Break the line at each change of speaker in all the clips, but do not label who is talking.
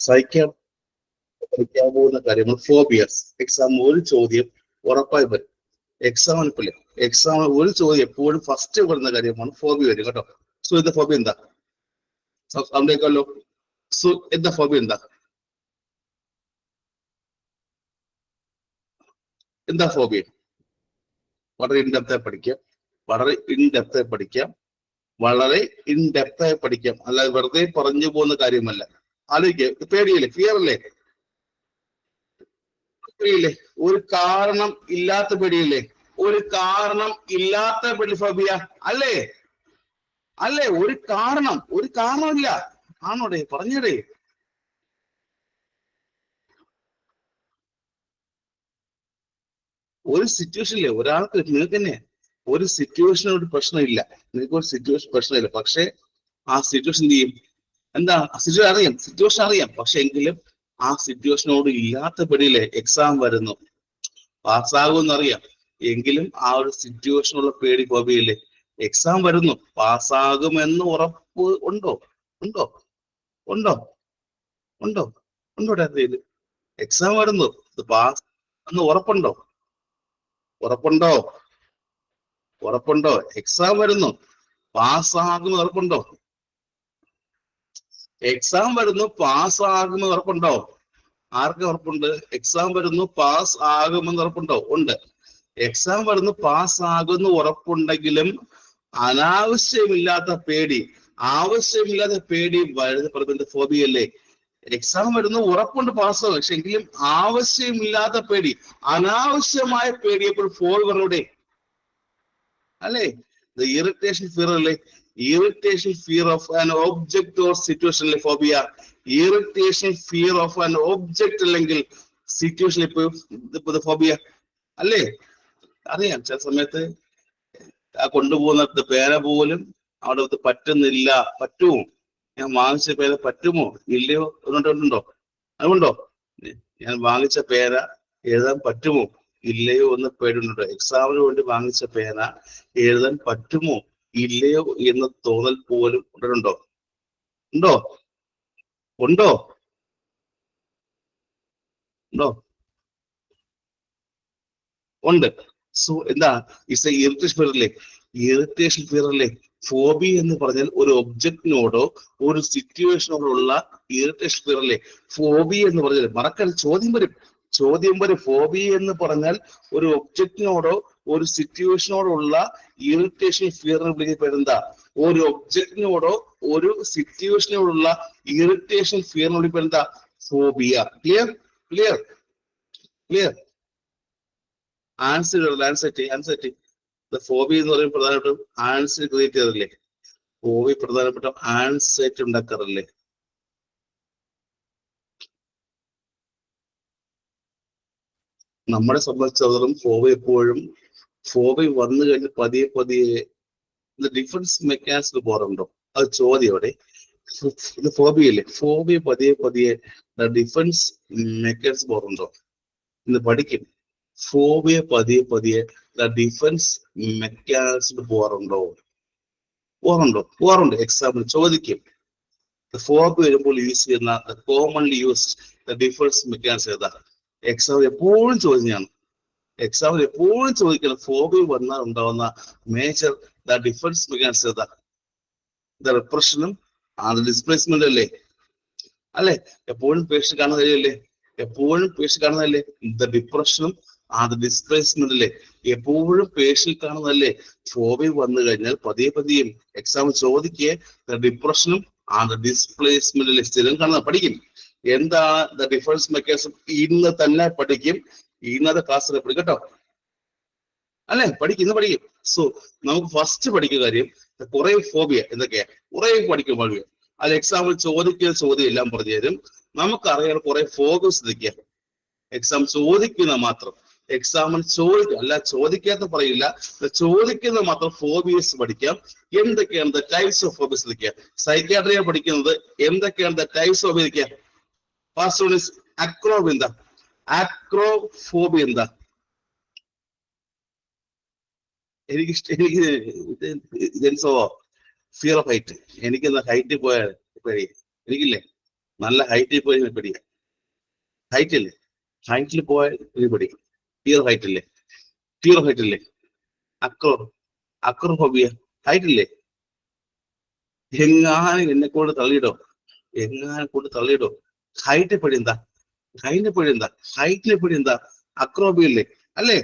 സഹിക്കാൻ പോകുന്ന കാര്യങ്ങൾ ഫോബിയസ്. എക്സാം ഒരു ചോദ്യം ഉറപ്പായി വരും. എക്സാം ഒരു ചോദ്യം എപ്പോഴും ഫസ്റ്റ് വരുന്ന കാര്യമാണ് ഫോബിയ വരും കേട്ടോ. സോ ഇത് ഫോബിയ എന്താ? സംശയിക്കാമല്ലോ. സോ എന്താ ഫോബിയ എന്താ? എന്താ ഫോബിയ? വളരെ ഇൻഡെപ്തായി പഠിക്കാം, വളരെ ഇൻഡെപ്തായി പഠിക്കാം, വളരെ ഇൻഡെപ്തായി പഠിക്കാം. അല്ലാതെ വെറുതെ പറഞ്ഞു പോകുന്ന കാര്യമല്ല. ആലോചിക്കുക, പേടിയില്ലേ? ഫിയർ അല്ലേ? പേടിയില്ലേ? ഒരു കാരണം ഇല്ലാത്ത പേടിയില്ലേ? ഒരു കാരണം ഇല്ലാത്ത പേടി ഫോബിയ അല്ലേ? അല്ലേ? ഒരു കാരണമില്ല. ആണോടെ? പറഞ്ഞടേ. ഒരു സിറ്റുവേഷനില്ലേ ഒരാൾക്ക്, നിങ്ങൾക്ക് തന്നെ ഒരു സിറ്റുവേഷനോട് പ്രശ്നമില്ല, നിങ്ങൾക്ക് ഒരു സിറ്റുവേഷൻ പ്രശ്നമില്ല, പക്ഷെ ആ സിറ്റുവേഷൻ എന്ത് ചെയ്യും? എന്താ സിറ്റുവേഷൻ അറിയാം, പക്ഷെ എങ്കിലും ആ സിറ്റുവേഷനോട് ഇല്ലാത്ത പേടിയില്ലേ? എക്സാം വരുന്നു, പാസ്സാകുമെന്നറിയാം, എങ്കിലും ആ ഒരു സിറ്റുവേഷനുള്ള പേടി ഫോബിയല്ലേ? എക്സാം വരുന്നു, പാസ്സാകുമെന്ന് ഉറപ്പ് ഉണ്ടോ? ഉണ്ടോ? ഉണ്ടോ? ഉണ്ടോ? ഉണ്ടോ? എക്സാം വരുന്നു, പാസ് എന്ന് ഉറപ്പുണ്ടോ? ഉറപ്പുണ്ടോ? ഉറപ്പുണ്ടോ? എക്സാം വരുന്നു, പാസ്സാകുന്ന ഉറപ്പുണ്ടോ? എക്സാം വരുന്നു, പാസ്സാകുന്ന ഉറപ്പുണ്ടോ? ആർക്ക് ഉറപ്പുണ്ട്? എക്സാം വരുന്നു, പാസ് ആകുമെന്ന് ഉറപ്പുണ്ടോ? ഉണ്ട്. എക്സാം വരുന്നു, പാസ് ആകുന്ന ഉറപ്പുണ്ടെങ്കിലും അനാവശ്യമില്ലാത്ത പേടി, ആവശ്യമില്ലാത്ത പേടി വരുന്ന ഫോബിയല്ലേ? എക്സാം വരുന്നു, ഉറപ്പുണ്ട് പാസ്സാകും, പക്ഷെ എങ്കിലും ആവശ്യമില്ലാത്ത പേടി, അനാവശ്യമായ പേടി എപ്പോൾ ഫോബി പറഞ്ഞൂടെ? അല്ലേ? ഇറിറ്റേഷൻ ഫിയർ അല്ലേ? Irritation fear of an object or situation അല്ലേ phobia? Irritation fear of an object അല്ലെങ്കിൽ സിറ്റുവേഷൻ ഇപ്പൊ ഫോബിയ അല്ലേ? അറിയാം, ചില സമയത്ത് ആ കൊണ്ടുപോകുന്ന പേന പോലും അവിടെ പറ്റുന്നില്ല. പറ്റുമോ? ഞാൻ വാങ്ങിച്ച പേന പറ്റുമോ ഇല്ലയോ? ഉണ്ടോ? അതുകൊണ്ടോ ഞാൻ വാങ്ങിച്ച പേന എഴുതാൻ പറ്റുമോ ഇല്ലയോ എന്ന് പേടിയുണ്ടോ? എക്സാമിന് വേണ്ടി വാങ്ങിച്ച പേന എഴുതാൻ പറ്റുമോ ഇല്ലയോ എന്ന് തോന്നൽ പോലും ഉണ്ടോ? ഉണ്ടോ? ഉണ്ടോ? ഉണ്ടോ? ഉണ്ട്. സോ എന്താ? ഇറ്റ്സ് എ ഇറിറ്റേഷൻ ഫിയർ അല്ലേ? ഇറിറ്റേഷൻ ഫിയർ അല്ലേ? ഫോബി എന്ന് പറഞ്ഞാൽ ഒരു ഒബ്ജക്റ്റിനോടോ ഒരു സിറ്റുവേഷനോടുള്ള ഇറിറ്റേഷൻ ഫിയർ അല്ലേ? ഫോബി എന്ന് പറഞ്ഞാൽ മറക്കരുത്, ചോദ്യം വരും. ഫോബി എന്ന് പറഞ്ഞാൽ ഒരു ഒബ്ജക്റ്റിനോടോ ഒരു സിറ്റുവേഷനോടുള്ള ഇറിറ്റേഷൻ ഫിയറിനെ വിളിക്കപ്പെടുന്നത് എന്താ? ഒരു ഒബ്ജക്റ്റിനോടോ ഒരു സിറ്റുവേഷനോടുള്ള ഇറിറ്റേഷൻ ഫിയറിനെ വിളിക്കപ്പെടുന്നത് എന്താ? Phobia. Clear? Clear? Clear? Anxiety Phoebe എന്ന് പറയുമ്പോൾ പ്രധാനപ്പെട്ട ആൻസൈറ്റി ക്രിയേറ്റ് ചെയ്യാറില്ലേ? ഫോബി പ്രധാനപ്പെട്ട ആൻസൈറ്റി ഉണ്ടാക്കാറില്ലേ? നമ്മളെ സംബന്ധിച്ചിടത്തോളം ഫോബി വന്നു കഴിഞ്ഞ് പതിയെ ഡിഫൻസ് മെക്കാനിസം പോറുണ്ടോ? അത് ചോദ്യോടെ. ഇത് ഫോബിയല്ലേ? ഫോബി പതിയെ ഡിഫൻസ് മെക്കാനിസം പോറുണ്ടോ? ഇന്ന് പഠിക്കും. ഫോബിയ പതിയെ ഡിഫൻസ് മെക്കാനിസം പോറുണ്ടോ? എക്സാമ്പിൾ ചോദിക്കും. ഫോബി വരുമ്പോൾ യൂസ് ചെയ്യുന്ന കോമൺലി യൂസ്ഡ് ഡിഫൻസ് മെക്കാനിസം ഏതാ? എക്സാമിൽ എപ്പോഴും ചോദിക്കണം. ഫോബി വന്നാൽ ഉണ്ടാവുന്ന മേജർ ഡിഫൻസ് മെക്കാനിസം ഏതാ? റിപ്രഷനും ഡിസ്പ്ലേസ്മെന്റ് അല്ലേ? എപ്പോഴും പേഷ്യന്റ് കാണുന്നതല്ലേ? ഡിപ്രഷനും ഡിസ്പ്ലേസ്മെന്റ് അല്ലേ? എപ്പോഴും പേഷ്യന്റ് കാണുന്നതല്ലേ? ഫോബി വന്നു കഴിഞ്ഞാൽ പതിയെ എക്സാം ചോദിക്കുക ഡിപ്രഷനും ഡിസ്പ്ലേസ്മെന്റ് അല്ലേ? സ്ഥിരം കാണുന്ന പഠിക്കും. എന്താണ് ഡിഫൻസ് മെക്കാനിസം? ഇന്ന് തന്നെ പഠിക്കും, ഇന്നത്തെ ക്ലാസ്സിൽ പഠിക്കും കേട്ടോ. അല്ലെ? ഇന്ന് പഠിക്കും. സോ നമുക്ക് ഫസ്റ്റ് പഠിക്കുന്ന കാര്യം കുറെ ഫോബിയ എന്തൊക്കെയാ, കുറെ പഠിക്കും. അത് എക്സാമ്പിൾ ചോദിക്കുന്ന ചോദ്യം എല്ലാം പറഞ്ഞു തരും. നമുക്കറിയാൻ കുറെ ഫോബിയസ് എന്തൊക്കെയാ. എക്സാം ചോദിക്കുന്ന മാത്രം, എക്സാമിൽ ചോദിക്കാത്ത പറയില്ല, ചോദിക്കുന്ന മാത്രം ഫോബിയസ് പഠിക്കാം. എന്തൊക്കെയാണ് ടൈപ്സ് ഓഫ് ഫോബിയസ് എന്തൊക്കെയാ? സൈക്യാട്രിയ പഠിക്കുന്നത് എന്തൊക്കെയാണ് ടൈപ്സ് ഓഫ് ഇരിക്കുക. ഫസ്റ്റ് വൺ ഇസ് അക്രോഫോബിയ എന്താ? എനിക്ക് ഫിയർ ഓഫ് ഹൈറ്റ്. എനിക്കെന്താ ഹൈറ്റ് പോയാൽ എനിക്കില്ലേ? നല്ല ഹൈറ്റിൽ പോയി പേടിയാ. ഹൈറ്റ് അല്ലേ? ഹൈറ്റിൽ പോയ പേടി. ഫിയർ ഹൈറ്റ് അല്ലേ? ഫിയർ ഹൈറ്റ് അല്ലേ? അക്രോഫോബിയ ഹൈറ്റ് ഇല്ലേ? എങ്ങാനും എന്നെ കൊണ്ട് തള്ളിയിടോ, എങ്ങാനും കൊണ്ട് തള്ളിയിടോ. ഹൈറ്റ് എപ്പോഴും എന്താ? ഹൈറ്റിനെ എപ്പോഴും എന്താ? അക്രോബിയ അല്ലേ? അല്ലേ?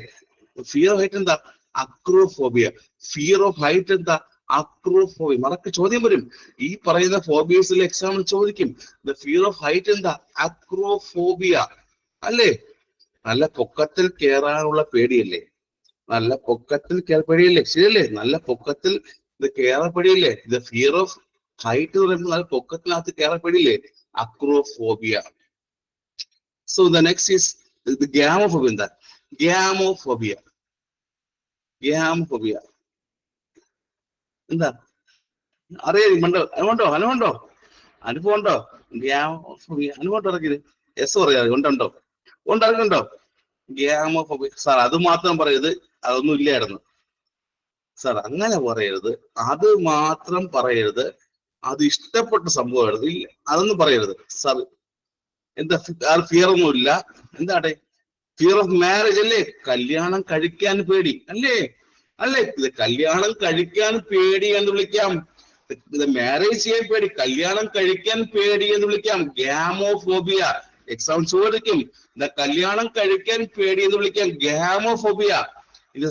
ഫിയർ ഓഫ് ഹൈറ്റ് എന്താ? അക്രോഫോബിയ. ഫിയർ ഓഫ് ഹൈറ്റ് എന്താ? അക്രോഫോബിയ. മറക്ക് ചോദ്യം വരും. ഈ പറയുന്ന ഫോബിയസിൽ എക്സാമിൽ ചോദിക്കും. ദ ഫിയർ ഓഫ് ഹൈറ്റ് എന്താ? അക്രോഫോബിയ അല്ലേ? നല്ല പൊക്കത്തിൽ കയറാനുള്ള പേടിയല്ലേ? നല്ല പൊക്കത്തിൽ പേടിയല്ലേ? ശരിയല്ലേ? നല്ല പൊക്കത്തിൽ ഇത് കയറാൻ പേടിയല്ലേ? ദ ഫിയർ ഓഫ് ഹൈറ്റ് എന്ന് പറയുമ്പോൾ നല്ല പൊക്കത്തിനകത്ത് കയറാൻ പേടിയില്ലേ? Acrophobia. So the next is the gamophobia. എന്താ ഗ്യാമോഫോബിയ? ഗ്യാമോഫോബിയ എന്താ അറിയാം? അനുഭവമുണ്ടോ? അനുഭവം ഉണ്ടോ? ഗ്യാമോഫോബിയ അനുഭവം ഇറക്കിയത്? എസ് പറയാതെ ഉണ്ടോ? ഗ്യാമോഫോബിയ. സാർ അത് മാത്രം പറയരുത്, അതൊന്നും ഇല്ലായിരുന്നു സാർ. അങ്ങനെ പറയരുത്, അത് മാത്രം പറയരുത്, അത് ഇഷ്ടപ്പെട്ട സംഭവമായിരുന്നു, ഇല്ല അതൊന്നും പറയരുത് സാർ. എന്താ ഫിയർ ഒന്നും ഇല്ല? എന്താട്ടെ? ഫിയർ ഓഫ് മാരേജ് അല്ലേ? കല്യാണം കഴിക്കാൻ പേടി അല്ലേ? ഇത് കല്യാണം കഴിക്കാൻ പേടി എന്ന് വിളിക്കാം. ഇത് മാരേജ് ചെയ്യാൻ പേടി, കല്യാണം കഴിക്കാൻ പേടി എന്ന് വിളിക്കാം ഗ്യാമോഫോബിയ. എക്സാം ചോദിക്കും, കല്യാണം കഴിക്കാൻ പേടി എന്ന് വിളിക്കാം ഗ്യാമോഫോബിയ. ഇത്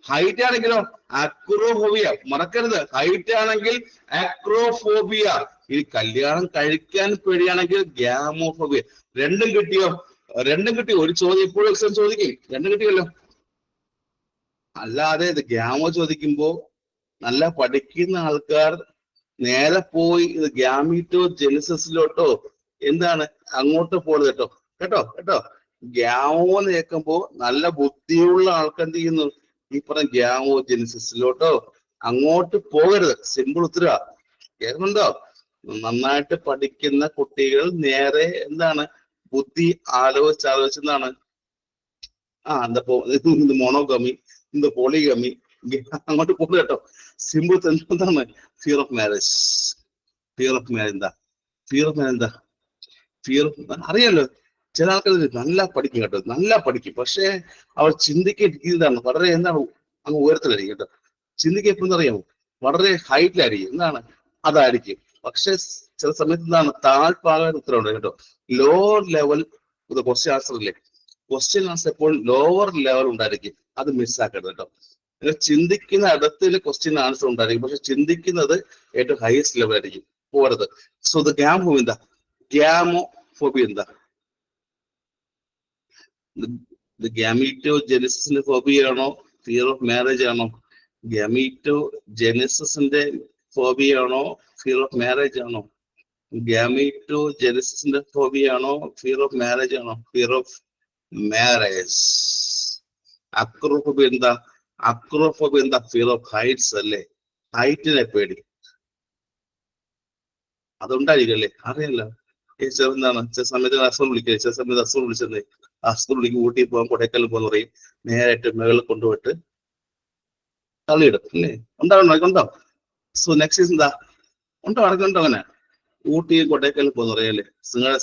ഹൈറ്റ് ആണെങ്കിലോ അക്രോഫോബിയ. മറക്കരുത്, ഹൈറ്റ് ആണെങ്കിൽ അക്രോഫോബിയ. ഈ കല്യാണം കഴിക്കാൻ പേടിയാണെങ്കിൽ ഗ്യാമോഫോബിയ. രണ്ടും കിട്ടി. ഒരു ചോദ്യം എപ്പോഴും എക്സാം ചോദിക്കും. രണ്ടും കിട്ടിയല്ലോ. അല്ലാതെ ഇത് ഗ്യാമോ ചോദിക്കുമ്പോ നല്ല പഠിക്കുന്ന ആൾക്കാർ നേരെ പോയി ഇത് ഗ്യാമീറ്റോ ജെനിസിസിലോട്ടോ എന്താണ് അങ്ങോട്ട് പോകരുത് കേട്ടോ. ഗ്യാമോ എന്ന് കേൾക്കുമ്പോ നല്ല ബുദ്ധിയുള്ള ആൾക്കാർ എന്ത് ചെയ്യുന്നു? ഈ പറഞ്ഞ ഗ്യാമോ ജെനിസിസിലോട്ടോ അങ്ങോട്ട് പോകരുത്. സിമ്പിൾ ഉത്തരവാ. കേൾക്കുന്നുണ്ടോ? നന്നായിട്ട് പഠിക്കുന്ന കുട്ടികൾ നേരെ എന്താണ് ബുദ്ധി ആലോചിച്ചെന്താണ് എന്താ മോണോഗമി, എന്താ പോളിഗമി, അങ്ങോട്ട് പോകുന്നത് കേട്ടോ. സിമ്പിൾ എന്താണ്? Fear of marriage. എന്താ? അറിയാലോ. ചില ആൾക്കാർ നല്ല പഠിക്കും കേട്ടോ, നല്ല പഠിക്കും. പക്ഷെ അവർ ചിന്തിക്കുന്നതാണ് വളരെ എന്താണ് അങ്ങ് ഉയരത്തിലായിരിക്കും കേട്ടോ. ചിന്തിക്കുക എപ്പോഴും അറിയാമോ? വളരെ ഹൈറ്റിലായിരിക്കും. എന്താണ് അതായിരിക്കും. പക്ഷെ ചില സമയത്ത് എന്താണ് താഴ്ഭാഗം ഉത്തരവുണ്ട് കേട്ടോ. ലോവർ ലെവൽ ക്വസ്റ്റ്യൻ ആൻസർ ഇല്ലേ? ക്വസ്റ്റ്യൻ ആൻസർ എപ്പോഴും ലോവർ ലെവൽ ഉണ്ടായിരിക്കും. അത് മിസ്സാക്കരുത് കേട്ടോ. നിങ്ങൾ ചിന്തിക്കുന്ന ഇടത്തിൽ ക്വസ്റ്റ്യൻ ആൻസർ ഉണ്ടായിരിക്കും, പക്ഷെ ചിന്തിക്കുന്നത് ഏറ്റവും ഹയസ്റ്റ് ലെവൽ ആയിരിക്കും. പോകരുത്. സോ ദ ഗ്യാമോഫോബിയ എന്താ? ഗ്യാമീറ്റോ ജെനിസിന്റെ ഫോബിയ ആണോ? ഫിയർ ഓഫ് മാരേജ് ആണോ? ഗ്യാമീറ്റോ ജെനിസിന്റെ ഫോബിയ ആണോ? ഫിയർ ഓഫ് മാരേജ് ആണോ? ഗ്യാമീറ്റോ ജെനിസിന്റെ ഫോബിയ ആണോ? ഫിയർ ഓഫ് മാരേജ് ആണോ? Fear of marriage. അക്രോഫോബിയ എന്താ? ഫിയർ ഓഫ് ഹൈറ്റ്സ് അല്ലേ? ഹൈറ്റിനെ പേടി. അതുണ്ടായിരിക്കല്ലേ? അറിയില്ല. എന്താണ് ചില സമയത്ത് അസുഖം വിളിക്കുക, ചില സമയത്ത് അസുഖം വിളിച്ചത് അസുഖം വിളിക്കും. ഊട്ടി പോകാൻ, കൊടൈക്കനാൽ പോകാന്ന് പറയും. നേരായിട്ട് മേളിൽ കൊണ്ടുപോയിട്ട് തള്ളിയിടും അല്ലേ? ഉണ്ടോ? സോ നെക്സ്റ്റ് എന്താ? ഉണ്ടോ? അങ്ങനെ ഊട്ടിയും കൊടൈക്കനാൽ പോകാന്ന് പറയല്ലേ? നിങ്ങളെ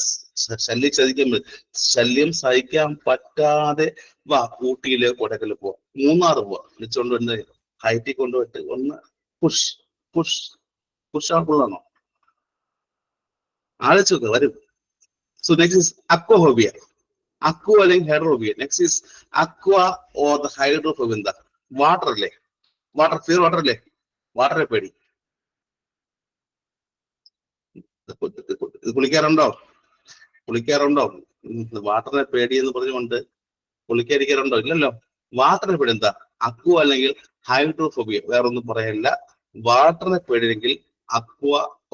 ശല്യം സഹിക്കാൻ പറ്റാതെ വാ ഊട്ടിയില് കൊടൈക്കനാൽ പോവാ, മൂന്നാർ പോവാ, വിളിച്ചോണ്ട് വന്ന് ഹൈറ്റിൽ കൊണ്ടുപോയിട്ട് ഒന്ന് പുഷ് ആണോ? ആലോചിച്ച് വരും. So next is aquaphobia. Aqua അല്ലെങ്കിൽ hydrophobia. Next is aqua or the hydrophobia. എന്താ? വാട്ടർ അല്ലേ? ഫിയർ വാട്ടർ അല്ലേ? വാട്ടറെ പേടി. കുളിക്കാറുണ്ടോ? വാട്ടറിനെ പേടി എന്ന് പറഞ്ഞുകൊണ്ട് കുളിക്കാതിരിക്കാറുണ്ടോ? ഇല്ലല്ലോ. വാട്ടറിനെ പേടി എന്താ? അക്വ അല്ലെങ്കിൽ ഹൈഡ്രോഫോബിയ. വേറൊന്നും പറയാനില്ല. വാട്ടറിനെ പേടിയെങ്കിൽ അക്വ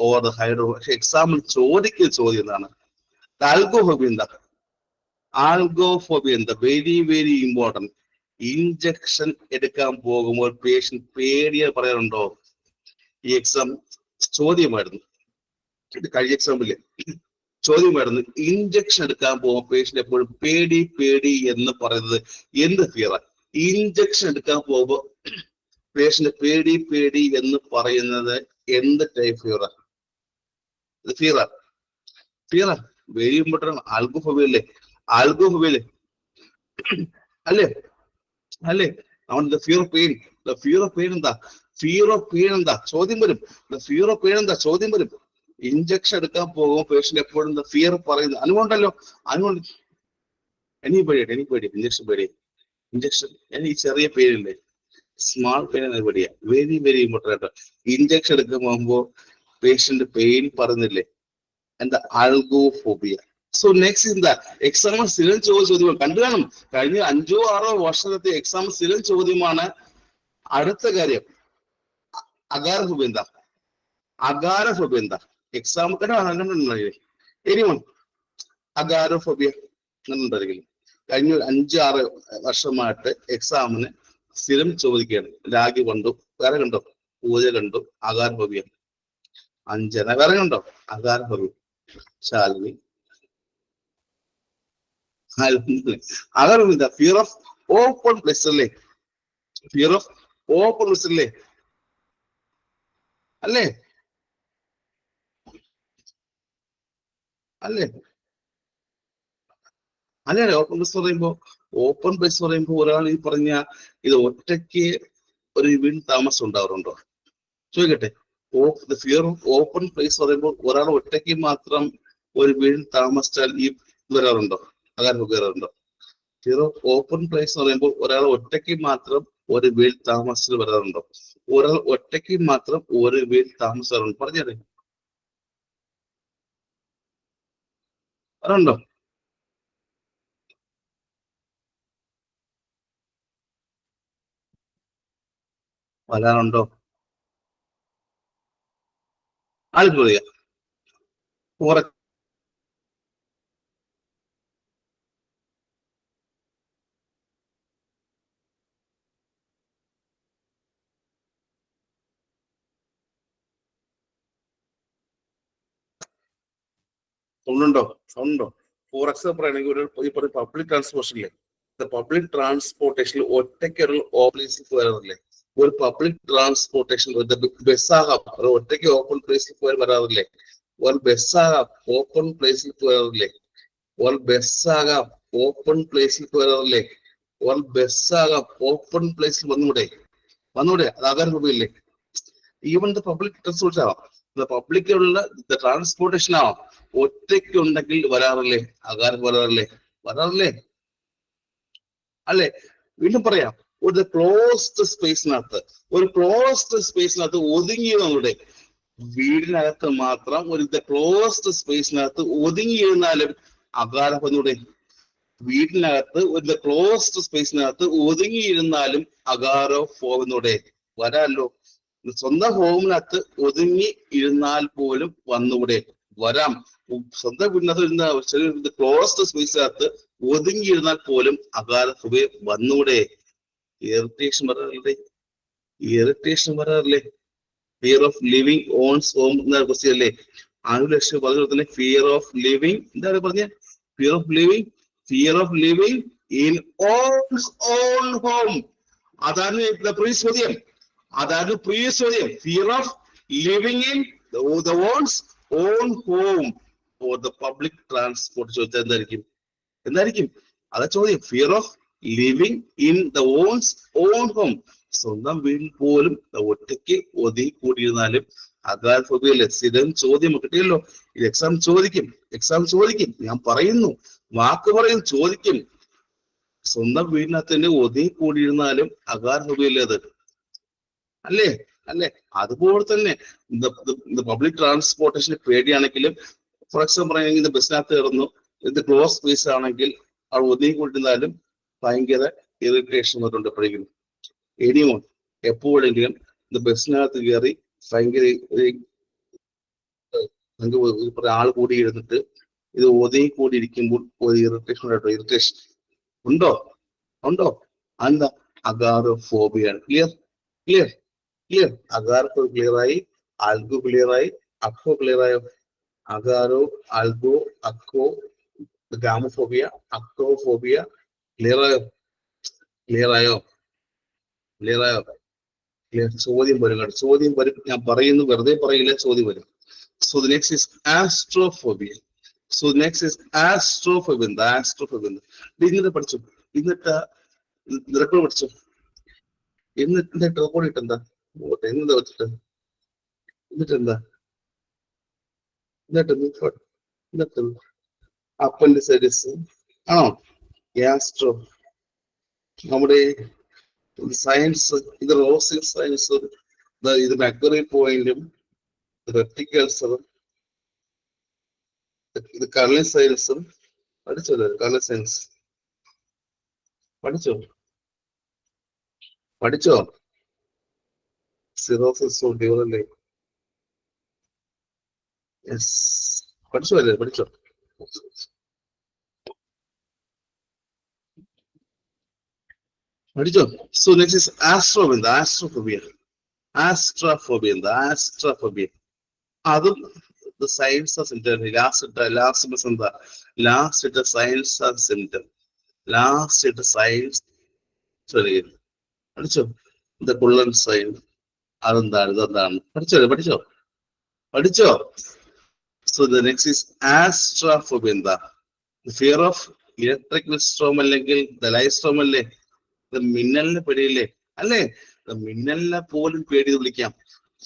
ഓർ ഹൈഡ്രോഫോബിയ. പക്ഷെ എക്സാമ്പിൾ ചോദിക്കുന്ന ചോദ്യം എന്താണ്? ആൽഗോഫോബിയ എന്താ? Very very important. ഇഞ്ചക്ഷൻ എടുക്കാൻ പോകുമ്പോൾ പേഷ്യന്റ് പേടിയെ പറയാറുണ്ടോ? ഈ എക്സാം ചോദ്യമായിരുന്നു. കഴിഞ്ഞ എക്സാമ്പില്ലേ ചോദ്യമായിരുന്നു. ഇഞ്ചക്ഷൻ എടുക്കാൻ പോകുമ്പോൾ പേഷ്യന്റ് എപ്പോഴും പേടി എന്ന് പറയുന്നത് എന്ത് ഫിയറാണ്? ഇഞ്ചക്ഷൻ എടുക്കാൻ പോകുമ്പോൾ പേഷ്യന്റ് പേടി എന്ന് പറയുന്നത് എന്ത് ടൈപ്പ് ഫിയറാണ്? Fear very important. ആൽഗോഫോബിയ അല്ലേ? ആൽഗോഫോബിയ അല്ലേ? അല്ലേ? അല്ലേ? അവൻ fear of pain. Fear of pain എന്താ? ഫിയർ ഓഫ് പെയിൻ എന്താ? ചോദ്യം വരും. ഫിയർ ഓഫ് പെയിൻ എന്താ? ചോദ്യം വരും. ഇഞ്ചക്ഷൻ എടുക്കാൻ പോകുമ്പോൾ പേഷ്യന്റ് എപ്പോഴും ഫിയർ പറയുന്നത് അനുകൊണ്ടല്ലോ. അനുകൊണ്ട് എനിക്ക് പേടിയാ ഇഞ്ചക്ഷൻ പേടിയാ. ഇഞ്ചക്ഷൻ എനിക്ക് ചെറിയ പേരില്ലേ, സ്മാൾ പെയിൻ എന്ന പേടിയാ. Very very important. ഇഞ്ചക്ഷൻ എടുക്കാൻ പോകുമ്പോൾ പേഷ്യന്റ് പെയിൻ പറയുന്നില്ലേ, എന്താ? ആൽഗോഫോബിയ. സോ നെക്സ്റ്റ് എന്താ? എക്സാമിൽ സ്ഥിരം ചോദ്യം കണ്ടു കാണും. കഴിഞ്ഞ 5-6 വർഷത്തെ എക്സാം സ്ഥിരം ചോദ്യമാണ്. അടുത്ത കാര്യം അഗാരഫോബിയ എന്താ? അഗാരഫോബിയ എന്താ? എക്സാം എനിവൺ അഗാരഫോബിയ ഉണ്ടായിരിക്കും. കഴിഞ്ഞ 5-6 വർഷമായിട്ട് എക്സാമിന് സ്ഥിരം ചോദിക്കുകയാണ്. രാഗി കണ്ടു, വേറെ കണ്ടോ? പൂജ കണ്ടു, അഗാരഫോബിയ. അഞ്ജന വേറെ കണ്ടോ? Agoraphobia. Shalini agoraphobia. Fear of open place അല്ലേ? ഫിയർ ഓഫ് ഓപ്പൺ പ്ലേസ് അല്ലേ? അല്ലേ? അല്ലേ? അല്ലേ? ഓപ്പൺ പ്ലേസ് പറയുമ്പോ ഒരാൾ ഈ പറഞ്ഞ ഇത് ഒറ്റയ്ക്ക് ഒരു വീട് താമസം ഉണ്ടാവാറുണ്ടോ? ചോദിക്കട്ടെ. ഫിയർ ഓഫ് ഓപ്പൺ പ്ലേസ് പറയുമ്പോൾ ഒരാൾ ഒറ്റയ്ക്ക് മാത്രം ഒരു വീട്ടിൽ താമസിച്ചാൽ ഈ വരാറുണ്ടോ? അകാരം വരാറുണ്ടോ? ഫിയർ ഓഫ് ഓപ്പൺ പ്ലേസ് പറയുമ്പോൾ ഒരാൾ ഒറ്റയ്ക്ക് മാത്രം ഒരു വീട്ടിൽ താമസിച്ചാൽ വരാറുണ്ടോ? ഒരാൾ ഒറ്റയ്ക്ക് മാത്രം ഒരു വീട്ടിൽ താമസിക്കാറുണ്ടോ? പറഞ്ഞേ. വരാറുണ്ടോ? വരാറുണ്ടോ? ആൾക്ക് പറയാ. സൗണ്ടുണ്ടോ? സൗണ്ടുണ്ടോ? ഫോർ എക്സാമ്പിൾ ആണെങ്കിൽ ഒരു പബ്ലിക് ട്രാൻസ്പോർട്ടേഷനില്ലേ, പബ്ലിക് ട്രാൻസ്പോർട്ടേഷനിൽ ഒറ്റയ്ക്ക് ഒരു ഓപ്പൺ വരാറില്ലേ? ഒരു പബ്ലിക് ട്രാൻസ്പോർട്ടേഷൻ ബസ്സാകാം, അത് ഒറ്റയ്ക്ക് ഓപ്പൺ പ്ലേസിൽ പോയാൽ വരാറില്ലേ? ഒരു ബസ്സാകാം ഓപ്പൺ പ്ലേസിൽ പോയാറില്ലേ? ഒരു ബസ്സാകാം ഓപ്പൺ പ്ലേസിൽ പോയാറില്ലേ? ഒരു ബസ്സാകാം ഓപ്പൺ പ്ലേസിൽ വന്നൂടെ? അത് അകാരഫോബിയല്ലേ? ഈവൻ ദ പബ്ലിക് ട്രാൻസ്പോർട്ടേഷൻ ആവാം, പബ്ലിക്കുള്ള ട്രാൻസ്പോർട്ടേഷൻ ആവാം, ഒറ്റയ്ക്ക് ഉണ്ടെങ്കിൽ വരാറില്ലേ? അകാരം വരാറില്ലേ? അല്ലെ? വീണ്ടും പറയാം. ഒരു ക്ലോസ്ഡ് സ്പേസിനകത്ത് ഒതുങ്ങിയിരുന്നൂടെ? വീടിനകത്ത് മാത്രം ഒരു ക്ലോസ്ഡ് സ്പേസിനകത്ത് ഒതുങ്ങിയിരുന്നാലും അകാരഫോബിയുടെ. വീടിനകത്ത് ഒരു ക്ലോസ്ഡ് സ്പേസിനകത്ത് ഒതുങ്ങിയിരുന്നാലും അകാരഫോബിയുടെ വരാമല്ലോ. സ്വന്തം ഹോമിനകത്ത് ഒതുങ്ങി ഇരുന്നാൽ പോലും വന്നുകൂടെ? വരാം. സ്വന്തം വീടിനകത്ത് ചെറിയ ക്ലോസ്ഡ് സ്പേസിനകത്ത് ഒതുങ്ങിയിരുന്നാൽ പോലും അകാരഫോബിയ വന്നുകൂടെ? ഇറിറ്റേഷൻ വരാറില്ലേ? Fear of living owns home എന്ന ക്വസ്റ്റ്യൻ അല്ലേ? അനുലക്ഷ്യം പറഞ്ഞ ഫിയർ ഓഫ് ലിവിങ് എന്താണ് പറഞ്ഞ? Fear of living in owns own home. അതാണ് ചോദ്യം. Fear of living in the owns own home for the public transport. ചോദിച്ചാൽ എന്തായിരിക്കും? അതാ ചോദ്യം. Fear of living in the owns own home. സ്വന്തം വീട്ടിൽ പോലും ഒറ്റയ്ക്ക് ഒതുങ്ങി കൂടിയിരുന്നാലും അകാരഫോബിയല്ലേ? സ്ഥിരം ചോദ്യം കിട്ടിയല്ലോ. ഇത് എക്സാം ചോദിക്കും. ഞാൻ പറയുന്നു, വാക്ക് പറയും, ചോദിക്കും. സ്വന്തം വീടിനകത്ത് തന്നെ ഒതുങ്ങി കൂടിയിരുന്നാലും അകാരഫോബിയല്ലേ അത്? അല്ലേ? അതുപോലെ തന്നെ പബ്ലിക് ട്രാൻസ്പോർട്ടേഷന് പേടിയാണെങ്കിലും, ഫോർ എക്സാമ്പിൾ ആണെങ്കിൽ ബസ്സിനകത്ത് കിടന്നു, ക്ലോസ് സ്പേസ് ആണെങ്കിൽ അവിടെ ഒതുങ്ങി കൂട്ടിരുന്നാലും ഭയങ്കര ഇറിറ്റേഷൻ വരുന്നുണ്ട് എപ്പോഴെങ്കിലും. എനിമോൺ എപ്പോഴെങ്കിലും ബസ്സിനകത്ത് കയറി ഭയങ്കര ആൾ കൂടി ഇരുന്നിട്ട് ഇത് ഒതുങ്ങി കൂടി ഇരിക്കുമ്പോൾ ഒരു ഇറിറ്റേഷൻ ഉണ്ടോ? എന്താ? അഗാരോഫോബിയാണ്. ക്ലിയർ. അഗാരോ ക്ലിയറായി, ആൽഗോ ക്ലിയറായി, അക്കോ ക്ലിയറായോ? Agaro, algo, അക്കോ, gamophobia, അക്ടോഫോബിയ ക്ലിയറായോ? ചോദ്യം വരും. ഞാൻ പറയുന്നു, വെറുതെ പറയില്ല, ചോദ്യം വരും. So the next is ആസ്ട്രോഫോബിയ. So next is ആസ്ട്രോഫോബിയ. ആസ്ട്രോഫോബിയ ഇന്നിട്ട് പഠിച്ചു, എന്നിട്ട് റെക്കോർഡ് പഠിച്ചു, എന്നിട്ട് റെക്കോർഡ് ഇട്ടെന്താ എന്താ വെച്ചിട്ട് എന്നിട്ടെന്താ എന്നിട്ട് അപ്പൻഡിസൈറ്റിസ് ആണോ? ഗ്യാസ്ട്രോ നമ്മുടെ സയൻസ്, ഇത് റോസിൽ സയൻസ്, ഇത് മെക്കറി പോയിന്റും റെപ്റ്റിക്കൽസറും, ഇത് കർലി സയൻസും പഠിച്ചല്ലോ. കർലി സയൻസ് പഠിച്ചോ? സിറോസിസ് ഓഫ് ലിവറല്ലേ? യെസ്, പഠിച്ചോ? So next is astrophobia. അതും the signs of symptom. Last signs of symptom. പഠിച്ചോ? The Cullen sign. അതെന്താണ്? പഠിച്ചോ? So the next is astrophobia. The fear of electrical storm അല്ലെങ്കിൽ storm അല്ലേ? മിന്നലിനെ പേടിയില്ലേ? അല്ലേ? മിന്നലിനെ പോലും പേടി വിളിക്കാം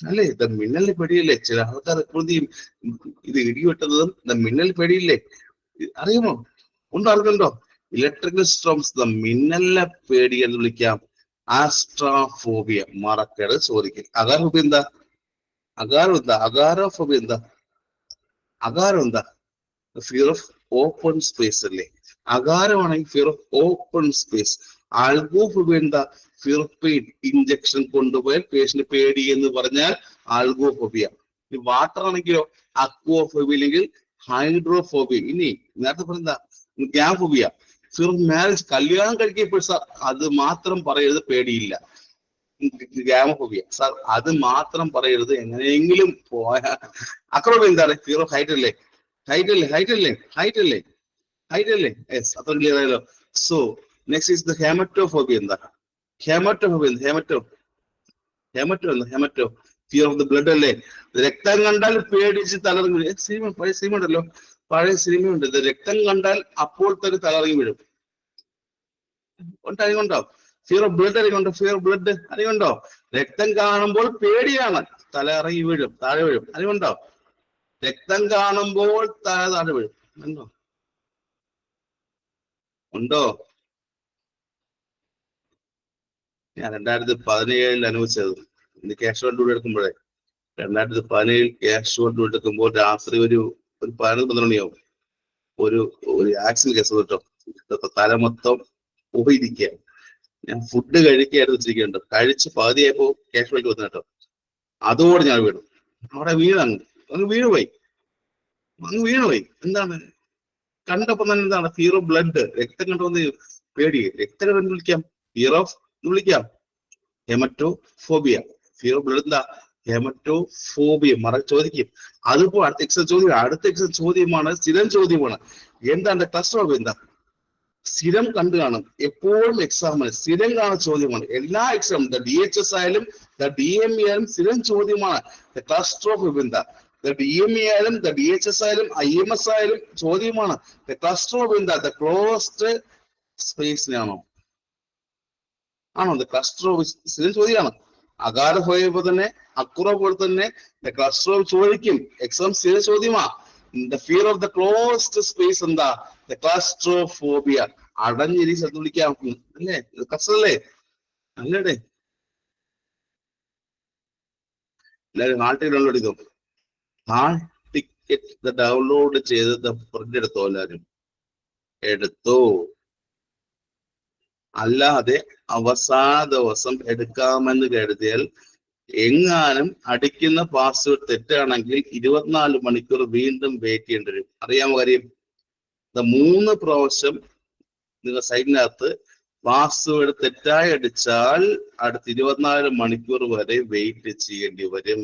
അല്ലേ? മിന്നലിനെ പേടിയില്ലേ? ചില ആൾക്കാർ എപ്പോഴും ഇത് ഇടിവെട്ടുന്നതും മിന്നൽ പേടിയില്ലേ? അറിയുമോ? ആൾക്കുണ്ടോ? ഇലക്ട്രിക്കൽ സ്റ്റോംസ് മിന്നലിനെ പേടി എന്ന് വിളിക്കാം ആസ്ട്രോഫോബിയ. മറക്കരുത്, ചോദിക്കും. അഗാരോഫോബിയ എന്താ? അഗാരോഫോബിയ എന്താ? ഫിയർ ഓഫ് ഓപ്പൺ സ്പേസ് അല്ലേ? അകാരമാണെങ്കിൽ ഫിയർ ഓഫ് ഓപ്പൺ സ്പേസ്. ആൽഗോഫോബിയ എന്താ? Fear of pain. ഇഞ്ചക്ഷൻ കൊണ്ടുപോയാൽ പേഷ്യന്റ് പേടി എന്ന് പറഞ്ഞാൽ ആൽഗോഫോബിയ. വാട്ടർ ആണെങ്കിലോ അക്വോഫോബിയ അല്ലെങ്കിൽ ഹൈഡ്രോഫോബിയ. ഇനി നേരത്തെ പറഞ്ഞ ഗ്യാഫോബിയ, ഫിയർ ഓഫ് മാരേജ്. കല്യാണം കഴിക്കപ്പോൾ സാർ അത് മാത്രം പറയരുത്, പേടിയില്ല. ഗ്യാമഫോബിയ സാർ അത് മാത്രം പറയരുത്, എങ്ങനെയെങ്കിലും പോയ. അക്രോബിയ എന്താണ്? ഫിയർ ഓഫ് ഹൈറ്റ് അല്ലേ? യെസ്, അത്ര ക്ലിയർ ആയല്ലോ. So next is the hematophobia. എന്താ hemato? Fear of the blood അല്ലേ? രക്തം കണ്ടാൽ പേടിച്ച് തലറിഞ്ഞു വീഴും. പഴയ സിനിമയുണ്ട്. രക്തം കണ്ടാൽ അപ്പോൾ തന്നെ തലറിഞ്ഞു വീഴും. അറിയുണ്ടോ? ഫിയർ ഓഫ് ബ്ലഡ് അറിയുണ്ടോ? രക്തം കാണുമ്പോൾ പേടിയാണ്, തല ഇറങ്ങി വീഴും, താഴെ വീഴും. അറിയുണ്ടോ? രക്തം കാണുമ്പോൾ താഴെ വീഴും. ഉണ്ടോ? ഞാൻ 2017 അനുഭവിച്ചത്. ഇന്ന് ക്യാഷ് കൊണ്ട് എടുക്കുമ്പോഴേ 2017 ക്യാഷ് കൊണ്ട് എടുക്കുമ്പോൾ രാത്രി ഒരു 11-12 മണിയാവും. ഒരു ആക്സിഡന്റ് കേസ് കേട്ടോ. തല മൊത്തം പോയിരിക്കുക. ഞാൻ ഫുഡ് കഴിക്കായിരുന്നു വെച്ചിരിക്കുന്നുണ്ട്. കഴിച്ച് പകുതിയായപ്പോ ക്യാഷ് വണ്ടി വന്നു കേട്ടോ. അതോടെ ഞാൻ വീണു. അവിടെ അങ്ങ് വീണുപോയി. എന്താണ് കണ്ടപ്പോ തന്നെ? എന്താണ്? Fear of blood. രക്തം കണ്ടോന്ന് പേടി. രക്തം കണ്ടു വിളിക്കാം ഫിയർ ഓഫ് വിളിക്കാം ഹെമറ്റോഫോബിയ. ഫിയർ ഓഫ് ബ്ലഡ് എന്താ? ഹെമറ്റോഫോബിയ. ചോദിക്കും. അതിപ്പോ അടുത്ത എക്സാം ചോദ്യമാണ്, സ്ഥിരം ചോദ്യമാണ്. എന്താണ് ക്ലസ്റ്റർ? എന്താ? സ്ഥിരം കണ്ടു കാണും. എപ്പോഴും എക്സാമിന് സ്ഥിരം കാണുന്ന ചോദ്യമാണ്. എല്ലാ എക്സാമും DHS ആയാലും DME ആയാലും സ്ഥിരം ചോദ്യമാണ്. ക്ലസ്റ്റർ ഓഫ് എന്താ? DME ആയാലും DHS ആയാലും IMS ആയാലും ചോദ്യമാണ്. ക്ലസ്റ്റർ ഓഫ് എന്താ? ക്ലോസ്ഡ് സ്പേസിനാണോ? ക്ലസ്റ്റർ ഓഫ് സ്ഥിരം ചോദ്യമാണ്. അകാരഫോബിയ തന്നെ, അക്രോ പോലെ തന്നെ ക്ലസ്റ്റർ ഓഫ് ചോദിക്കും. എക്സാം സ്ഥിരം ചോദ്യമാണ്. The fear of the closed space എന്താ? ക്ലസ്ട്രോഫോബിയ. അടഞ്ഞിരി സ്ഥലത്ത് വിളിക്കാം അല്ലേ? ക്ലസ്റ്റർ അല്ലേടെ? എല്ലാവരും ഹാൾ ടിക്കറ്റ് ഡൗൺലോഡ് ചെയ്തോ? ഹാൾ ടിക്കറ്റ് ഡൗൺലോഡ് ചെയ്ത് പ്രിന്റ് എടുത്തോ? എല്ലാവരും എടുത്തോ? അല്ലാതെ അവസാന ദിവസം എടുക്കാമെന്ന് കരുതിയാൽ എങ്ങാനും അടിക്കുന്ന പാസ്വേഡ് തെറ്റാണെങ്കിൽ 24 മണിക്കൂർ വീണ്ടും വെയിറ്റ് ചെയ്യേണ്ടി വരും. അറിയാമോ കാര്യം? 3 പ്രാവശ്യം നിങ്ങൾ സൈറ്റിനകത്ത് പാസ്വേഡ് തെറ്റായി അടിച്ചാൽ അടുത്ത 24 മണിക്കൂർ വരെ വെയിറ്റ് ചെയ്യേണ്ടി വരും.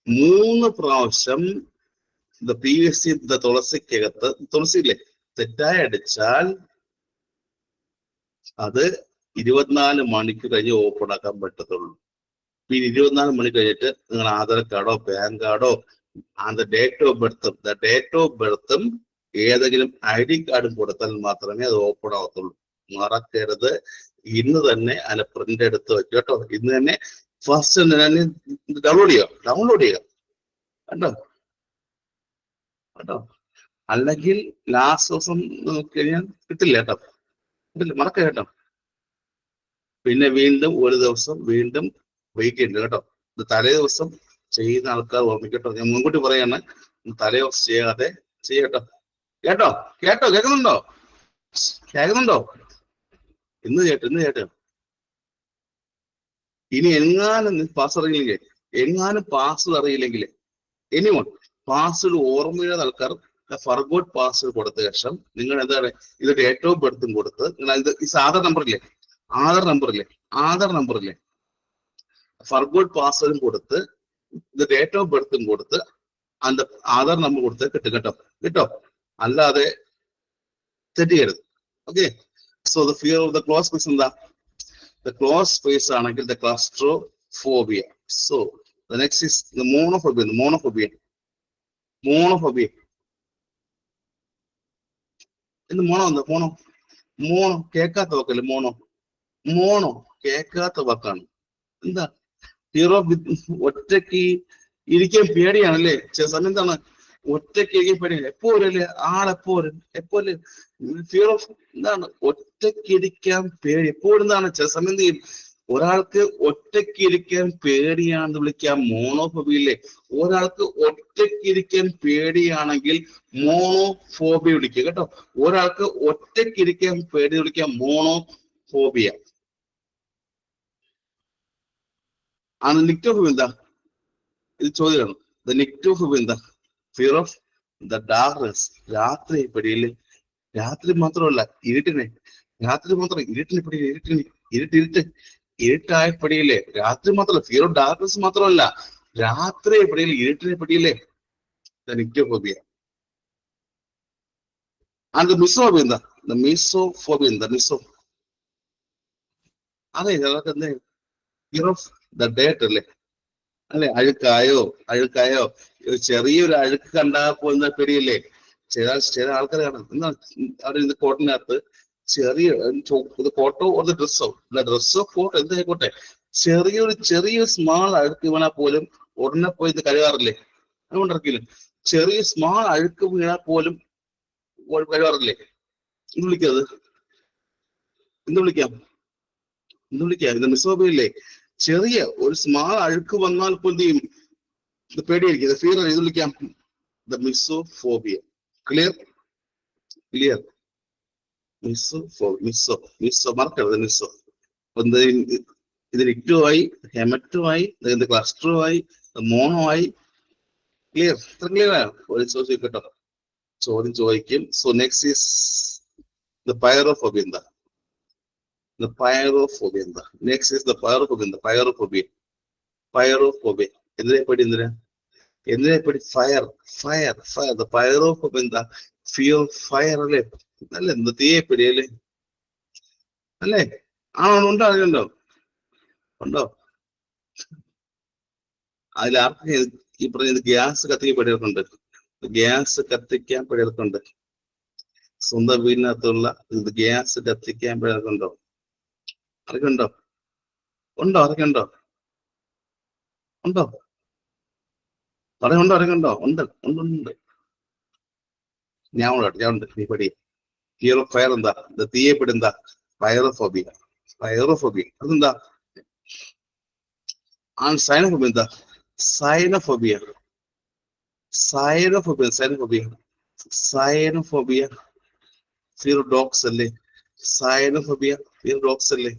3 പ്രാവശ്യം PSC തുളസിക്കകത്ത് തുളസിയില്ലേ തെറ്റായി അടിച്ചാൽ അത് 24 മണിക്കൂർ കഴിഞ്ഞ് ഓപ്പൺ ആക്കാൻ പറ്റത്തുള്ളൂ. പിന്നെ 24 മണി കഴിഞ്ഞിട്ട് നിങ്ങൾ ആധാർ കാർഡോ പാൻ കാർഡോ ആൻഡ് ദ ഡേറ്റ് ഓഫ് ബർത്തും ഏതെങ്കിലും ID കാർഡും കൊടുത്താൽ മാത്രമേ അത് ഓപ്പൺ ആവത്തുള്ളൂ. മറക്കരുത്. ഇന്ന് തന്നെ അതിന്റെ പ്രിന്റ് എടുത്ത് വെക്കും കേട്ടോ. ഇന്ന് തന്നെ ഫസ്റ്റ് ഡൗൺലോഡ് ചെയ്യുക കേട്ടോ കേട്ടോ. അല്ലെങ്കിൽ ലാസ്റ്റ് ദിവസം നോക്കി കഴിഞ്ഞാൽ കിട്ടില്ല കേട്ടോ, മറക്ക കേട്ടോ. പിന്നെ വീണ്ടും ഒരു ദിവസം വീണ്ടും വെയിറ്റ് ചെയ്യുന്നുണ്ട് കേട്ടോ. ഇത് തലേ ദിവസം ചെയ്യുന്ന ആൾക്കാർ ഓർമ്മിക്കട്ടോ, ഞാൻ മുൻകൂട്ടി പറയാണ്, തലേ ദിവസം ചെയ്യാതെ ചെയ്യട്ടോ. കേട്ടോ കേൾക്കുന്നുണ്ടോ? ഇന്ന് കേട്ടോ. ഇനി എങ്ങാനും പാസ്വേഡ് അറിയില്ലെങ്കിൽ എനിവൺ പാസ്വേഡ് ഓർമ്മയുടെ ആൾക്കാർ ഫർഗോട്ട് പാസ്വേഡ് കൊടുത്ത ശേഷം നിങ്ങൾ എന്താണ് ഇത് ഡേറ്റ് ഓഫ് ബർത്തും കൊടുത്ത് നിങ്ങൾ ഈ ആധാർ നമ്പറില്ലേ ഫർഗോട്ട് പാസ്വേഡും കൊടുത്ത് ഇത് ഡേറ്റ് ഓഫ് ബർത്തും കൊടുത്ത് അതിന്റെ ആധാർ നമ്പർ കൊടുത്ത് കിട്ടും. അല്ലാതെ തെറ്റിക്കരുത്. Okay. So the fear of the close space എന്താ? ദ ക്ലോസ് സ്പേസ് ആണെങ്കിൽ the claustrophobia. So the next is the monophobia. എന്ത് മോണോ കേൾക്കാത്ത വാക്കല്ലേ? മോണോ കേൾക്കാത്ത വാക്കാണ്. എന്താ? ഫിയർ ഓഫ് ഒറ്റയ്ക്ക് ഇരിക്കാൻ പേടിയാണല്ലേ? ചില സമയം എന്താണ് ഒറ്റയ്ക്ക് ഇരിക്കാൻ പേടിയാണ്. എപ്പോഴും ഫിയർ ഓഫ് എന്താണ്? ഒറ്റയ്ക്ക് ഇരിക്കാൻ പേടി എപ്പോഴും എന്താണ്? ചില സമയം എന്ത് ചെയ്യും? ഒരാൾക്ക് ഒറ്റയ്ക്ക് ഇരിക്കാൻ പേടിയാണെന്ന് വിളിക്കാം മോണോഫോബിയില്ലേ. ഒരാൾക്ക് ഒറ്റയ്ക്ക് ഇരിക്കാൻ പേടിയാണെങ്കിൽ മോണോഫോബിയ വിളിക്കുക കേട്ടോ. ഒരാൾക്ക് ഒറ്റയ്ക്ക് ഇരിക്കാൻ പേടി വിളിക്കാം മോണോഫോബിയ. ആണ് നിക്ടോഫോബിയ എന്താ? ഇത് ചോദ്യമാണ്. ദ നിക്ടോഫോബിയ എന്താ? Fear of the darkness. രാത്രി പേടിയില്ലേ? രാത്രി മാത്രമല്ല ഇരുട്ടിനെ പേടിയില്ലേ? ഇരുട്ടായ പേടിയില്ലേ? രാത്രി മാത്രമല്ല, ഫിയർ ഓഫ് ഡാർക്ക്നെസ് മാത്രമല്ല, രാത്രി പേടിയില്ലേ? ഇരുട്ടിനെ പേടിയില്ലേ? The nyctophobia. And the mysophobia എന്താ? ദ മിസോഫോബിയ എന്താ? അതെ, അതൊക്കെ എന്താ? ഫിയർ ഓഫ് ദ ഡേർട്ട് അല്ലേ? അഴുക്കായോ ചെറിയൊരു അഴുക്ക് കണ്ടാൽ പോകുന്ന പേടിയല്ലേ? ചില ആൾക്കാർ കാണാം എന്താ അവിടെ ഇത് കോട്ടിനകത്ത് ചെറിയ കോട്ടോ ഒരു ഡ്രസ്സോ കോട്ടോ എന്തായിക്കോട്ടെ, ചെറിയ സ്മാൾ അഴുക്ക് വീണാൽ പോലും ഉടനെ പോയി ഇത് കഴുകാറില്ലേ? അതുകൊണ്ടിറക്കില്ല. ചെറിയ സ്മാൾ അഴുക്ക് വീണാൽ പോലും കഴുകാറില്ലേ? എന്ത് വിളിക്കാം? ഇത് മിസോബിയല്ലേ? ചെറിയ ഒരു സ്മാൾ അഴുക്ക് വന്നാൽ പോലും ചെയ്യും ഇത് പേടിയായിരിക്കും. ഫിയർ ഇത് വിളിക്കാം ദ മിസോഫോബിയ. ക്ലിയർ? മിസോ മറക്കരുത്. മിസോ ഇത് നിക്റ്റുമായി, ഹെമറ്റുമായി, ക്ലസ്റ്ററുമായി, മോണോ ആയി. ക്ലിയർ? ഇത്ര ക്ലിയർ ആയോ? ഒരു ചോദ്യം കേട്ടോ, ചോദ്യം ചോദിക്കും. So next is the pyrophobia എന്താ? Next is the pyrophobia. എന്തിനെ പേടി? ഫയർ. ദ പൈറോഫോബിയ എന്താ? ഫിയർ ഓഫ് ഫയർ അല്ലേ? അല്ലേ? എന്താ തീയെ പേടിയല്ലേ? അല്ലേ? ഉണ്ടോ? അതിലാർക്കും ഈ പറഞ്ഞത് ഗ്യാസ് കത്തിക്കാൻ പേടിയെടുക്കുന്നുണ്ട്. സ്വന്തം വീടിനകത്തുള്ള ഇത് ഗ്യാസ് കത്തിക്കാൻ പേടിയെടുക്കുന്നുണ്ടോ? ആരൊക്കെ ഉണ്ടോ? ഉണ്ട്. ഞാൻ ഉണ്ട്. നീ പേടി. ഫിയർ ഓഫ് ഫയർ എന്താ? തീയെ പേടി എന്താ? പൈറോഫോബിയ. അതെന്താ? സൈനോഫോബിയ എന്താ? സൈനോഫോബിയ. ഫിയർ ഓഫ് ഡോഗ്സ് അല്ലേ? സൈനോഫോബിയ ഫിയർ ഡോഗ്സ് അല്ലേ?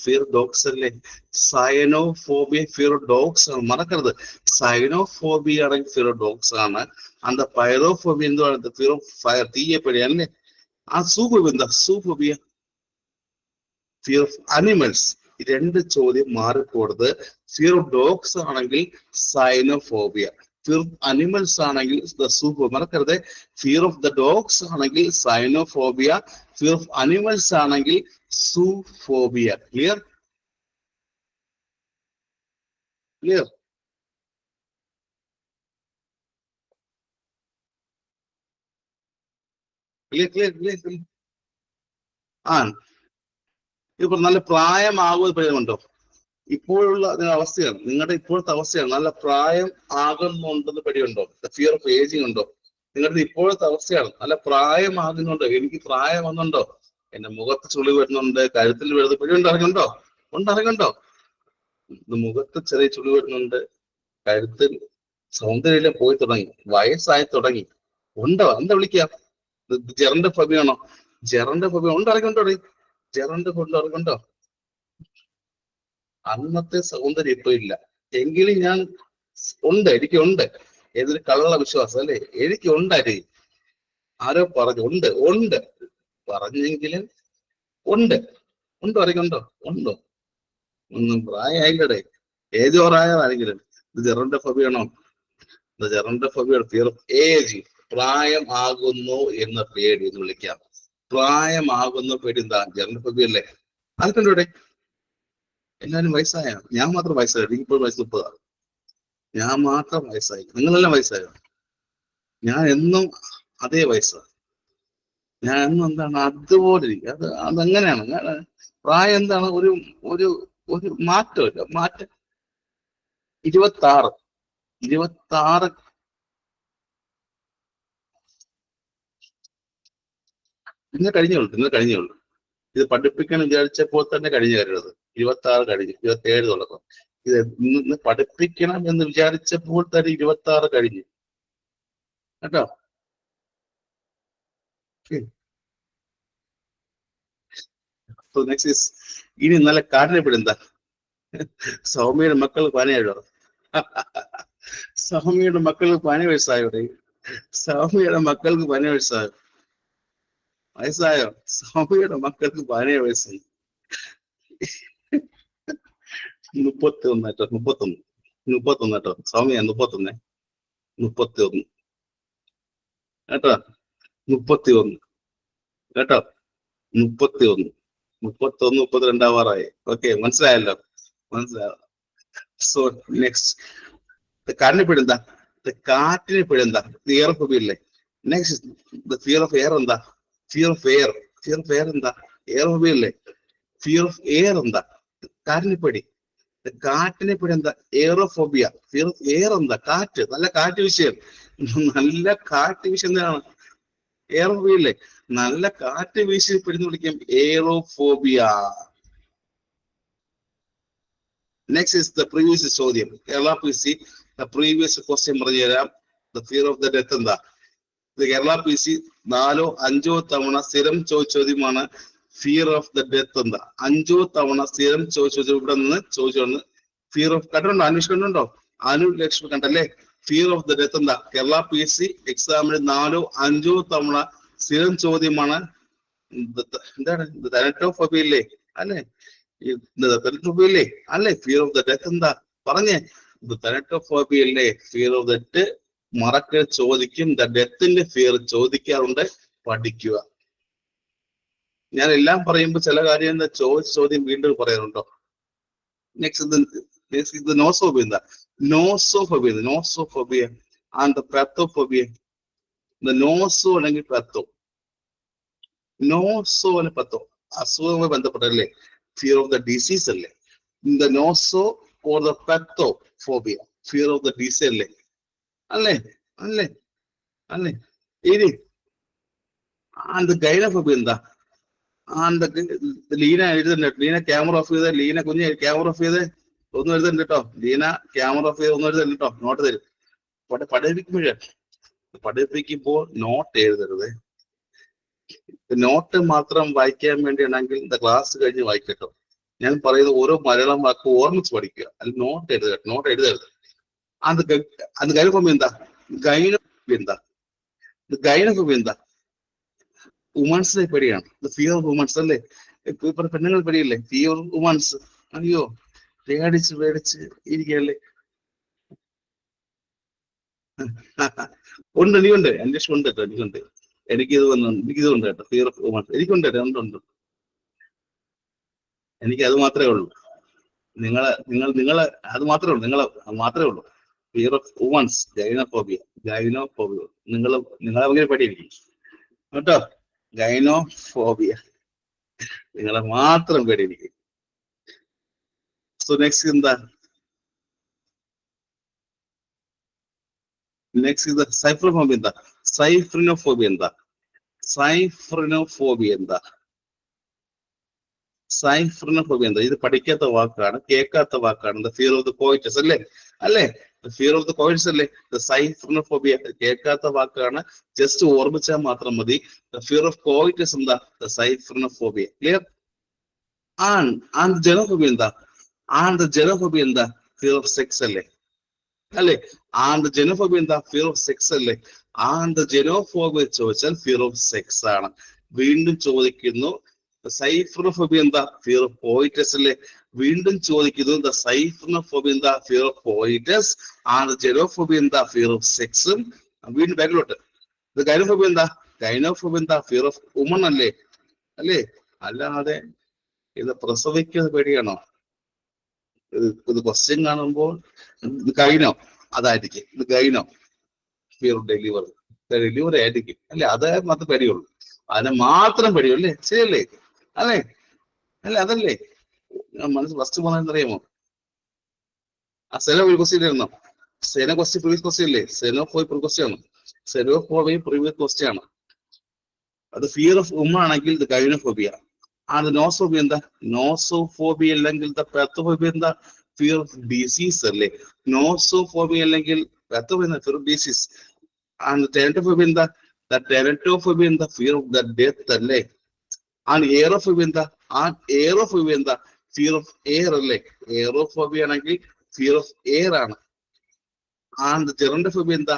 ഫിയർ ഡോഗ്സ് ആണ്. മറക്കരുത്, സൈനോഫോബിയ ആണെങ്കിൽ ഫിയർ ഡോഗ്സ് ആണ്. അന്ത പൈറോഫോബിയ എന്തുവാണ്? ഫിയർ ഓഫ് ഫയർ, തീയെ പേടിയല്ലേ? ആ സൂഫോബിയ എന്താ? Fear of animals. രണ്ട് ചോദ്യം മാറിപ്പോടുന്നത്. ഫിയർ ഓഫ് ഡോഗ്സ് ആണെങ്കിൽ സൈനോഫോബിയ, ഫിയർ ഓഫ് അനിമൽസ് ആണെങ്കിൽ ദ സൂഫോബിയ. മറക്കരുത്, ഫിയർ ഓഫ് ദ ഡോഗ്സ് ആണെങ്കിൽ സൈനോഫോബിയ, ഫിയർ ഓഫ് അനിമൽസ് ആണെങ്കിൽ zoophobia. Clear? Clear clear clear clear. ആ ഇപ്പൊ നല്ല പ്രായമാകുന്ന പരിചയമുണ്ടോ? ഇപ്പോഴുള്ള അവസ്ഥയാണ്, നിങ്ങളുടെ ഇപ്പോഴത്തെ അവസ്ഥയാണ്. നല്ല പ്രായം ആകുന്നുണ്ടെന്ന് പേടിയുണ്ടോ? ഫിയർ ഓഫ് ഏജിങ് ഉണ്ടോ? നിങ്ങളുടെ ഇപ്പോഴത്തെ അവസ്ഥയാണ്, നല്ല പ്രായമാകുന്നുണ്ടോ? എനിക്ക് പ്രായം വന്നുണ്ടോ? എന്റെ മുഖത്ത് ചുളി വരുന്നുണ്ട്, കഴുത്തിൽ വരുന്നത് പേടിയുണ്ടോ? അറിയുന്നുണ്ടോ? ഉണ്ടറിയുന്നുണ്ടോ? മുഖത്ത് ചെറിയ ചുളി വരുന്നുണ്ട്, കഴുത്തിൽ സൗന്ദര്യം പോയി തുടങ്ങി, വയസ്സായി തുടങ്ങി. ഉണ്ടോ? എന്താ വിളിക്കാം? ജെറന്റെ ഫബിയാണോ? ജെറന്റെ ഫബിയ ഉണ്ടറിയുന്നുണ്ടോ? ജെറന്റെ ഫബി അറിയുന്നുണ്ടോ? അന്നത്തെ സൗന്ദര്യം ഇപ്പൊ ഇല്ല, എങ്കിലും ഞാൻ ഉണ്ട്, എനിക്കുണ്ട്. ഏതൊരു കള്ള വിശ്വാസം അല്ലേ? എനിക്കുണ്ട്. ആരോ പറഞ്ഞു ഉണ്ട് ഉണ്ട് പറഞ്ഞെങ്കിലും ഉണ്ട്. ഉണ്ടോ? അറിയുന്നുണ്ടോ? ഉണ്ടോ? ഒന്നും പ്രായമായില്ലേ, ഏജ് ഓറായതാണെങ്കിലും. ഇത് ജെറന്റെ ഫബിയാണോ? ഇത് ജെറന്റെ ഫബിയാണ്, ഫിയർ ഓഫ് ഏജ്. പ്രായം ആകുന്നു എന്ന പേടി എന്ന് വിളിക്കാം. പ്രായമാകുന്ന പേടി എന്താ? ജെറന്റെ ഫബിയല്ലേ? അതൊക്കെ എല്ലാരും വയസ്സായ, ഞാൻ മാത്രം വയസ്സായി. എനിക്കിപ്പോൾ വയസ്സ് 30. ഞാൻ മാത്രം വയസ്സായി, നിങ്ങളെല്ലാം വയസ്സായോ? ഞാൻ എന്നും അതേ വയസ്സാണ്. ഞാൻ എന്നും എന്താണ് അതുപോലെ ഇരിക്കും. അതെങ്ങനെയാണ് പ്രായം എന്താണ്? ഒരു ഒരു ഒരു മാറ്റമില്ല. മാറ്റം 26 ഇന്ന് കഴിഞ്ഞുള്ളൂ. ഇത് പഠിപ്പിക്കാൻ വിചാരിച്ചപ്പോൾ തന്നെ കഴിഞ്ഞു കരുത്. 26 കഴിഞ്ഞു, 27 തുടക്കം. ഇത് ഇന്ന് പഠിപ്പിക്കണം എന്ന് വിചാരിച്ചപ്പോൾ തന്നെ 26 കഴിഞ്ഞു കേട്ടോ. ഇനി നല്ല കാട്ടിനെപ്പെടുന്ന സൗമ്യയുടെ മക്കൾ 17. സൗമ്യയുടെ മക്കൾക്ക് 17 വയസ്സായോ? സൗമ്യയുടെ മക്കൾക്ക് 17 വയസ്സായോ? സൗമ്യയുടെ മക്കൾക്ക് 17 വയസ്സായി. 31 കേട്ടോ. 31 കേട്ടോ. സൗമ്യ 31 കേട്ടോ. 31 കേട്ടോ. 31 32 ആവാറായി. ഓക്കെ, മനസ്സിലായല്ലോ? മനസ്സിലായോ? സോ നെക്സ്റ്റ് കാറ്റിനെ പേടിന്താ? കാറ്റിനെ പേടിന്താ? എയർ ഫോബിയല്ലേ? നെക്സ്റ്റ് ഫിയർ ഓഫ് എയർ എന്താ? ഫിയർ ഓഫ് എയർ എന്താ? എയർ ഫോബിയല്ലേ? ഫിയർ ഓഫ് എയർ എന്താ? കാറ്റിനെ പേടി. കാറ്റിനെ പേടി എന്താ? എയറോഫോബിയ. ഫിയർ ഓഫ് എയർ എന്താ? കാറ്റ്. നല്ല കാറ്റ് വിഷയം. നല്ല കാറ്റ് വിഷയം എന്താണ്? എയറോഫോബിയല്ലേ? നല്ല കാറ്റ് വീശി പിടിന്ന് വിളിക്കും എയറോഫോബിയ. നെക്സ്റ്റ് ഇസ് ദ പ്രീവിയസ് ചോദ്യം. കേരള PC പ്രീവിയസ് ക്വസ്റ്റ്യൻ പറഞ്ഞു തരാം. The fear of the death എന്താ? ഇത് കേരള PC 4 or 5 തവണ സ്ഥിരം ചോദ്യമാണ്. ഫിയർ ഓഫ് ദ ഡെത്ത് എന്താ? 5 തവണ സ്ഥിരം ചോദിച്ചു. ഇവിടെ നിന്ന് ചോദിച്ചു. ഫിയർ ഓഫ് കണ്ടുണ്ടോ? അന്വേഷിക്കണ്ടോ? ലക്ഷ്മി കണ്ടല്ലേ? ഫിയർ ഓഫ് ദ ഡെത്ത് എന്താ? കേരള PC എക്സാമിന് 4 or 5 തവണ സ്ഥിരം ചോദ്യമാണ്. എന്താണ്? തെനറ്റോഫോബിയല്ലേ? അല്ലേ? തെനറ്റോഫോബിയല്ലേ? അല്ലേ? ഫിയർ ഓഫ് ദ ഡെത്ത് എന്താ? പറഞ്ഞേ. തെനറ്റോഫോബിയല്ലേ? ഫിയർ ഓഫ് ഡെത്ത് മറക്ക ചോദിക്കും. ദ ഡെത്തിന്റെ ഫിയർ ചോദിക്കാറുണ്ട്. പഠിക്കുക. ഞാൻ എല്ലാം പറയുമ്പോൾ ചില കാര്യം ചോദ്യം വീണ്ടും പറയാറുണ്ടോ? നെക്സ്റ്റ് നോസോഫോബിയ എന്താ? നോസോഫോബിയ ആൻഡ് പെത്തോഫോബിയ. നോസോ അല്ലെങ്കിൽ പെത്തോ. നോസോ അല്ലെങ്കിൽ പെത്തോ അസുഖവുമായി ബന്ധപ്പെട്ടല്ലേ? ഫിയർ ഓഫ് ദ ഡിസീസ് അല്ലേ? The noso or the patho phobia fear of the disease അല്ലേ? അല്ലേ? അല്ലേ? അല്ലേ? ഇനി ആൻഡ് ഗൈനഫോബിയ എന്താ? ലീന എഴുതുന്നുണ്ട്. ലീന ക്യാമറ ഓഫ് ചെയ്ത്. ലീന കുഞ്ഞ് ക്യാമറ ഓഫ് ചെയ്ത് ഒന്നും എഴുതുന്നുണ്ട് കേട്ടോ. ലീന ക്യാമറ ഓഫ് ചെയ്ത് ഒന്നും എഴുതുന്നുണ്ട് കേട്ടോ. നോട്ട് തരും. പഠിപ്പിക്കുമ്പോൾ നോട്ട് എഴുതരുത്. നോട്ട് മാത്രം വായിക്കാൻ വേണ്ടിയാണെങ്കിൽ ക്ലാസ് കഴിഞ്ഞ് വായിക്കട്ടോ. ഞാൻ പറയുന്നത് ഓരോ മലയാളം വാക്ക് ഓർമ്മിച്ച് പഠിക്കുക. അല്ലെങ്കിൽ നോട്ട് എഴുതരുത്. അത് ഗൈനഫോബിയ എന്താ? ഗൈനഫോബിയ എന്താ? വുമൻസിനെ പേടിയാണ്. ഫിയർ ഓഫ് വുമൻസ് അല്ലേ? ഇപ്പൊ പെണ്ണുങ്ങൾ പേടിയല്ലേ? Fear of women's. അയ്യോ, പേടിച്ച് ഇരിക്കല്ലേ? ഉണ്ട്. എനിക്കുണ്ട്. അന്വേഷണം ഉണ്ട് കേട്ടോ. എനിക്കുണ്ട് കേട്ടോ. ഫിയർ ഓഫ് വുമൻസ് എനിക്കുണ്ട്. ഉണ്ട്. എനിക്ക് അത് മാത്രമേ ഉള്ളൂ. നിങ്ങളെ അത് മാത്രമേ ഉള്ളൂ. Fear of womens. ഗൈനോഫോബിയ. നിങ്ങളെ ഭയങ്കര പേടിയിരിക്കും കേട്ടോ. ഗൈനോഫോബിയ. നിങ്ങളെ മാത്രം പേടി എനിക്ക്. സോ നെക്സ്റ്റ് എന്താ? നെക്സ്റ്റ് ഇത് സൈഫ്രോഫോബിയ എന്താ? സൈഫ്രിനോഫോബിയ എന്താ? സൈഫ്രിനോഫോബിയ എന്താ? സൈഫ്രിനോഫോബിയ എന്താ? ഇത് പഠിക്കാത്ത വാക്കാണ്, കേൾക്കാത്ത വാക്കാണ്. ഫിയർ ഓഫ് ദ കോയിറ്റസ് അല്ലേ? അല്ലേ? ഫിയർ ഓഫ് ദ കോയിറ്റസ് അല്ലേ? സൈഫ്രിനോഫോബിയ കേൾക്കാത്ത വാക്കാണ്, ജസ്റ്റ് ഓർമ്മിച്ചാൽ മാത്രം മതി. ഫിയർ ഓഫ് കോയിറ്റസ് എന്താ? സൈഫ്രിനോഫോബിയ. ക്ലിയർ? ആൻഡ് ജെനോഫോബിയ എന്താ? ആൻഡ് ജെനോഫോബിയ എന്താ? ഫിയർ ഓഫ് സെക്സ് അല്ലേ? അല്ലേ? ആൻഡ് ജെനോഫോബിയ എന്താ? ഫിയർ ഓഫ് സെക്സ് അല്ലേ? ആൻഡ് ജെനോഫോബിയ ചോദിച്ചാൽ ഫിയർ ഓഫ് സെക്സ് ആണ്. വീണ്ടും ചോദിക്കുന്നു, സൈഫ്രിനോഫോബിയ എന്താ? ഫിയർ ഓഫ് കോയിറ്റസ് അല്ലേ? വീണ്ടും ചോദിക്കുന്നു, ദ സൈഫ്രിനോഫോബിയ എന്താ? Fear of coitus. And genophobia എന്താ? ഫിയർ ഓഫ് സെക്സും. വീണ്ടും ബാക്കിലോട്ട്, ഇത് ഗൈനോഫോബിയ എന്താ? ഗൈനോഫോബിയ എന്താ? ഫിയർ ഓഫ് വുമൺ അല്ലേ? അല്ലേ? അല്ലാതെ ഇത് പ്രസവിക്കുന്ന പേടിയാണോ? ഇത് ക്വസ്റ്റ്യൻ കാണുമ്പോൾ ഇത് ഗൈനോ അതായിരിക്കും. ഇത് ഗൈനോ ഫിയർ ഓഫ് ഡെലിവറി ആയിരിക്കും അല്ലെ? അതേ മാത്രം പേടിയുള്ളൂ, അതിനെ മാത്രം പേടിയുള്ളൂ അല്ലേ? ശരിയല്ലേ? അല്ലേ? അല്ലേ? അതല്ലേ മനസ്സ് ഫസ്റ്റ് പോകുന്നറിയാമോ? ആ സെനോ ഒരു ക്വസ്റ്റ്യൻ ആയിരുന്നോ? സെനോ ക്വസ്റ്റ്യൻ പ്രീവിയസ് ക്വസ്റ്റ്യൻ അല്ലേ? സെനോ പോയി ക്വസ്റ്റ്യൻ ആണ്. സെനോ പോയി പ്രീവിയസ് ക്വസ്റ്റ്യൻ ആണ്. അത് ഫിയർ ഓഫ് വുമൺ ആണെങ്കിൽ ഇത് ഗൈനോഫോബിയ. അത് നോസോഫോബിയ എന്താ? നോസോഫോബിയ അല്ലെങ്കിൽ പെത്തോഫോബിയ എന്താ? ഫിയർ ഓഫ് ഡിസീസ് അല്ലേ? നോസോഫോബിയ അല്ലെങ്കിൽ പെത്തോഫോബിയ ഫിയർ ഓഫ് ഡിസീസ്. ആൻഡ് ടെനറ്റോഫോബിയ എന്താ? ടെനറ്റോഫോബിയ എന്താ? ഫിയർ ഓഫ് ദ ഡെത്ത് അല്ലേ? ആൻഡ് എയറോഫോബിയ എന്താ? എയറോഫോബിയ എന്താ? ഫിയർ ഓഫ് എയർ അല്ലേ? എയറോഫോബിയ ആണെങ്കിൽ ഫിയർ ഓഫ് എയർ ആണ്. ആൻഡ് ജെറന്റോഫോബിയ എന്താ?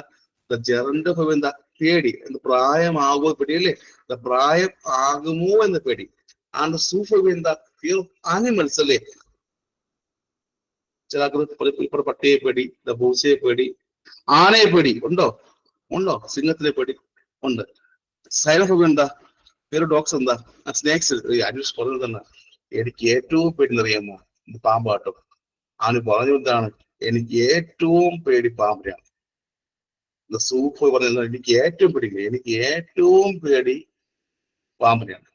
ജെറന്റോഫോബിയ എന്താ? പേടി. പ്രായമാകുമോ പേടി അല്ലേ? പ്രായം ആകുമോ എന്ന പേടി. ആൻഡ് സൂഫോബിയ എന്താ? ഫിയർ ഓഫ് ആനിമൽസ് അല്ലേ? ചില പട്ടിയെ പേടി, പൂച്ചയെ പേടി, ആനയെ പേടി ഉണ്ടോ? ഉണ്ടോ? സിംഹത്തിനെ പേടി ഉണ്ട്. സൈനോഫോബിയ എന്താ? ഫിയർ ഓഫ് ഡോഗ്സ് എന്താ? സ്നേക്സ്. അന്വേഷിച്ച് പറഞ്ഞത് തന്നെ എനിക്ക് ഏറ്റവും പേടി അറിയാമോ? പാമ്പാട്ടോ. അവന് പറഞ്ഞു എന്താണ്? എനിക്ക് ഏറ്റവും പേടി പാമ്പിനെയാണ്. സൂഫ് പറഞ്ഞത് എനിക്ക് ഏറ്റവും പേടിയില്ല, എനിക്ക് ഏറ്റവും പേടി പാമ്പിനെയാണ്.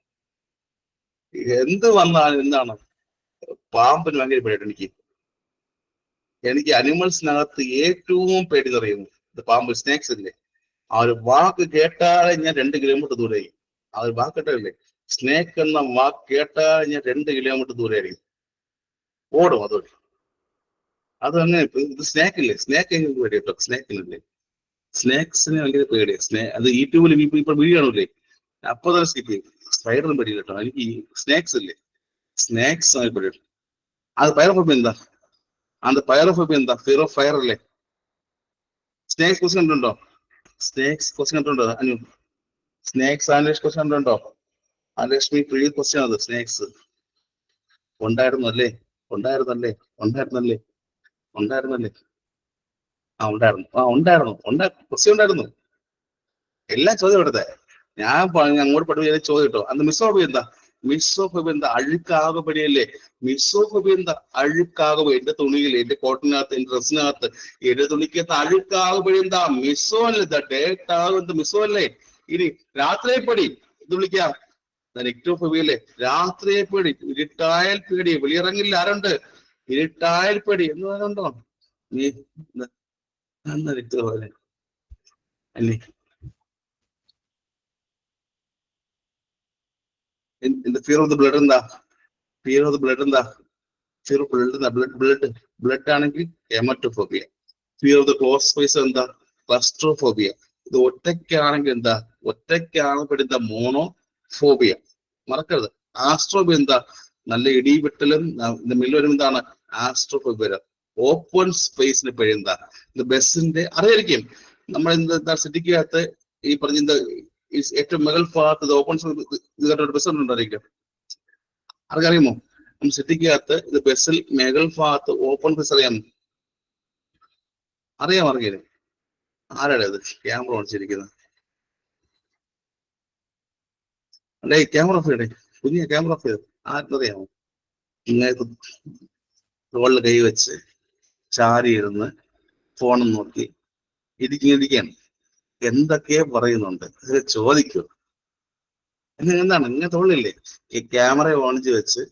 എന്ത് വന്നാലും എന്താണ്, പാമ്പിന് ഭയങ്കര പേടിയാണ് എനിക്ക് അനിമൽസിനകത്ത് ഏറ്റവും പേടി എന്നറിയുന്നു ഇത് പാമ്പ്, സ്നേക്സ് ഇല്ലേ? ആ ഒരു വാക്ക് കേട്ടാലേ ഞാൻ 2 കിലോമീറ്റർ ദൂരെ. ആ ഒരു വാക്ക് കേട്ടല്ലേ? സ്നേക്ക് എന്ന വാക്ക് കേട്ടാൽ ഞാൻ 2 കിലോമീറ്റർ ദൂരെ ആയിരിക്കും, ഓടും അതുവഴി. അത് അങ്ങനെ ഇത് സ്നേക്ക് ഇല്ലേ? സ്നേക്ക് എനിക്ക് പേടി കേട്ടോ. സ്നേക്കിനില്ലേ? സ്നേക്സിന് ഭയങ്കര പേടിയാണ്. അത് യൂട്യൂബിൽ ഇപ്പൊ വീഡിയോ കാണൂലേ? അപ്പൊ തന്നെ സ്കിപ്പ് ചെയ്യും. സ്പൈഡറും പേടി കേട്ടോ എനിക്ക്. സ്നേക്സ് ഇല്ലേ? സ്നേക്സ് ആണ് പേടി. അത് പൈറോഫോബിയ എന്താ? അത് പൈറോഫോബിയ എന്താ? ഫിയർ ഓഫ് ഫയർ അല്ലേ? സ്നേക്സ് ക്വസ്റ്റ്യൻ കണ്ടുണ്ടോ? സ്നേക്സ് ക്വസ്റ്റ്യൻ കണ്ടുണ്ടോ അനു? സ്നേക്സ് ആൻഡ് ക്വസ്റ്റ്യൻ കണ്ടുണ്ടോ? ലക്ഷ്മി പ്രീവിയസ് ക്വസ്റ്റ്യൻ അത്. സ്നേക്സ് ഉണ്ടായിരുന്നല്ലേ? ഉണ്ടായിരുന്നല്ലേ? ഉണ്ടായിരുന്നല്ലേ? ഉണ്ടായിരുന്നല്ലേ? ഉണ്ടായിരുന്നു. ക്വസ്റ്റ്യൻ ഉണ്ടായിരുന്നു. എല്ലാം ചോദ്യം എടുത്തേ. ഞാൻ അങ്ങോട്ട് പഠിപ്പിച്ച ചോദ്യം കേട്ടോ. അന്ന് മിസ്സോഫോബിയ എന്താ? മിസ്സോഫോബിയ എന്താ? അഴുക്കാകപ്പെടിയല്ലേ? മിസ്സോഫോബിയ എന്താ? അഴുക്കാകെ. എന്റെ തുണിയിൽ, എന്റെ കോട്ടിനകത്ത്, എന്റെ ഡ്രസ്സിനകത്ത്, എന്റെ തുണിക്കകത്ത് അഴുക്കാകപ്പെടി എന്താ? മിസ്സോ അല്ലേ? ഡേറ്റ് ആകുന്നത് മിസ്സോ അല്ലേ? ഇനി രാത്രിയെ പേടി ഇത് വിളിക്കാം നെക്ടോഫോബിയ അല്ലേ? രാത്രിയെ പേടി, ഇരുട്ടായൽ പേടി, വെളിയിറങ്ങില്ല ആരുണ്ട്? ഇരുട്ടായൽ പേടി എന്ന് പറയുന്നുണ്ടോ? നീ പോലെ അല്ലേ? ഫിയർ ഓഫ് ദ ബ്ലഡ് എന്താ? ഫിയർ ഓഫ് ദ ബ്ലഡ് എന്താ? ഫിയർ ഓഫ് ബ്ലഡ് എന്താ? ബ്ലഡ് ആണെങ്കിൽ hematophobia. Fear of the close space എന്താ? ക്ലസ്ട്രോഫോബിയ. ഇത് ഒറ്റയ്ക്കാണെങ്കിൽ എന്താ? ഒറ്റയ്ക്കാണ് പെടുന്ന മോണോഫോബിയ. മറക്കരുത്. ആസ്ട്രോബിയ എന്താ? നല്ല ഇടിവെട്ടലും മില്ല് വരുമ്പോൾ എന്താണ്? ആസ്ട്രോഫോബിയ. ഓപ്പൺ സ്പേസിന് പേര് എന്താ? ഇത് ബസ്സിന്റെ അറിയായിരിക്കും. നമ്മൾ എന്താ സിറ്റിക്കകത്ത് ഈ പറഞ്ഞ ഏറ്റവും മുകൾ ഭാഗത്ത് ഓപ്പൺ ബസ് ഉണ്ടായിരിക്കും. ആർക്കറിയുമോ? നമ്മൾ സിറ്റിക്കകത്ത് ഇത് ബസ്സിൽ മുകൾ ഭാഗത്ത് ഓപ്പൺ ബസ് അറിയാമോ? അറിയാം. അറിയാം. ആരാണ് ഇത് ക്യാമറ ഓണിച്ചിരിക്കുന്നത്? അല്ലെ ക്യാമറ ഓഫ് ചെയ്യണേ, കുഞ്ഞ ക്യാമറ ഓഫ് ചെയ്ത്. ആർക്കറിയാമോ? ഇങ്ങനത്തെ തോളിൽ കൈവച്ച് ചാരിയിരുന്ന് ഫോണും നോക്കി ഇരിക്കുകയാണ്. എന്തൊക്കെയോ പറയുന്നുണ്ട്. ചോദിക്കൂ. എന്താണ് ഇങ്ങനെ തോന്നില്ലേ? ഈ ക്യാമറ ഓൺ ചെയ്ത് വെച്ച്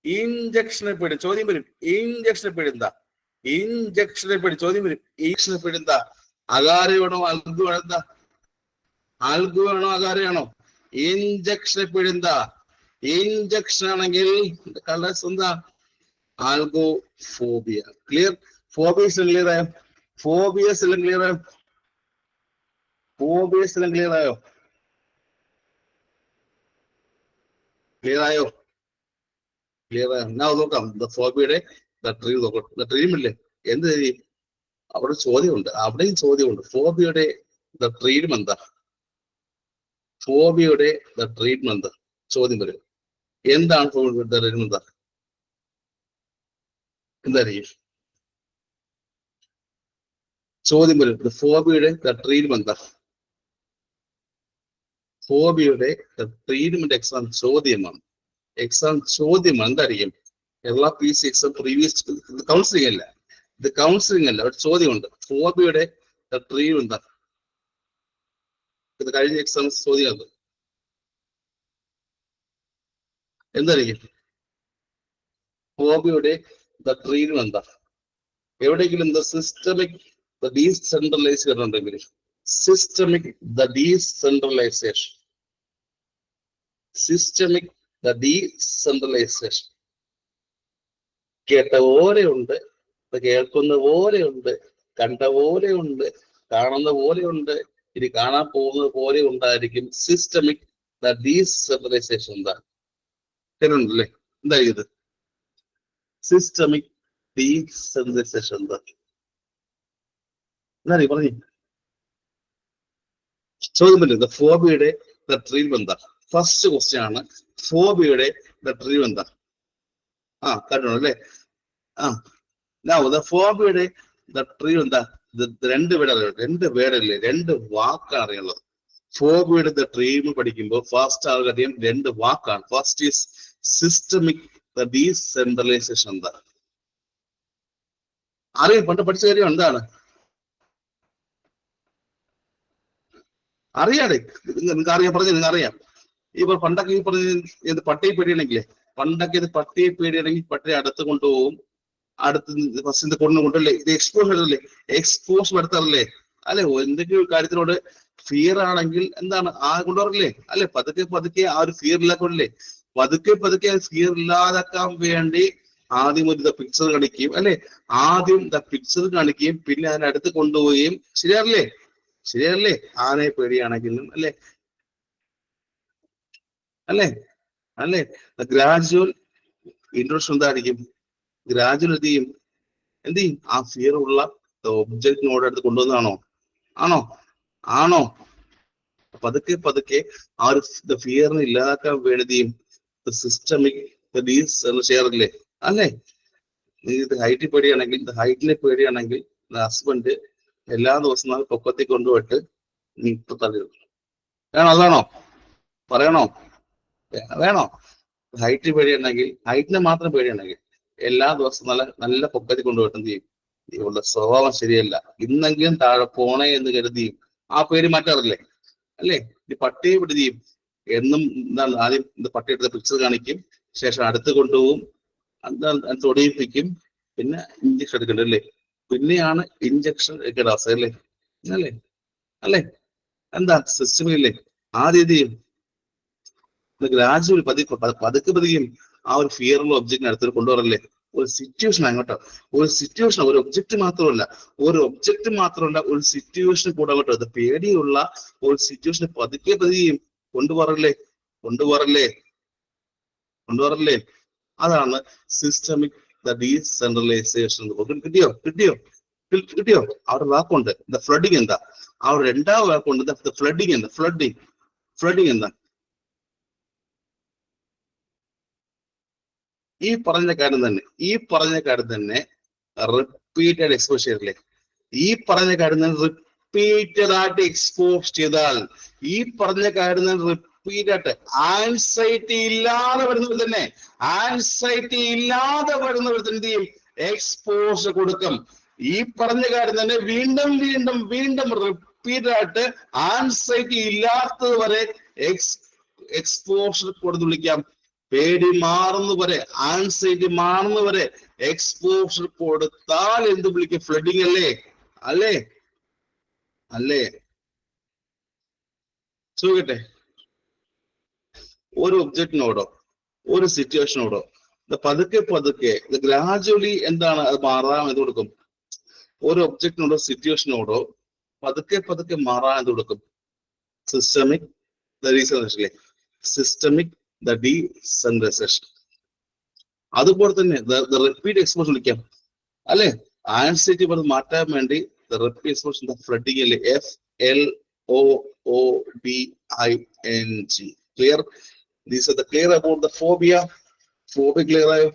ഇഞ്ചക്ഷനെ പേടി ചോദ്യം വരും. ഇഞ്ചക്ഷനെ പേടി എന്താ? ഇഞ്ചക്ഷനെ പേടി ചോദ്യം വരും. ഇഞ്ചക്ഷനെ പേടി എന്താ? അകാര വേണോ അൽഗു വേണോ? എന്താ അൽഗു വേണോ അകാരയാണോ? ഇഞ്ചക്ഷനെ പേടി എന്താ? ഇഞ്ചക്ഷൻ ആണെങ്കിൽ കളേഴ്സ് എന്താ? Algo phobia. Clear? Phobias clear ആയോ? ഫോബിയസ് എല്ലാം ക്ലിയർ ആയോ? ഫോബിയസ് എല്ലാം ക്ലിയർ ആയോ? ക്ലിയർ ആയോ? ക്ലിയർ ആയോ? ഞാൻ നോക്കാം. ഫോബിയുടെ ട്രീം നോക്കാം. ട്രീം ഇല്ലേ? എന്ത് ചെയ്യും? അവിടെ ചോദ്യമുണ്ട്, അവിടെയും ചോദ്യമുണ്ട്. ഫോബിയുടെ ട്രീറ്റ്മെന്റ് എന്താ? ഫോബിയുടെ ട്രീറ്റ്മെന്റ് ചോദ്യം വരും. എന്താണ് ഫോബിയുടെ ട്രീറ്റ്മെന്റ്? എന്തായിരിക്കും ചോദ്യം വരും? ഫോബിയുടെ ട്രീറ്റ്മെന്റ് എന്താ? ഫോബിയുടെ ട്രീറ്റ്മെന്റ് എക്സാം ചോദ്യമാണ്. എക്സാം ചോദ്യമാണ്. എന്തായിരിക്കും? Kerala PC exam previous counselling അല്ല, ഇത് കൗൺസിലിംഗ് അല്ല, ഒരു ചോദ്യമുണ്ട്. ഫോബിയുടെ ട്രീറ്റ്മെന്റ് എന്താ? ഇത് കഴിഞ്ഞ എക്സാം ചോദ്യം എന്തായിരിക്കും? ഫോബിയുടെ ട്രീറ്റ്മെന്റ് എന്താ? എവിടെയെങ്കിലും സിസ്റ്റമിക് ഡീസെൻട്രലൈസേഷൻ ഉണ്ടെങ്കിൽ സിസ്റ്റമിക് ഡീസെൻട്രലൈസേഷൻ സിസ്റ്റമിക് ഡീസെൻട്രലൈസേഷൻ കേട്ട പോലെയുണ്ട്, കേൾക്കുന്ന പോലെയുണ്ട്, കണ്ട പോലെയുണ്ട്, കാണുന്ന പോലെയുണ്ട്, ഇനി കാണാൻ പോകുന്നത് പോലെ ഉണ്ടായിരിക്കും. സിസ്റ്റമിക് ഡീസെൻട്രലൈസേഷൻ എന്താ? കേട്ടിട്ടുണ്ടല്ലേ? എന്താ ഇത്? സിസ്റ്റമിക് ഡീസെൻട്രലൈസേഷൻ എന്താ? എന്താ പറഞ്ഞു? ചോദ്യം പറ്റില്ല. ഫോബിയുടെ ട്രീറ്റ്മെന്റ് എന്താ? ഫസ്റ്റ് ക്വസ്റ്റ്യൻ ആണ്. ഫോബിയുടെ ട്രീറ്റ്മെന്റ് എന്താ? കണ്ടോ അല്ലേ? ഫോബിയുടെ ട്രീറ്റ്മെന്റ് എന്താ? രണ്ട് പേരല്ലേ, രണ്ട് വാക്കാണ് അറിയുള്ളത്. ഫോബിയുടെ ട്രീറ്റ്മെന്റ് പഠിക്കുമ്പോൾ ഫസ്റ്റ് ആദ്യം രണ്ട് വാക്കാണ്. First is systemic decentralisation. എന്താ അറിയാം? പണ്ട് പഠിച്ച കാര്യം എന്താണ്? അറിയാതെ നിങ്ങൾക്ക് അറിയാം, പറഞ്ഞു നിങ്ങൾക്ക് അറിയാം. ഇപ്പൊ പണ്ടൊക്കെ ഈ പറഞ്ഞ ഇത് പട്ടിയെ പേടിയാണെങ്കിലേ, പണ്ടൊക്കെ ഇത് പട്ടിയെ പേടിയാണെങ്കിൽ പട്ടിയെ അടുത്ത് കൊണ്ടുപോകും. അടുത്ത് ഫസ്റ്റ് കൊണ്ടല്ലേ, ഇത് എക്സ്പോസ് അല്ലേ, എക്സ്പോസ് എടുത്തല്ലേ അല്ലെ? എന്തെങ്കിലും കാര്യത്തിനോട് ഫിയർ ആണെങ്കിൽ എന്താണ് കൊണ്ടുവരില്ലേ അല്ലെ? പതുക്കെ പതുക്കെ ആ ഒരു ഫിയർ ഇല്ലാക്കൊണ്ടല്ലേ, പതുക്കെ പതുക്കെ ഫിയർ ഇല്ലാതാക്കാൻ വേണ്ടി ആദ്യം ഒരു പിക്ചർ കാണിക്കുകയും അല്ലെ, ആദ്യം പിക്ചർ കാണിക്കുകയും പിന്നെ അതിനടുത്ത് കൊണ്ടുപോവുകയും. ശരിയല്ലേ? ശരിയല്ലേ? ആനയെ പേടിയാണെങ്കിലും അല്ലെ, അല്ലേ അല്ലേ? ഗ്രാജുവൽ ഇൻട്രൊഡക്ഷൻ എന്തായിരിക്കും? ഗ്രാജുവൽ എന്ത് ചെയ്യും? ആ ഫിയർ ഉള്ള ഒബ്ജക്റ്റിനോട് അടുത്ത് കൊണ്ടുവന്നതാണോ? ആണോ? പതുക്കെ പതുക്കെ ആ ഒരു ഫിയറിനെ ഇല്ലാതാക്കാൻ വേണ്ടി സിസ്റ്റമിക് ഷെയറില്ലേ അല്ലേ? ഇത് ഹൈറ്റിൽ പേടിയാണെങ്കിൽ, ഹൈറ്റിനെ പേടിയാണെങ്കിൽ ഹസ്ബൻഡ് എല്ലാ ദിവസവും പൊക്കത്തിൽ കൊണ്ടുപോയിട്ട് ഇപ്പൊ തള്ളിടും. അതാണോ? പറയണോ? വേണോ? ഹൈറ്റ് പേടിയുണ്ടെങ്കിൽ, ഹൈറ്റിനെ മാത്രം പേടിയുണ്ടെങ്കിൽ എല്ലാ ദിവസവും നല്ല പൊക്കത്തിൽ കൊണ്ടുപോയിട്ട് എന്ത് ചെയ്യും? ഇവളുടെ സ്വഭാവം ശരിയല്ല, ഇന്നെങ്കിലും താഴെ പോണേ എന്ന് കരുതിയും ആ പേര് മാറ്റാറില്ലേ അല്ലേ? ഈ പട്ടിയെ വിടുകയും എന്നും എന്താണ് ആദ്യം പട്ടി എടുത്ത പിക്ചർ കാണിക്കും, ശേഷം അടുത്ത് കൊണ്ടുപോകും, തൊടിയിപ്പിക്കും, പിന്നെ ഇഞ്ചക്ഷൻ എടുക്കണ്ട അല്ലേ? പിന്നെയാണ് ഇഞ്ചക്ഷൻ എടുക്കേണ്ട അവസ്ഥ അല്ലേ? അല്ലേ അല്ലേ? എന്താ സിസ്റ്റമില്ലേ? ആദ്യം എന്ത് ചെയ്യും? ഗ്രാജുവൽ പതുക്കെ പതുക്കെയും ആ ഒരു ഫിയറുള്ള ഒബ്ജക്റ്റിന് അടുത്ത് കൊണ്ടുവരല്ലേ? ഒരു സിറ്റുവേഷൻ അങ്ങോട്ടോ, ഒരു സിറ്റുവേഷൻ, ഒരു ഒബ്ജക്റ്റ് മാത്രമല്ല, ഒരു സിറ്റുവേഷൻ കൂടെ അങ്ങോട്ടോ, അത് പേടിയുള്ള ഒരു സിറ്റുവേഷൻ പതുക്കെ പതുക്കെയും കൊണ്ടുവരല്ലേ? അതാണ് സിസ്റ്റമിക് ഡീസെൻട്രലൈസേഷൻ. കിട്ടിയോ? അവിടെ വാക്കുണ്ട് ഫ്ലഡിങ്. എന്താ ആ ഒരു രണ്ടാമത് വാക്കുണ്ട്? ഫ്ലഡിങ്. എന്താ ഫ്ലഡിങ്? എന്താ ഈ പറഞ്ഞ കാര്യം തന്നെ റിപ്പീറ്റഡ് എക്സ്പോസ് ചെയ്തില്ലേ? ഈ പറഞ്ഞ കാര്യം തന്നെ റിപ്പീറ്റഡ് ആയിട്ട് എക്സ്പോസ് ചെയ്താൽ, ഈ പറഞ്ഞ കാര്യം തന്നെ റിപ്പീറ്റ് ആയിട്ട് ആൻസൈറ്റി ഇല്ലാതെ വരുന്നവർ തന്നെ, ആൻസൈറ്റി ഇല്ലാതെ വരുന്നവർ എന്ത് ചെയ്യും? എക്സ്പോഷർ കൊടുക്കും. ഈ പറഞ്ഞ കാര്യം തന്നെ വീണ്ടും വീണ്ടും വീണ്ടും റിപ്പീറ്റ് ആയിട്ട് ആൻസൈറ്റി ഇല്ലാത്തത് വരെ എക്സ്പോഷർ കൊടുത്ത് വിളിക്കാം. പേടി മാറുന്നവരെ, ആൻസൈറ്റി മാറുന്നവരെ എക്സ്പോഷർ കൊടുത്താൽ എന്ത് വിളിക്കും? ഫ്ലഡിങ് അല്ലേ? അല്ലേ? അല്ലേ? ചോദിക്കട്ടെ, ഒരു ഒബ്ജക്റ്റിനോടോ ഒരു സിറ്റുവേഷനോടോ പതുക്കെ പതുക്കെ ഗ്രാജുവലി എന്താണ് അത് മാറാൻ എന്ത് കൊടുക്കും? ഒരു ഒബ്ജക്റ്റിനോടോ സിറ്റുവേഷനോടോ പതുക്കെ പതുക്കെ മാറാൻ എന്ത് കൊടുക്കും? Systemic decentralisation. Systemic decentralisation. അതുപോലെ തന്നെ റിപ്പീറ്റ് എക്സ്പോഷർ വിളിക്കാം അല്ലെ? ആൻസൈറ്റി പറഞ്ഞ് മാറ്റാൻ വേണ്ടി റിപ്പീറ്റ് എക്സ്പോഷർ ഫ്ലഡിങ് അല്ലേ? FLOODING. Clear? These are the clear about the phobia. Phobia clear ആയോ?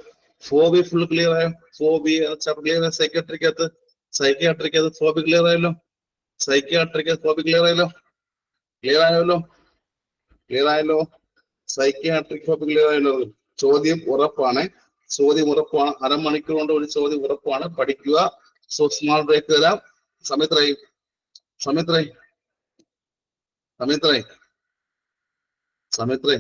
ഫോബിയ ഫുൾ ക്ലിയർ ആയോ? ഫോബിയ ക്ലിയർ ആയോ? സൈക്യാട്രിക് അത് ഫോബിയ ക്ലിയർ ആയല്ലോ? സൈക്യാട്രിക് ഫോബിയ ക്ലിയർ ആയല്ലോ? ക്ലിയർ ആയല്ലോ? ക്ലിയർ ആയല്ലോ? സൈക്യാട്രിക് ഫോബിയ ക്ലിയർ ആയല്ലോ? ചോദ്യം ഉറപ്പാണ്, ചോദ്യം ഉറപ്പാണ്. അരമണിക്കൂർ കൊണ്ട് ഒരു ചോദ്യം ഉറപ്പാണ്. പഠിക്കുക. സോ സ്മാൾ ബ്രേക്ക് തരാം. സമയത്രായി? സമയത്രായി? സമയത്രായി? സമയത്രേ?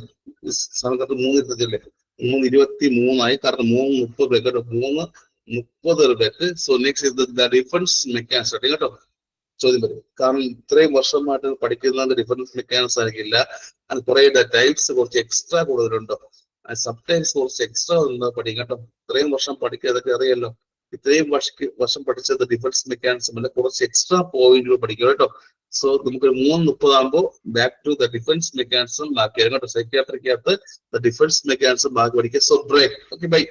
സമയത്ത് 3:23 3:23 കാരണം 3:30 ബ്രേക്ക് കേട്ടോ. 3:30 break. So next defence mechanism കേട്ടോ. ചോദ്യം വരും. കാരണം ഇത്രയും വർഷമായിട്ട് പഠിക്കുന്ന ഡിഫറൻസ് മെക്കാനിസം ആയിരിക്കില്ല. അത് കുറെ ടൈപ്സ് കുറച്ച് എക്സ്ട്രാ കൂടുതലുണ്ടോ, സബ് ടൈപ്സ് കുറച്ച് എക്സ്ട്രാ ഉണ്ടോ പഠിക്കും കേട്ടോ. ഇത്രയും വർഷം പഠിക്കുക, അതൊക്കെ അറിയാലോ. ഇത്രയും വർഷം പഠിച്ചത് ഡിഫറൻസ് മെക്കാനിസം അല്ല, കുറച്ച് എക്സ്ട്രാ പോയിന്റുകൾ പഠിക്കുക കേട്ടോ. സോ നമുക്ക് 3:30 ആകുമ്പോൾ back to the difference mechanism ബാക്കി കേട്ടോ. സൈക്യാട്രിക്കകത്ത് ദ ഡിഫറൻസ് മെക്കാനിസം ബാക്കി പഠിക്കുക. So break. Okay, bye.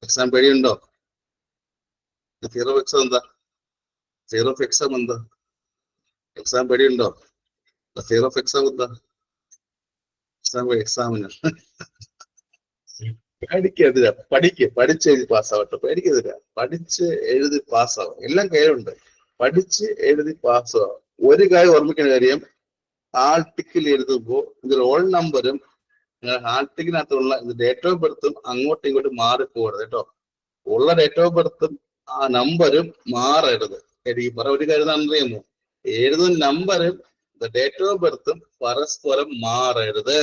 Exam പേടിയുണ്ടോ? ഫിയർ ഓഫ് എക്സാം എന്താ? ഫിയർ ഓഫ് എക്സാം എന്താ? എക്സാം പേടിയുണ്ടോ? ഫിയർ ഓഫ് എക്സാം എന്താ? എക്സാമിന് പേടിക്കെതിരാ. പഠിച്ച് എഴുതി പാസ്സാവട്ടെ. പേടിക്കെതിരാ. പഠിച്ച് എഴുതി പാസ്സാവും. എല്ലാം കയ്യിലുണ്ട്. പഠിച്ച് എഴുതി പാസ്സാവും. ഒരു കാര്യം ഓർമ്മിക്കുന്ന കാര്യം, ഹാൾ ടിക്കിൽ എഴുതുമ്പോൾ ഇതിൽ റോൾ നമ്പറും ഹാൾ ടിക്കിനകത്തുള്ള ഡേറ്റ് ഓഫ് ബർത്തും അങ്ങോട്ടും ഇങ്ങോട്ടും മാറിപ്പോകരുത് കേട്ടോ. ഉള്ള ഡേറ്റ് ഓഫ് ബർത്തും ആ നമ്പരും മാറരുത്. എനിക്ക് പറ ഒരു കാര്യം അറിയാമോ? എഴുതുന്ന നമ്പറും ഡേറ്റ് ഓഫ് ബർത്തും പരസ്പരം മാറരുത്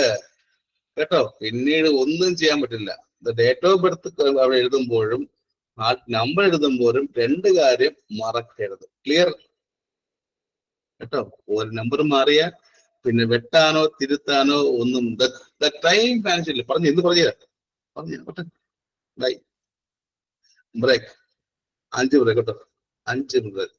കേട്ടോ. പിന്നീട് ഒന്നും ചെയ്യാൻ പറ്റില്ല. ഡേറ്റ് ഓഫ് ബർത്ത് അവിടെ എഴുതുമ്പോഴും ആ നമ്പർ എഴുതുമ്പോഴും രണ്ട് കാര്യം മറക്കരുത്. ക്ലിയർ കേട്ടോ? ഒരു നമ്പർ മാറിയ പിന്നെ വെട്ടാനോ തിരുത്താനോ ഒന്നും ടൈം മാനേജ് പറഞ്ഞു. എന്ത് പറഞ്ഞു ബൈ. ബ്രേക്ക് 5 ബ്രേക്ക് കേട്ടോ. 5 break.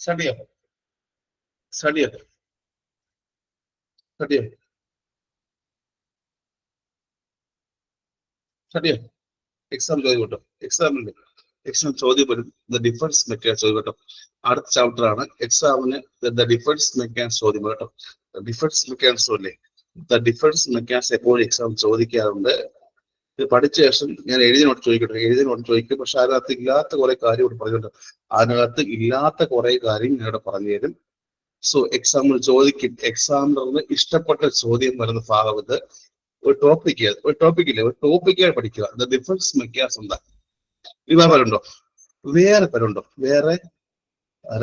Study up. Study up. Study up. Study up. Exam ചോദിക്കട്ടോ. എക്സാമിന്റെ എക്സാം ചോദ്യം വരും. ദ ഡിഫറൻസ് മെക്കാനിസം ചോദിക്കട്ടോ. അടുത്ത ചാപ്റ്റർ ആണ് എക്സാമിന് ദ ഡിഫറൻസ് മെക്കാനിസം ചോദ്യം കേട്ടോ. ഡിഫറൻസ് മെക്കാനിസം അല്ലേ? ദ ഡിഫറൻസ് മെക്കാനിസം എപ്പോഴും എക്സാം ചോദിക്കാറുണ്ട്. ഇത് പഠിച്ച ശേഷം ഞാൻ എഴുതിനോട്ട് ചോദിക്കട്ടെ. എഴുതിനോട്ട് ചോദിക്കും. പക്ഷെ അതിനകത്ത് ഇല്ലാത്ത കുറെ കാര്യം ഇവിടെ പറഞ്ഞിട്ടുണ്ട്. അതിനകത്ത് ഇല്ലാത്ത കുറെ കാര്യം ഞാൻ ഇവിടെ പറഞ്ഞു തരും. സോ എക്സാമിൽ ചോദിക്കും. എക്സാമിനറിന് ഇഷ്ടപ്പെട്ട ചോദ്യം വരുന്ന ഭാഗം ഇത്. ഒരു ടോപ്പിക്കായി പഠിക്കുക. ദ ഡിഫറൻസ് മെക്കാനിസം എന്താ? വേറെ പേരുണ്ടോ? വേറെ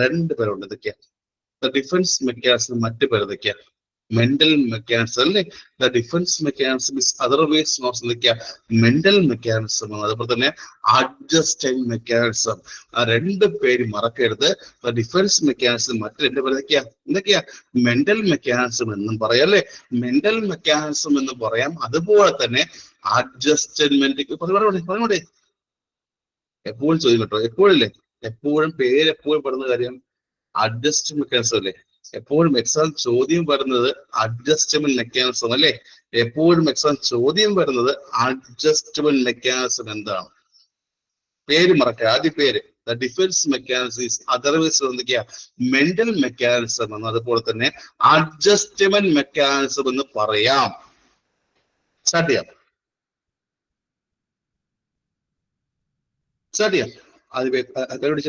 2 പേരുണ്ട്. ഇതൊക്കെയാ ദ ഡിഫറൻസ് മെക്കാനിസം. മറ്റു പേര് ഇതൊക്കെയാ മെന്റൽ മെക്കാനിസം അല്ലേ? The difference mechanism is otherwise not എന്തൊക്കെയാ? Mental mechanism. അതുപോലെ തന്നെ അഡ്ജസ്റ്റന്റ് മെക്കാനിസം. ആ 2 പേര് മറക്കരുത്. ദ ഡിഫറൻസ് മെക്കാനിസം മറ്റു 2 പേര് എന്തൊക്കെയാ? മെന്റൽ മെക്കാനിസം എന്നും പറയാം അല്ലെ? മെന്റൽ മെക്കാനിസം എന്ന് പറയാം. അതുപോലെ തന്നെ അഡ്ജസ്റ്റ്മെന്റ് പറഞ്ഞോടെ എപ്പോഴും ചോദിക്കും കേട്ടോ. എപ്പോഴും പെടുന്ന കാര്യം അഡ്ജസ്റ്റ്മെന്റ് മെക്കാനിസം അല്ലേ? എപ്പോഴും എക്സാം ചോദ്യം വരുന്നത് അഡ്ജസ്റ്റ്മെന്റ് മെക്കാനിസം അല്ലേ? എപ്പോഴും എക്സാം ചോദ്യം വരുന്നത് അഡ്ജസ്റ്റ്മെന്റ് മെക്കാനിസം എന്താണ്? പേര് മറക്കുക. ആദ്യ പേര് the difference mechanism is otherwise എന്തൊക്കെയാ? മെന്റൽ മെക്കാനിസം എന്ന്. അതുപോലെ തന്നെ അഡ്ജസ്റ്റ്മെന്റ് മെക്കാനിസം എന്ന് പറയാം. സ്റ്റാർട്ട് ചെയ്യാം. അത്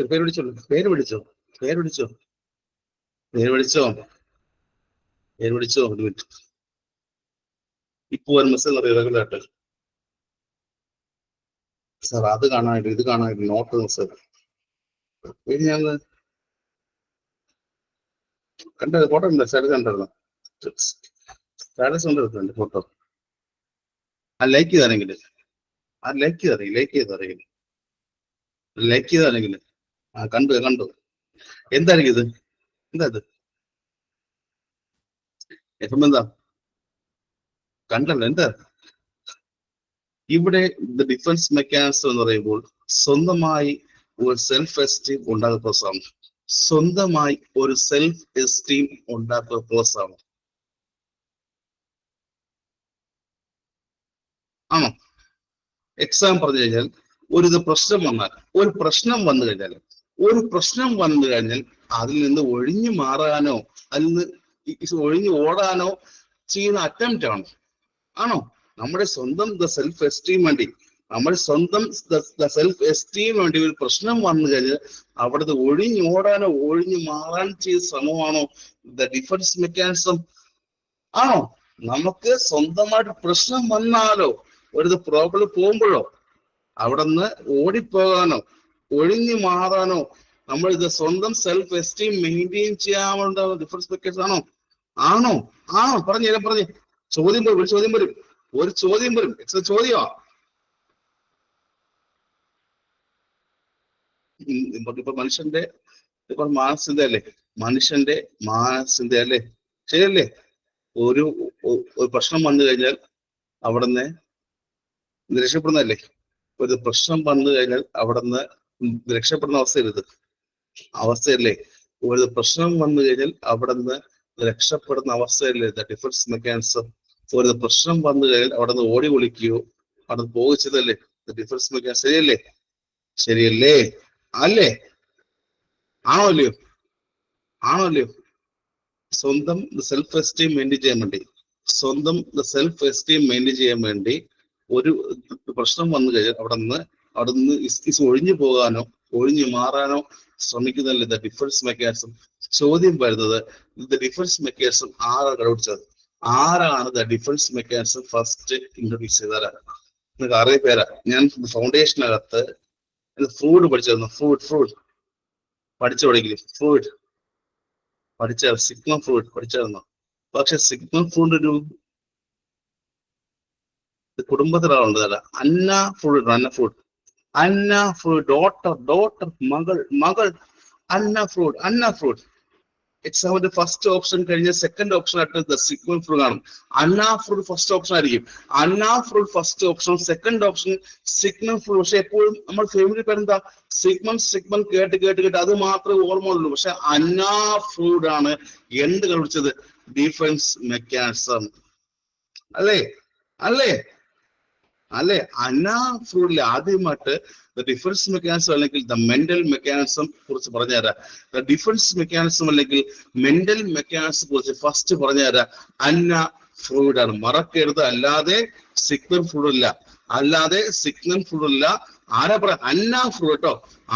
പേര് പിടിച്ചോ. ഒരു മിനിറ്റ്. ഇപ്പൊ ഒരു മെസ്സേജ് റെഗുലറായിട്ട് സാർ അത് കാണാനായിട്ട് ഇത് കാണാനായിട്ട് നോട്ട് മെസ്സേജ് പേര് ഞാൻ കണ്ടത്. ഫോട്ടോ ഉണ്ട്. സ്റ്റാറ്റസ് കണ്ടായിരുന്നു. സ്റ്റാറ്റസ് ഉണ്ട് ഫോട്ടോ. ആ ലൈക്ക് ചെയ്താണെങ്കിൽ ആ കണ്ടു. എന്തായിരിക്കും ഇത്? എന്താ എഫ് എന്താ കണ്ടല്ലോ? എന്താ ഇവിടെ ദ ഡിഫറൻസ് മെക്കാനിസം എന്ന് പറയുമ്പോൾ സ്വന്തമായി ഒരു സെൽഫ് എസ്റ്റീം ഉണ്ടാക്കുന്ന പ്രോസസ്സാണ്. സ്വന്തമായി ഒരു സെൽഫ് എസ്റ്റീം ഉണ്ടാക്കുന്ന പ്രോസസ്സാണ്. ആണോ? എക്സാം പറഞ്ഞു കഴിഞ്ഞാൽ ഒരു പ്രശ്നം വന്നു കഴിഞ്ഞാൽ അതിൽ നിന്ന് ഒഴിഞ്ഞു മാറാനോ അതിൽ നിന്ന് ഒഴിഞ്ഞു ഓടാനോ ചെയ്യുന്ന അറ്റംപ്റ്റ് ആണോ? നമ്മുടെ സ്വന്തം സെൽഫ് എസ്റ്റീം വേണ്ടി ഒരു പ്രശ്നം വന്നു കഴിഞ്ഞാൽ അവിടുത്തെ ഒഴിഞ്ഞോടാനോ ഒഴിഞ്ഞു മാറാൻ ചെയ്ത ശ്രമമാണോ ദ ഡിഫറൻസ് മെക്കാനിസം? ആണോ? നമുക്ക് സ്വന്തമായിട്ട് പ്രശ്നം വന്നാലോ ഒരു പ്രോബ്ലം പോകുമ്പോഴോ അവിടെ നിന്ന് ഓടിപ്പോകാനോ ഒഴിഞ്ഞു മാറാനോ നമ്മൾ ഇത് സ്വന്തം സെൽഫ് എസ്റ്റീം മെയിൻറ്റെയിൻ ചെയ്യാനുള്ള ഡിഫറൻസ് മെക്കാനിസം ആണോ? പറഞ്ഞു. ചോദ്യം വരും. ഒരു ചോദ്യം വരും. എക്സാം ചോദ്യമാ. ഇപ്പൊ മനുഷ്യന്റെ മാനസികത അല്ലേ? ശരിയല്ലേ? ഒരു പ്രശ്നം വന്നു കഴിഞ്ഞാൽ അവിടെ നിന്ന് രക്ഷപ്പെടുന്നതല്ലേ? ഒരു പ്രശ്നം വന്നു കഴിഞ്ഞാൽ അവിടെ നിന്ന് രക്ഷപ്പെടുന്ന അവസ്ഥയല്ലേ? ഒരു പ്രശ്നം വന്നു കഴിഞ്ഞാൽ അവിടെ നിന്ന് രക്ഷപ്പെടുന്ന അവസ്ഥയല്ലേ ദ ഡിഫറൻസ് മെക്കാനിസം? ഒരു പ്രശ്നം വന്നു കഴിഞ്ഞാൽ അവിടെ നിന്ന് ഓടി ഒളിക്കുകയോ അവിടെ നിന്ന് പോകിച്ചതല്ലേ ദ ഡിഫറൻസ് മെക്കാനിസം? ശരിയല്ലേ? അല്ലേ? ആണോ അല്ലയോ? സ്വന്തം സെൽഫ് എസ്റ്റീം മെയിൻറ്റെയിൻ ചെയ്യാൻ വേണ്ടി ഒരു പ്രശ്നം വന്നു കഴിഞ്ഞാൽ അവിടെ നിന്ന് ഒഴിഞ്ഞു പോകാനോ ഒഴിഞ്ഞു മാറാനോ ശ്രമിക്കുന്നതല്ലേ ദ ഡിഫറൻസ് മെക്കാനിസം? ചോദ്യം വരുന്നത് ദ ഡിഫറൻസ് മെക്കാനിസം ആരാണ് കണ്ടുപിടിച്ചത്? ആരാണ് the difference mechanism first introduce ചെയ്താരാ? നിങ്ങൾക്ക് അറിയ പേരാ. ഞാൻ ഫൗണ്ടേഷനകത്ത് ഫ്രൂഡ് പഠിച്ചിരുന്നു. ഫ്രൂഡ് സിഗ്മണ്ട് ഫ്രൂഡ് പഠിച്ചായിരുന്നു. പക്ഷെ സിഗ്മണ്ട് ഫ്രൂഡ് ഒരു കുടുംബത്തിലാളുണ്ടല്ല. അന്ന ഫ്രൂഡ് ഡോട്ടർ മകൾ അന്ന ഫ്രൂഡ് എക്സാമിന്റെ ഫസ്റ്റ് ഓപ്ഷൻ കഴിഞ്ഞ സെക്കൻഡ് ഓപ്ഷൻ ആയിട്ട് ദ സിഗ്മണ്ട് ഫ്രൂഡ് കാണും. അന്നാ ഫ്രൂഡ് ഫസ്റ്റ് ഓപ്ഷൻ ആയിരിക്കും. Anna Freud first option, second option Sigmund Freud. പക്ഷെ എപ്പോഴും നമ്മൾ ഫാമിലി പേരെന്താ സിഗ്മണ്ട് കേട്ട് കേട്ട് കേട്ട് അത് മാത്രമേ ഓർമ്മ ഉള്ളൂ. പക്ഷെ അന്നാ ഫ്രൂഡ് ആണ് എന്ത് കണ്ടുപിടിച്ചത്? Defence mechanism. അല്ലേ അല്ലേ അല്ലെ? അന്നാ ഫ്രൂഡിൽ ആദ്യമായിട്ട് ദ ഡിഫൻസ് മെക്കാനിസം അല്ലെങ്കിൽ ദ മെന്റൽ മെക്കാനിസം കുറിച്ച് പറഞ്ഞുതരാം. ദ ഡിഫൻസ് മെക്കാനിസം അല്ലെങ്കിൽ മെന്റൽ മെക്കാനിസം കുറിച്ച് ഫസ്റ്റ് പറഞ്ഞുതരാം അന്നാ ഫ്രൂഡ് ആണ്. മറക്കരുത്. അല്ലാതെ സിഗ്മണ്ട് ഫ്രൂഡ് ഇല്ല, അല്ലാതെ സിഗ്മണ്ട് ഫ്രൂഡ് ഇല്ല. ആരാ പറയാ? അന്നാ ഫ്രൂഡ് കേട്ടോ.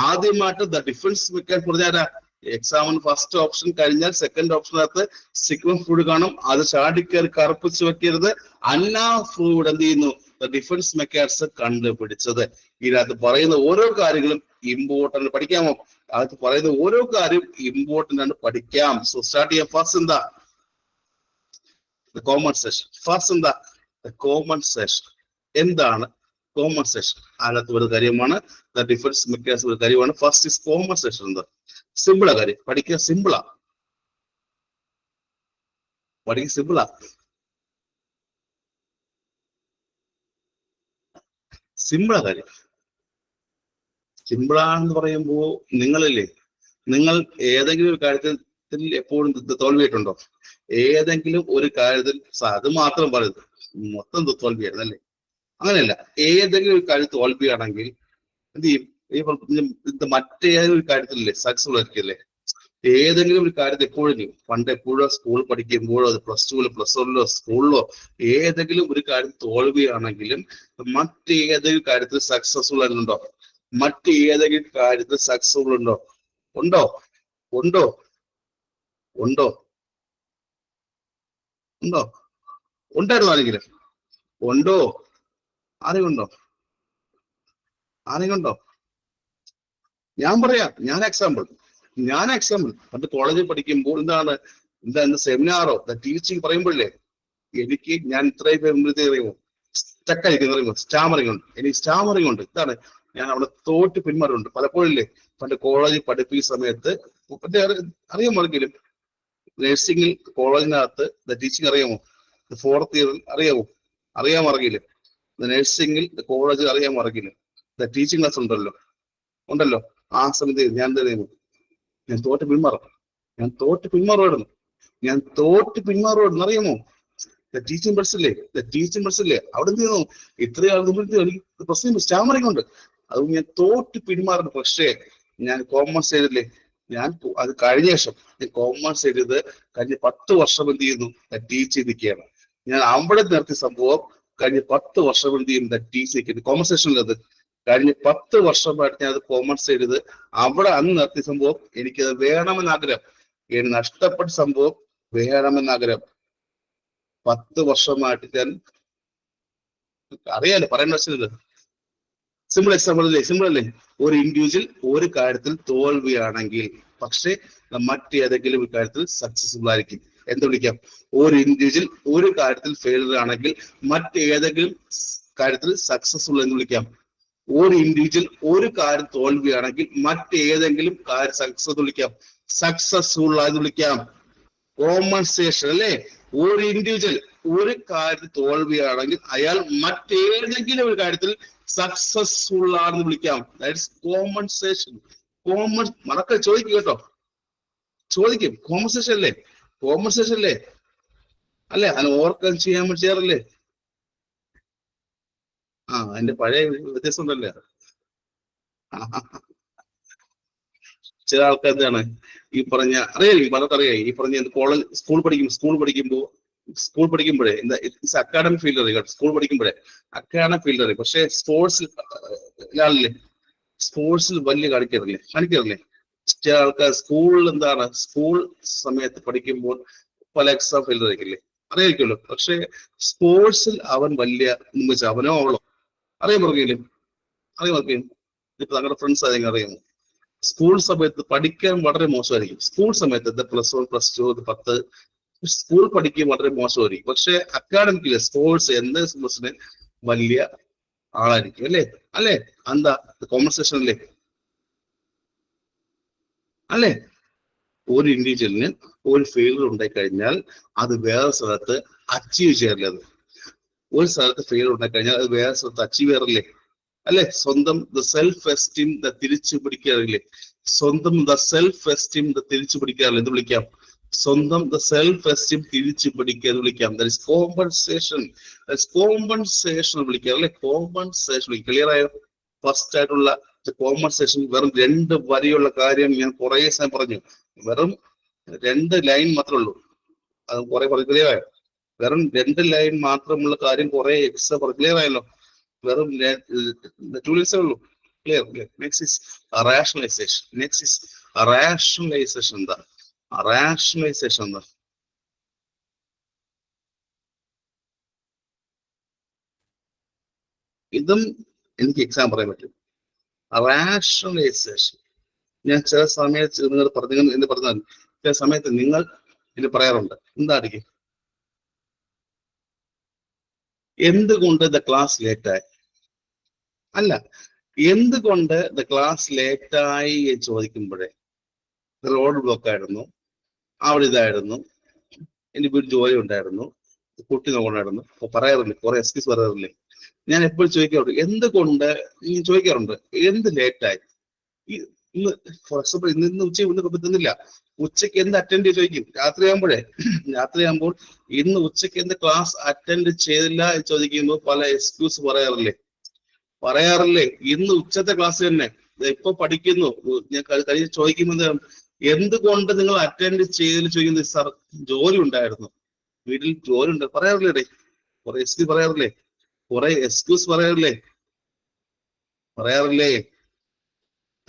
ആദ്യമായിട്ട് ദ ഡിഫൻസ് മെക്കാനിസം പറഞ്ഞുതരാം. എക്സാമിന് ഫസ്റ്റ് ഓപ്ഷൻ കഴിഞ്ഞാൽ സെക്കൻഡ് ഓപ്ഷനകത്ത് സിഗ്മണ്ട് ഫ്രൂഡ് കാണും. അത് ചാടിക്കയറി കറുപ്പിച്ച് വെക്കരുത്. അന്നാ ഫ്രൂഡ് എന്ത് ചെയ്യുന്നു? ഡിഫൻസ് മെക്കാനിസം കണ്ടുപിടിച്ചത്. ഇതിനകത്ത് പറയുന്ന ഓരോ കാര്യങ്ങളും ഇമ്പോർട്ടന്റ്. പഠിക്കാമോ? അതിനകത്ത് പറയുന്ന ഓരോ കാര്യം ഇമ്പോർട്ടന്റ് ആണ്, പഠിക്കാം. സോ സ്റ്റാർട്ട് ചെയ്യാം. ഫസ്റ്റ് എന്താ? കോമ്പൻസേഷൻ. ഫസ്റ്റ് എന്താ? കോമ്പൻസേഷൻ. എന്താണ് കോമ്പൻസേഷൻ? അതിനകത്ത് ഒരു കാര്യമാണ് ദ ഡിഫൻസ് മെക്കാനിസം, ഒരു കാര്യമാണ്. First is compensation. എന്താ? സിമ്പിളാ കാര്യം, പഠിക്കുക. സിമ്പിളാ പഠിക്കുക, സിമ്പിളാ സിമ്പിളാ കാര്യം. സിമ്പിളാണെന്ന് പറയുമ്പോ നിങ്ങൾ ഏതെങ്കിലും ഒരു കാര്യത്തിൽ എപ്പോഴും തോൽവിയിട്ടുണ്ടോ? ഏതെങ്കിലും ഒരു കാര്യത്തിൽ അത് മാത്രം പറയുന്നത് മൊത്തം തോൽവിയായിരുന്നു അല്ലേ? അങ്ങനെയല്ല. ഏതെങ്കിലും ഒരു കാര്യം തോൽവിയാണെങ്കിൽ എന്ത് ചെയ്യും? മറ്റേതൊരു കാര്യത്തിലല്ലേ സക്സസ്ഫുൾ ആയിരിക്കില്ലേ? ഏതെങ്കിലും ഒരു കാര്യത്തിൽ എപ്പോഴും പണ്ട് എപ്പോഴും സ്കൂൾ പഠിക്കുമ്പോഴോ പ്ലസ് ടുവിലോ പ്ലസ് വണ്ണിലോ സ്കൂളിലോ ഏതെങ്കിലും ഒരു കാര്യം തോൽവിയാണെങ്കിലും മറ്റേതെങ്കിലും കാര്യത്തിൽ സക്സസ്ഫുൾ ആയിരുന്നുണ്ടോ? മറ്റേതെങ്കിലും കാര്യത്തിൽ സക്സസ്ഫുൾ ഉണ്ടോ? ഉണ്ടോ? ഉണ്ടോ? ഉണ്ടോ? ഉണ്ടോ? ഉണ്ടായിരുന്നു ആരെങ്കിലും? ഉണ്ടോ? ആരെയുണ്ടോ? ആരെയുണ്ടോ? ഞാൻ പറയാം. ഞാൻ എക്സാമ്പിൾ പണ്ട് കോളേജിൽ പഠിക്കുമ്പോൾ എന്താ സെമിനാറോ ടീച്ചിങ് പറയുമ്പോഴേ ഞാൻ ഇത്രയും പേര് അറിയുമോ സ്റ്റക്കായിരിക്കും, സ്റ്റാമറിംഗ് ഉണ്ട്. എനിക്ക് സ്റ്റാമറിംഗ് ഉണ്ട്. ഇതാണ് ഞാൻ അവിടെ തോറ്റ് പിന്മാറുണ്ട് പലപ്പോഴില്ലേ. പണ്ട് കോളേജിൽ പഠിപ്പിക്കുന്ന സമയത്ത് അറിയാമെങ്കിലും നഴ്സിംഗിൽ കോളേജിനകത്ത് ടീച്ചിങ് അറിയാമോ? ഫോർത്ത് ഇയറിൽ അറിയാമറിയില്ല. നഴ്സിംഗിൽ കോളേജിൽ അറിയാമറിയില്ല. ടീച്ചിങ് ക്ലാസ് ഉണ്ടല്ലോ. ആ സമയത്ത് ഞാൻ എന്ത് ചെയ്യുന്നു? ഞാൻ തോറ്റ് പിന്മാറുമായിരുന്നു. അറിയാമോ? ടീച്ചിങ് ബസ്സില്ലേ അവിടെ എന്ത് ചെയ്യുന്നു? ഇത്രയും എനിക്ക് പ്രശ്നം സ്റ്റാമറിംഗ് ഉണ്ട്. അത് ഞാൻ തോറ്റ് പിന്മാറുന്നു. പക്ഷേ ഞാൻ കോമേഴ്സ് ചെയ്തില്ലേ? ഞാൻ അത് കഴിഞ്ഞ ശേഷം കോമേഴ്സ് ചെയ്തത് കഴിഞ്ഞ 10 വർഷം എന്ത് ചെയ്യുന്നു? ടീച്ച് ചെയ്തിരിക്കുകയാണ്. ഞാൻ അവിടെ നിർത്തിയ സംഭവം കഴിഞ്ഞ 10 വർഷം എന്ത് ചെയ്യുന്നു? ടീച്ച് ചെയ്തിരിക്കുന്നത് കോമേഴ്സ് അത് കഴിഞ്ഞ 10 വർഷമായിട്ട് ഞാൻ അത് കോമേഴ്സ് ചെയ്തത് അവിടെ അന്ന് നിർത്തിയ സംഭവം എനിക്കത് വേണമെന്നാഗ്രഹം. എനിക്ക് നഷ്ടപ്പെട്ട സംഭവം വേണമെന്നാഗ്രഹം. 10 വർഷമായിട്ട് ഞാൻ അറിയാലോ പറയുന്ന വെച്ചത്. സിമ്പിൾ എക്സാമ്പിൾ അല്ലേ? ഒരു ഇൻഡിവിജ്വൽ ഒരു കാര്യത്തിൽ തോൽവിയാണെങ്കിൽ പക്ഷെ മറ്റേതെങ്കിലും ഒരു കാര്യത്തിൽ സക്സസ്ഫുൾ ആയിരിക്കും. എന്ത് വിളിക്കാം? ഒരു ഇൻഡിവിജ്വൽ ഒരു കാര്യത്തിൽ ഫെയിലിയർ ആണെങ്കിൽ മറ്റേതെങ്കിലും കാര്യത്തിൽ സക്സസ്ഫുൾ എന്ന് വിളിക്കാം. ഒരു ഇൻഡിവിജ്വൽ ഒരു കാര്യം തോൽവിയാണെങ്കിൽ മറ്റേതെങ്കിലും കാര്യം സക്സസ് വിളിക്കാം. സക്സസ്ഫുൾ ആയെന്ന് വിളിക്കാം. കോമ്പൻസേഷൻ അല്ലേ? ഒരു ഇൻഡിവിജ്വൽ ഒരു കാര്യത്തിൽ തോൽവിയാണെങ്കിൽ അയാൾ മറ്റേതെങ്കിലും ഒരു കാര്യത്തിൽ സക്സസ്ഫുൾ ആണെന്ന് വിളിക്കാം. That's compensation. മറക്ക ചോദിക്കും കേട്ടോ, ചോദിക്കും. കോമ്പൻസേഷൻ അല്ലേ? അല്ലെ? അത് ഓവർകം ചെയ്യാൻ ചെയ്യാറില്ലേ? അതിന്റെ പഴയ വ്യത്യാസം ഉണ്ടല്ലേ. ചില ആൾക്കാർ എന്താണ് ഈ പറഞ്ഞ അറിയാം ഈ പറഞ്ഞ കോളേജ് സ്കൂൾ പഠിക്കുമ്പോഴേ എന്താ അക്കാഡമിക് ഫീൽഡ് സ്കൂൾ പഠിക്കുമ്പോഴേ അക്കാഡമിക് ഫീൽഡ് പക്ഷെ സ്പോർട്സിൽ വലിയ കാണിക്കാറില്ലേ. ചില ആൾക്കാർ സ്കൂൾ സമയത്ത് പഠിക്കുമ്പോൾ പല എക്സാം ഫെയിലർ അറിയായിരിക്കുമല്ലോ. പക്ഷെ സ്പോർട്സിൽ അവൻ വലിയ അവനോ അവളോ അറിയാൻ ഇപ്പൊ തങ്ങളുടെ ഫ്രണ്ട്സ് ആരെങ്കിലും അറിയാമോ? സ്കൂൾ സമയത്ത് പഠിക്കാൻ വളരെ മോശമായിരിക്കും. സ്കൂൾ സമയത്ത് പ്ലസ് 1 പ്ലസ് 2 10 സ്കൂൾ പഠിക്കാൻ വളരെ മോശമായിരിക്കും. പക്ഷെ അക്കാഡമിക്കില് സ്പോർട്സ് സ്പോർട്സിന് വലിയ ആളായിരിക്കും. അല്ലേ? എന്താ കോമ്പൻസേഷൻ അല്ലേ? ഒരു ഇൻഡിവിജ്വലിന് ഒരു ഫെയിലിയർ ഉണ്ടായി കഴിഞ്ഞാൽ അത് വേറെ സ്ഥലത്ത് അച്ചീവ് ചെയ്യാറില്ല. അത് ഒരു സ്ഥലത്ത് ഫെയിലിയർ ഉണ്ടായി കഴിഞ്ഞാൽ അത് വേറെ സ്ഥലത്ത് അച്ചീവ് ചെയ്യാറില്ലേ? അല്ലെ? സ്വന്തം ദ സെൽഫ് എസ്റ്റീം തിരിച്ചു പിടിക്കാറില്ലേ? സ്വന്തം ദ സെൽഫ് എസ്റ്റീം തിരിച്ചു പിടിക്കാറില്ല. എന്ത് വിളിക്കാം? സ്വന്തം ദ സെൽഫ് എസ്റ്റീം തിരിച്ചു പിടിക്കുക എന്ന് വിളിക്കാം. That is compensation. കോമ്പൻസേഷൻ വിളിക്കാം അല്ലെ? കോമ്പൻസേഷൻ. ക്ലിയർ ആയോ? ഫസ്റ്റ് ആയിട്ടുള്ള കോമ്പൻസേഷൻ വെറും 2 വരിയുള്ള കാര്യം ഞാൻ കുറെ സമയം പറഞ്ഞു. വെറും 2 ലൈൻ മാത്രമേ ഉള്ളൂ. അത് കുറെ ക്ലിയർ ആയോ? വെറും 2 ലൈൻ മാത്രമുള്ള കാര്യം കുറെ എക്സ്ട്രാ ക്ലിയർ ആയല്ലോ. വെറും 2 ലൈൻസേ ഉള്ളൂ. Clear. Next is rationalisation. Next is rationalisation. എന്താ റാഷണലൈസേഷൻ? എന്താ? ഇതും എനിക്ക് എക്സാം പറയാൻ പറ്റും. റാഷണലൈസേഷൻ ഞാൻ ചില സമയത്ത് നിങ്ങൾ എന്ന് പറഞ്ഞാൽ ചില സമയത്ത് നിങ്ങൾ ഇത് പറയാറുണ്ട്. എന്തായിരിക്കും? എന്തുകൊണ്ട് ദ ക്ലാസ് ലേറ്റായി? അല്ല, എന്തുകൊണ്ട് ദ ക്ലാസ് ലേറ്റായി ചോദിക്കുമ്പോഴേ റോഡ് ബ്ലോക്ക് ആയിരുന്നു, അവിടെ ഇതായിരുന്നു, എനിക്ക് ഒരു ജോലി ഉണ്ടായിരുന്നു, കുട്ടി നോക്കണമായിരുന്നു, പറയാറില്ലേ? കുറെ എക്സ്ക്യൂസ് പറയാറില്ലേ? ഞാൻ എപ്പോഴും ചോദിക്കാറുണ്ട് എന്തുകൊണ്ട് ചോദിക്കാറുണ്ട്, എന്ത് ലേറ്റായി? ഇന്ന് ഫോർ എക്സാമ്പിൾ ഇന്ന് ഉച്ചയ്ക്ക് പറ്റുന്നില്ല, ഉച്ചയ്ക്ക് എന്ത് അറ്റൻഡ് ചെയ്ത് ചോദിക്കും. രാത്രിയാകുമ്പോൾ ഇന്ന് ഉച്ചയ്ക്ക് എന്ത് ക്ലാസ് അറ്റൻഡ് ചെയ്തില്ല എന്ന് ചോദിക്കുമ്പോൾ പല എക്സ്ക്യൂസ് പറയാറില്ലേ? ഇന്ന് ഉച്ചത്തെ ക്ലാസ് തന്നെ ഇപ്പൊ പഠിക്കുന്നു. ഞാൻ കഴിഞ്ഞ ചോദിക്കുമ്പോൾ എന്തുകൊണ്ട് നിങ്ങൾ അറ്റൻഡ് ചെയ്തില്ല ചോദിക്കുന്നത്? സാർ ജോലി ഉണ്ടായിരുന്നു, വീട്ടിൽ ജോലി ഉണ്ട് പറയാറില്ലേ? കുറെ എക്സ്ക്യൂസ് പറയാറില്ലേ?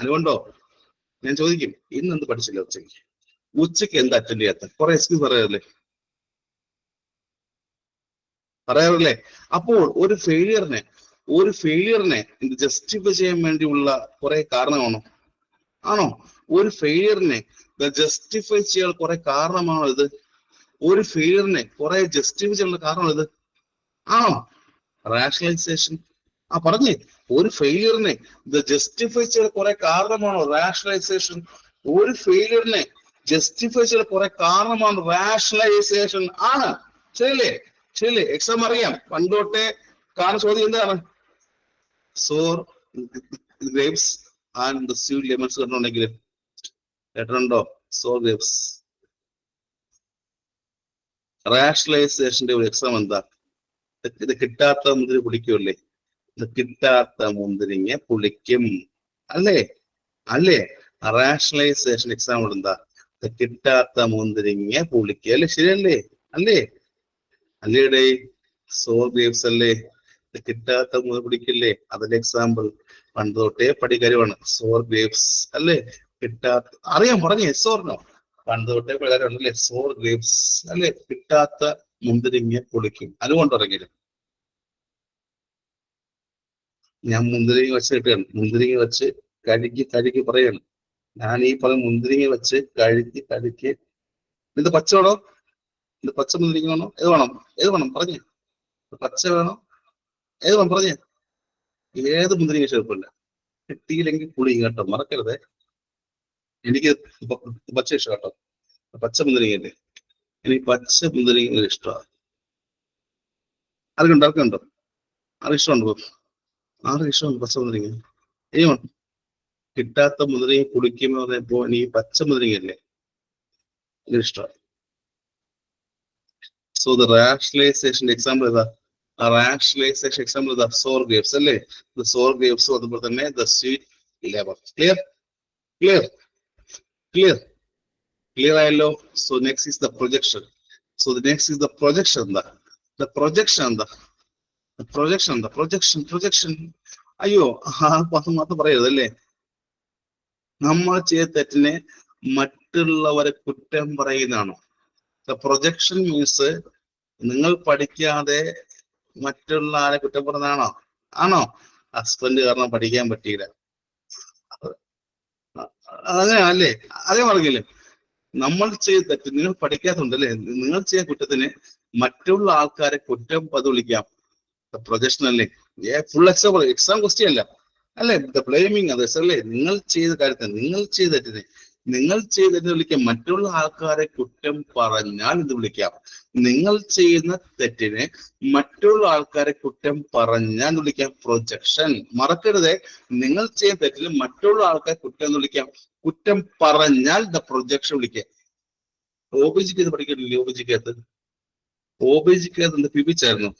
അതുകൊണ്ടോ ഞാൻ ചോദിക്കും ഇന്ന് എന്ത് പഠിച്ചില്ല, ഉച്ചയ്ക്ക് എന്ത് അറ്റൻഡ് ചെയ്യാത്ത? കുറെ എക്സ്ക്യൂസ് പറയാറില്ലേ? അപ്പോൾ ഒരു ഫെയിലിയറിനെ ജസ്റ്റിഫൈ ചെയ്യാൻ വേണ്ടിയുള്ള കുറെ കാരണമാണോ? ആണോ? ഒരു ഫെയിലിയറിനെ ജസ്റ്റിഫൈ ചെയ്യാൻ കുറെ കാരണമാണോ ഇത്? ഒരു ഫെയിലിയറിനെ കുറെ ജസ്റ്റിഫൈ ചെയ്യാനുള്ള കാരണമാണോ ഇത്? ആണോ? റാഷണലൈസേഷൻ. പറഞ്ഞേ, ഒരു ഫെയിലിയറിനെ ജസ്റ്റിഫൈ ചെയ്യാൻ കുറെ കാരണമാണോ റാഷണലൈസേഷൻ? ഒരു ഫെയിലിയറിനെ ജസ്റ്റിഫൈ ചെയ്യാൻ കുറെ കാരണമാണ് റാഷണലൈസേഷൻ. ആണ്. ശരിയല്ലേ? എക്സാം അറിയാം, പണ്ടോട്ടെ കാണുന്ന ചോദ്യം എന്താണ്? സോർ ഗ്രേപ്സ് ആൻഡ് സ്വീറ്റ് ലെമൺസ് കണ്ടുണ്ടെങ്കിൽ കേട്ടിട്ടുണ്ടോ? സോർ ഗ്രേപ്സ്. റാഷണലൈസേഷന്റെ ഒരു എക്സാം എന്താ? ഇത് കിട്ടാത്ത മുന്തിരി പുളിക്കുമല്ലേ? ഇത് കിട്ടാത്ത മുന്തിരിങ്ങ പുളിക്കും അല്ലേ? റാഷണലൈസേഷൻ എക്സാമ്പിൾ എന്താ? കിട്ടാത്ത മുന്തിരിങ്ങ പുളിക്കുക അല്ലേ? ശരിയല്ലേ? അല്ലേടേ? സോർ ഗ്രേപ്സ് അല്ലേ? കിട്ടാത്ത മുന്തിരി പുളിക്കില്ലേ? അതിന്റെ എക്സാമ്പിൾ പണ്ട് തൊട്ടേ പഠിക്കാരുമാണ്. സോർ ഗ്രേപ്സ് അല്ലേ? കിട്ടാത്ത അറിയാം, പറഞ്ഞേ സോറിനോ? പണ്ട് തൊട്ടേ പഠിക്കാരുണ്ടല്ലേ? സോർ ഗ്രേപ്സ് അല്ലേ? കിട്ടാത്ത മുന്തിരിങ്ങ പൊളിക്കും. അതുകൊണ്ട് ഇറങ്ങിയത് ഞാൻ മുന്തിരിങ്ങ വെച്ച് കിട്ടുകയാണ്. മുന്തിരിങ്ങ വെച്ച് കഴുകി പറയാണ്. ഞാൻ ഈ പറഞ്ഞ മുന്തിരിങ്ങ വെച്ച് കഴുകി ഇത് പച്ച വേണോ? ഇത് പച്ച മുന്തിരിങ്ങ വേണോ? ഏത് വേണം പറഞ്ഞേ? പച്ച വേണോ? ഏത് വേണം പറഞ്ഞേ? ഏത് മുന്തിരിങ്ങ ചെറുപ്പമില്ല. കിട്ടിയില്ലെങ്കിൽ പുളിയും കേട്ടോ, മറക്കരുതേ. എനിക്ക് പച്ച ഇഷ്ടം കേട്ടോ, പച്ച മുന്തിരിങ്ങല്ലേ. എനിക്ക് പച്ച മുന്തിരിങ്ങ ഇഷ്ടമാണ്. ആർക്കുണ്ടോ? ആർക്കും ഇഷ്ടമുണ്ടോ? പച്ച മുന്തിരിങ്ങ. കിട്ടാത്ത മുന്തിരിങ്ങ കുടിക്കുമ്പോ പറഞ്ഞപ്പോ എനിക്ക് പച്ച മുന്തിരിങ്ങല്ലേ ഇഷ്ടമാണ്. സോ ദ റാഷണലൈസേഷൻ എക്സാമ്പിൾ ഏതാ? റാഷണലൈസേഷൻ എക്സാമ്പിൾ ഏതാ? സോർ ഗ്രേപ്സ് അല്ലേ? സോർ ഗ്രേപ്സും അതുപോലെ തന്നെ ദ സ്വീറ്റ് ലെമൺ. ക്ലിയർ ആയല്ലോ? So next is the projection. Projection. അയ്യോ, മാത്രം പറയരുതല്ലേ. നമ്മൾ ചെയ്ത തെറ്റിനെ മറ്റുള്ളവരെ കുറ്റം പറയുന്നതാണോ? പ്രൊജക്ഷൻ മീൻസ് നിങ്ങൾ പഠിക്കാതെ മറ്റുള്ള ആരെ കുറ്റം പറയുന്നതാണോ? ആണോ? ഹസ്ബൻഡ് കാരണം പഠിക്കാൻ പറ്റിയില്ല, അങ്ങനെ അല്ലേ? അതേ പറഞ്ഞില്ലേ? നമ്മൾ ചെയ്ത തെറ്റ് നിങ്ങൾ പഠിക്കാത്തുണ്ടല്ലേ? നിങ്ങൾ ചെയ്ത കുറ്റത്തിന് മറ്റുള്ള ആൾക്കാരെ കുറ്റം വിളിക്കാം. പ്രൊജക്ഷൻ അല്ലേ? ഫുൾ എക്സാം ക്വസ്റ്റ്യൻ അല്ലേ? ദ ബ്ലെയിമിങ് അതേഴ്സ് അല്ലേ? നിങ്ങൾ ചെയ്ത കാര്യത്തിന്, നിങ്ങൾ ചെയ്ത തെറ്റിന് നിങ്ങൾ ചെയ്തെന്ന് വിളിക്കാം. മറ്റുള്ള ആൾക്കാരെ കുറ്റം പറഞ്ഞാൽ എന്ന് വിളിക്കാം. നിങ്ങൾ ചെയ്യുന്ന തെറ്റിനെ മറ്റുള്ള ആൾക്കാരെ കുറ്റം പറഞ്ഞാൽ എന്ന് വിളിക്കാം പ്രൊജക്ഷൻ. മറക്കരുതേ, നിങ്ങൾ ചെയ്യുന്ന തെറ്റിന് മറ്റുള്ള ആൾക്കാരെ കുറ്റം എന്ന് വിളിക്കാം. കുറ്റം പറഞ്ഞാൽ ദ പ്രൊജക്ഷൻ വിളിക്കാം. OBGക്ക് ഇത് പഠിക്കണില്ലേ? OBGക്കകത്ത് എന്ത് പിപിച്ചായിരുന്നു?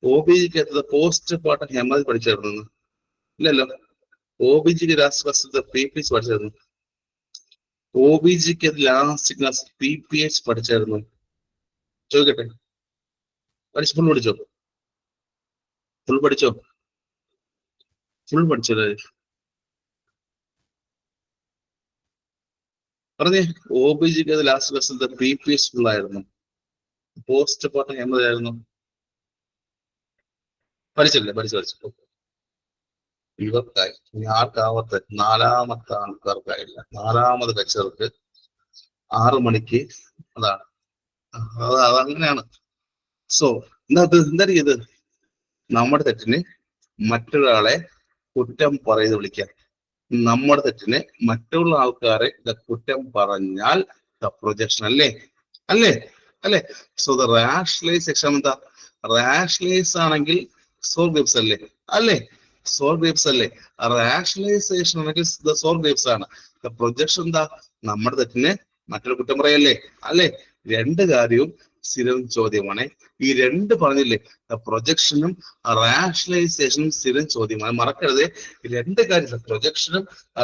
OBGക്കകത്ത് പോസ്റ്റ്മോർട്ടം ഹെമറേജ് പഠിച്ചായിരുന്നു? ഇല്ലല്ലോ. OBGക്ക് രാഷ്ട്രപ്രസിദ്ധ PPH പഠിച്ചായിരുന്നു? OBGക്ക് ലാസ്റ്റ് ക്ലാസ് PPH പഠിച്ചായിരുന്നു? ചോദിക്കട്ടെ, ഫുൾ പഠിച്ചോ? ഫുൾ പഠിച്ചോ? പറഞ്ഞേ. OBGക്ക് അത് ലാസ്റ്റ് ക്ലാസ്സിൽ PPH ഫുൾ ആയിരുന്നു. പോസ്റ്റ്മോർട്ടം ഹെമറേജ് ആയിരുന്നു. പഠിച്ചു. ഇവർക്കായി ഇനി ആർക്കാവത്തെ? നാലാമത്തെ ആൾക്കാർക്കായില്ല. നാലാമത് കച്ചവർക്ക് 6 മണിക്ക്. അതാണ് അതങ്ങനെയാണ്. സോ എന്താ ഇത്? നമ്മുടെ തെറ്റിന് മറ്റൊരാളെ കുറ്റം പറയുന്നത് വിളിക്കാം. നമ്മുടെ തെറ്റിന് മറ്റുള്ള ആൾക്കാരെ കുറ്റം പറഞ്ഞാൽ പ്രൊജക്ഷൻ അല്ലേ? സോ ദ റാഷണലൈസേഷൻ എന്താ? റാഷണലൈസ് ആണെങ്കിൽ സോൾ ഗ്രേപ്സ് അല്ലേ? സോൾ ഗ്രേപ്സ് അല്ലേ? റാഷണലൈസേഷൻ ആണെങ്കിൽ സോൾ ഗ്രേപ്സ് ആണ്. പ്രൊജക്ഷൻ എന്താ? നമ്മുടെ തെറ്റിന് മറ്റൊരു കുറ്റം പറയല്ലേ? അല്ലേ? രണ്ട് കാര്യവും സ്ഥിരം ചോദ്യമാണ്. ഈ രണ്ട് പറഞ്ഞില്ലേ, പ്രൊജക്ഷനും റാഷണലൈസേഷനും സ്ഥിരം ചോദ്യമാണ്. മറക്കരുത്, രണ്ട് കാര്യം, പ്രൊജക്ഷനും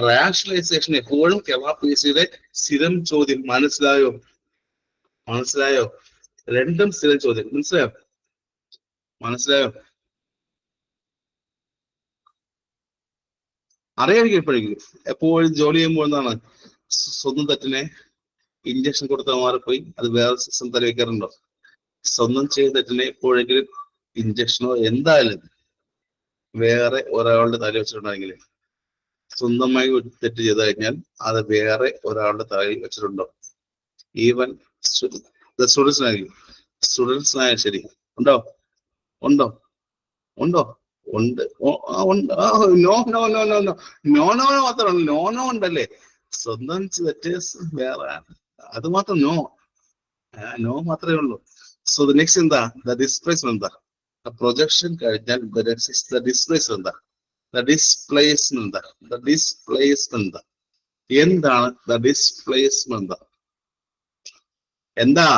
റാഷണലൈസേഷനും എപ്പോഴും KYPSCയുടെ സ്ഥിരം ചോദ്യം. മനസ്സിലായോ? രണ്ടും സ്ഥിരം ചോദ്യം. മനസ്സിലായോ? അറിയാമെങ്കിൽ എപ്പോഴും ജോലി ചെയ്യുമ്പോൾ എന്താണ്? സ്വന്തം തെറ്റിനെ ഇഞ്ചക്ഷൻ കൊടുത്താൽ മാറിപ്പോയി അത് വേറെ സിസ്റ്റം തലവെക്കാറുണ്ടോ? സ്വന്തം ചെയ്ത തെറ്റിനെ എപ്പോഴെങ്കിലും ഇഞ്ചക്ഷനോ എന്തായാലും വേറെ ഒരാളുടെ തല വെച്ചിട്ടുണ്ടെങ്കിൽ, സ്വന്തമായി ഒരു തെറ്റ് ചെയ്ത് കഴിഞ്ഞാൽ അത് വേറെ ഒരാളുടെ തലയിൽ വെച്ചിട്ടുണ്ടോ? ഈവൻ സ്റ്റുഡൻസിനായാലും ശരി. ഉണ്ടോ? ഉണ്ട്. നോ മാത്രമല്ല, നോ ഉണ്ടല്ലേ? സ്വന്തം തെറ്റ് വേറെ, അത് മാത്രം നോ മാത്രമേ ഉള്ളൂ. സോ ദ നെക്സ്റ്റ് എന്താ? ദ ഡിസ്പ്ലേസ്മെന്റ് എന്താ? പ്രൊജക്ഷൻ കഴിഞ്ഞാൽ ദ ഡിസ്പ്ലേസ്മെന്റ് എന്താണ്? ദ ഡിസ്പ്ലേസ്മെന്റ് എന്താ?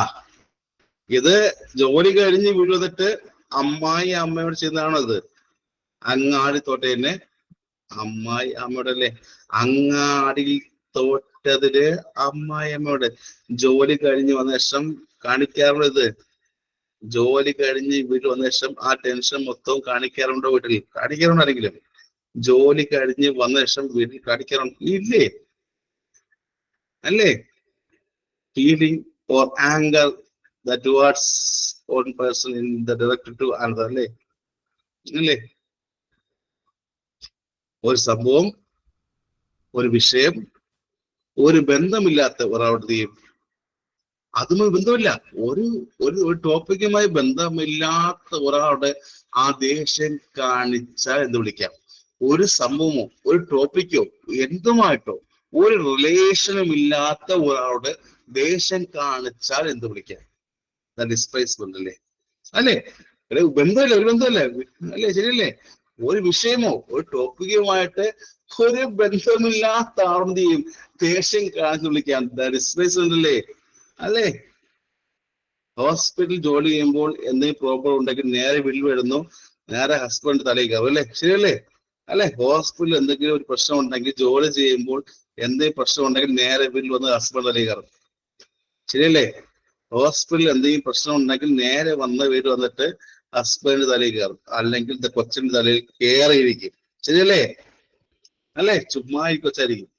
ഇത് ജോലി കഴിഞ്ഞ് വീഴുന്നിട്ട് അമ്മയോട് ചെയ്യുന്നതാണോ ഇത്? അങ്ങാടി തോട്ടേനെ അമ്മയോട് അല്ലേ? അങ്ങാടി തോട്ടത്തില് അമ്മയോട് ജോലി കഴിഞ്ഞ് വന്ന ശേഷം കാണിക്കാറുണ്ട് ഇത്. ജോലി കഴിഞ്ഞ് വീട്ടിൽ വന്ന ശേഷം ആ ടെൻഷൻ മൊത്തം കാണിക്കാറുണ്ടോ? കാണിക്കാറുണ്ടോ ആരെങ്കിലും? ജോലി കഴിഞ്ഞ് വന്ന ശേഷം വീട്ടിൽ കാണിക്കാറുണ്ട്? ഇല്ലേ? അല്ലേ? Feeling or anchor towards one person in the direction to another അല്ലേ? ഒരു സംഭവം, ഒരു വിഷയം, ഒരു ബന്ധമില്ലാത്ത ഒരാളുടെ ചെയ്യും, അതുമായി ബന്ധമില്ല, ഒരു ടോപ്പിക്കുമായി ബന്ധമില്ലാത്ത ഒരാളുടെ ആ ദേഷ്യം കാണിച്ചാൽ എന്ത് വിളിക്കാം? ഒരു സംഭവമോ ഒരു ടോപ്പിക്കോ എന്തുമായിട്ടോ ഒരു റിലേഷനും ഇല്ലാത്ത ഒരാളുടെ ദേഷ്യം കാണിച്ചാൽ എന്ത് വിളിക്കാം? ഡിസ്പ്ലേസ്മെന്റ് അല്ലേ? ഒരു ബന്ധമല്ലേ? അല്ലേ? ശരിയല്ലേ? ഒരു വിഷയമോ ഒരു ടോപ്പിക്കുമായിട്ട് ഒരു ബന്ധമില്ലാത്ത ആളെന്ത് ചെയ്യും? ദേഷ്യം കാണിച്ച് വിളിക്കാം. ഡിസ്പ്ലേസ്മെന്റ് അല്ലേ? ഹോസ്പിറ്റലിൽ ജോലി ചെയ്യുമ്പോൾ എന്തെങ്കിലും പ്രോബ്ലം ഉണ്ടെങ്കിൽ നേരെ വീട്ടിൽ വരുന്നു, നേരെ ഹസ്ബൻഡ് തലയിൽ കയറും അല്ലേ? ശരിയല്ലേ? അല്ലെ? ഹോസ്പിറ്റലിൽ എന്തെങ്കിലും ഒരു പ്രശ്നം ഉണ്ടെങ്കിൽ, ജോലി ചെയ്യുമ്പോൾ എന്തെങ്കിലും പ്രശ്നം ഉണ്ടെങ്കിൽ നേരെ വീട്ടിൽ വന്ന് ഹസ്ബൻഡ് തലയിൽ കയറും. ശരിയല്ലേ? ഹോസ്പിറ്റലിൽ എന്തെങ്കിലും പ്രശ്നം ഉണ്ടെങ്കിൽ നേരെ വീട് വന്നിട്ട് ഹസ്ബൻഡ് തലയിൽ കയറും, അല്ലെങ്കിൽ കൊച്ചിന്റെ തലയിൽ കയറിയിരിക്കും. ശരിയല്ലേ? അല്ലേ? ചുമ്മാ കൊച്ചായിരിക്കും,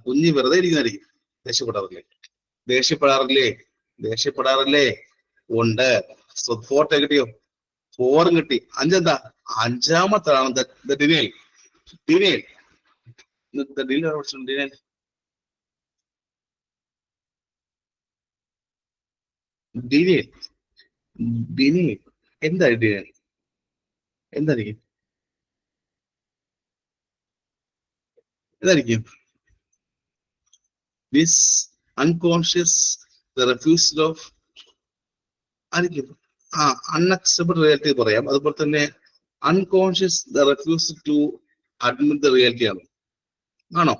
കുഞ്ഞ് വെറുതെ ഇരിക്കുന്നതായിരിക്കും. ദേഷ്യപ്പെടാറില്ലേ? ഉണ്ട്. ഫോർട്ട് കിട്ടിയോ? 4 കിട്ടി. 5 എന്താ? അഞ്ചാമത്താണ് ഡിനേൽ. എന്താ ഡിനേൽ? എന്തായിരിക്കും? this unconscious, the refusal of ആയിരിക്കും അൺഅക്സെപ്റ്റബിൾ റിയാലിറ്റി പറയാം. അതുപോലെ തന്നെ unconscious the refuse to admit the reality ആണ്. ആണോ?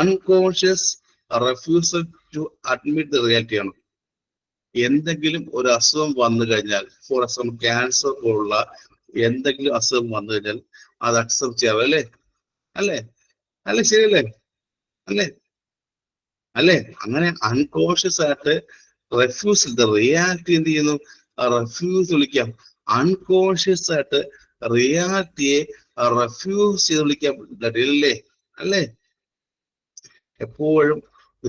Unconscious refusal to admit the reality ആണ്. എന്തെങ്കിലും ഒരു അസുഖം വന്നു കഴിഞ്ഞാൽ, ഫോർ എക്സാമ്പിൾ ക്യാൻസർ പോലുള്ള എന്തെങ്കിലും അസുഖം വന്നു കഴിഞ്ഞാൽ അത് അക്സെപ്റ്റ് ചെയ്യാം. അല്ലേ? അല്ലേ? അല്ലേ? ശരിയല്ലേ? അല്ലേ? അല്ലേ? അങ്ങനെ അൺകോൺഷ്യസ് ആയിട്ട് റെഫ്യൂസ് ദ റിയാലിറ്റി എന്ത് ചെയ്യുന്നു? റെഫ്യൂസ് വിളിക്കാം. അൺകോൺഷ്യസ് ആയിട്ട് റിയാലിറ്റിയെ റെഫ്യൂസ് ചെയ്ത് വിളിക്കാം. അല്ലേ? അല്ലേ? എപ്പോഴും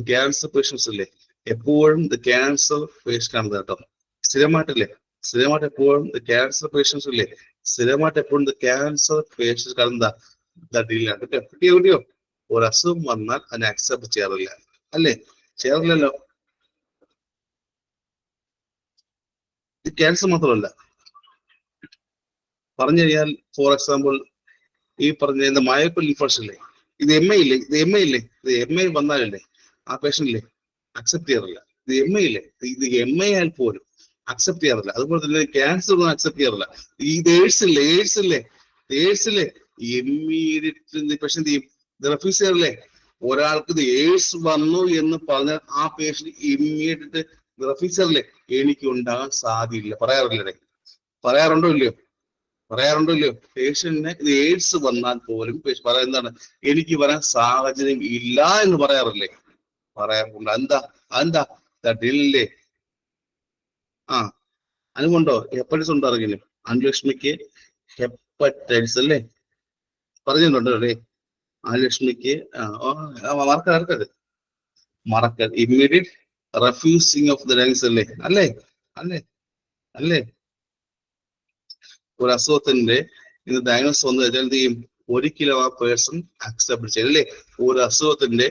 ക്യാൻസർ പേഷ്യൻസ് അല്ലേ, എപ്പോഴും ക്യാൻസർ പേഷ്യൻ്റ് ആണ് കേട്ടോ. സ്ഥിരമായിട്ടല്ലേ? സ്ഥിരമായിട്ട് എപ്പോഴും ക്യാൻസർ പേഷ്യൻസ് ഇല്ലേ? സ്ഥിരമായിട്ട് എപ്പോഴും ക്യാൻസർ പേഷ്യൻസ് എന്താ ഡീലാണ് കേട്ടോ. കിട്ടിയോ? ഒരു അസുഖം വന്നാൽ അതിനെ അക്സെപ്റ്റ് ചെയ്യാറില്ല. അല്ലേ? ചെയ്യാറില്ലല്ലോ. ഇത് ക്യാൻസർ മാത്രമല്ല, പറഞ്ഞു കഴിഞ്ഞാൽ ഫോർ എക്സാമ്പിൾ ഈ പറഞ്ഞ മയോപ്പൽ ഇൻഫെക്ഷൻ ഇല്ലേ, ഇത് എം ഐ ഇല്ലേ, ഇത് എം ഐ വന്നാലല്ലേ ആ പേഷ്യന്റ് ഇല്ലേ അക്സെപ്റ്റ് ചെയ്യാറില്ല. ഇത് എം ഐ ഇല്ലേ, ഇത് എം ഐ ആയാൽ പോലും അക്സെപ്റ്റ് ചെയ്യാറില്ല. അതുപോലെ തന്നെ ക്യാൻസർ ഒന്നും അക്സെപ്റ്റ് ചെയ്യാറില്ല. ഇത് എയ്ഡ്സ് ഇല്ലേ ഇമ്മീഡിയറ്റ് പേഷ്യന്റ് റെഫ്യൂസ് ചെയ്യാറില്ലേ. ഒരാൾക്ക് ഇത് എയ്ഡ്സ് വന്നു എന്ന് പറഞ്ഞാൽ ആ പേഷ്യന്റ് ഇമ്മീഡിയറ്റ് റെഫ്യൂസ് ചെയ്യാറില്ലേ. എനിക്ക് ഉണ്ടാകാൻ സാധ്യതയില്ല. പറയാറുണ്ടോ ഇല്ലയോ? പേഷ്യന്റിന് ഇത് എയ്ഡ്സ് വന്നാൽ പോലും എന്താണ്, എനിക്ക് വരാൻ സാഹചര്യം ഇല്ല എന്ന് പറയാറില്ലേ? പറയാറുണ്ട്. എന്താ ഡിലേ. അതുകൊണ്ടോ ഹെപ്പറ്റൈറ്റിസ് ഉണ്ടോ അറിയില്ല? അനുലക്ഷ്മിക്ക് ഹെപ്പറ്റൈറ്റിസ് അല്ലേ പറഞ്ഞിട്ടുണ്ടോ അല്ലേ? അനുലക്ഷ്മിക്ക് മറക്കരുത് immediate refusing of the lungs അല്ലേ? ഒരു അസുഖത്തിന്റെ ഇത് ഡയഗ്നോസ് വന്നു കഴിഞ്ഞാൽ എന്ത് ചെയ്യും? ഒരിക്കലും ആ പേഴ്സൺ അക്സെപ്റ്റ് ചെയ്യും. അല്ലേ? ഒരു അസുഖത്തിന്റെ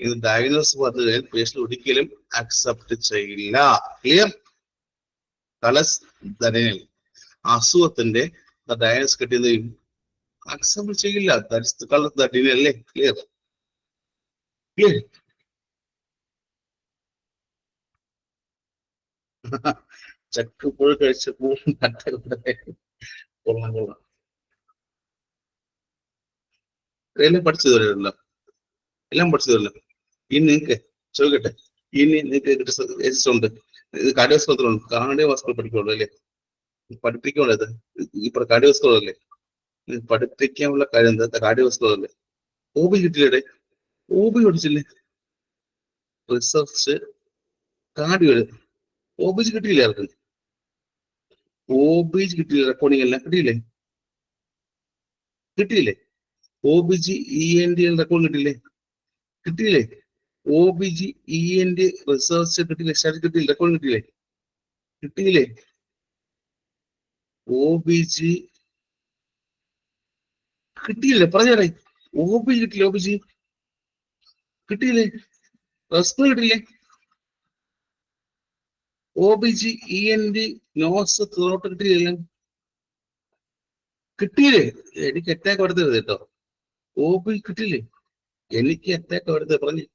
ഇത് ഡയഗ്നോസ് വന്നു കഴിഞ്ഞാൽ പേഷ്യന്റ് ഒരിക്കലും അക്സെപ്റ്റ് ചെയ്യില്ല. ക്ലിയർ? അസുഖത്തിന്റെ ഡയഗ്നോസ് കിട്ടിയത് അക്സെപ്റ്റ് ചെയ്യില്ല. അല്ലേ? ക്ലിയർ? ചക്കപ്പോൾ കഴിച്ചപ്പോൾ എല്ലാം പഠിച്ചതല്ലോ. ഇനി നിങ്ങക്ക് ചോദിക്കട്ടെ, ഇനി നിങ്ങൾക്ക് ഉണ്ട് ഇത് കാർഡിയോവാസ്കുലർ പഠിക്കുള്ളൂ അല്ലേ? പഠിപ്പിക്കുള്ളൂ. ഇത് ഇപ്പൊ കാർഡിയോവാസ്കുലർ അല്ലേ? പഠിപ്പിക്കാനുള്ള കാര്യം എന്താ? കാർഡിയോവാസ്കുലർ അല്ലേ? OB കിട്ടിയില്ലേ? OB പഠിച്ചില്ലേ? റിസർച്ച് കാർഡിയോ OBG കിട്ടിയില്ലേ? ആർക്ക് OBG കിട്ടിയില്ല? റെക്കോർഡിംഗ് എല്ലാം കിട്ടിയില്ലേ? OBG ENT റെക്കോർഡ് കിട്ടിയില്ലേ? OBG ENT റിസർച്ച് കിട്ടിയില്ലേ? സ്റ്റഡി കിട്ടിയില്ലേ? റെക്കോർഡ് കിട്ടിയില്ലേ? OBG കിട്ടിയില്ലേ? പറഞ്ഞേ. OBG കിട്ടിയില്ലേ? OBG കിട്ടിയില്ലേ? റെസ്പ് കിട്ടിയില്ലേ? OBG ENT നോസ് ത്രോട്ട് കിട്ടിയില്ലേ? എനിക്ക് അറ്റാക്ക് വരുത്തരുത് കേട്ടോ. OBG കിട്ടിയില്ലേ? എനിക്ക് അറ്റാക്ക് വരുത്തത് പറഞ്ഞു.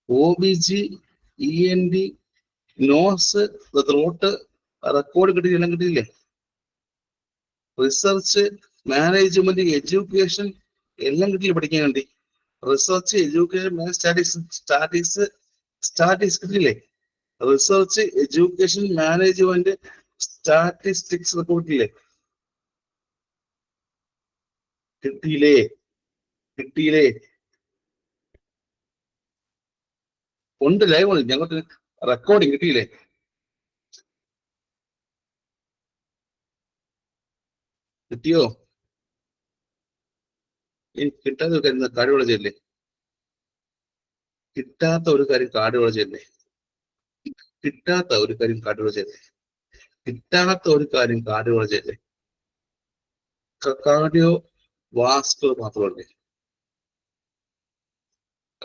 OBG ENT nose throat record കിട്ടിയില്ലേ? റിസർച്ച് മാനേജ്മെന്റ് എഡ്യൂക്കേഷൻ എല്ലാം കിട്ടിയില്ല പഠിക്കാൻ വേണ്ടി? റിസർച്ച് എഡ്യൂക്കേഷൻ സ്റ്റാറ്റിസ്റ്റിക്സ് കിട്ടിയില്ലേ? Research education management statistics report കിട്ടിയില്ലേ? ഉണ്ട്, ലൈവ് ഉണ്ട്. ഞങ്ങൾക്ക് റെക്കോർഡിങ് കിട്ടിയില്ലേ? കിട്ടിയോ? കിട്ടാത്ത ഒരു കാര്യം കാർഡിയോളജി കിട്ടാത്ത ഒരു കാര്യം കാർഡിയോളജി കിട്ടാത്ത ഒരു കാര്യം കാർഡിയോളജി കാർഡിയോ വാസ്കുലർ മാത്രമല്ലേ?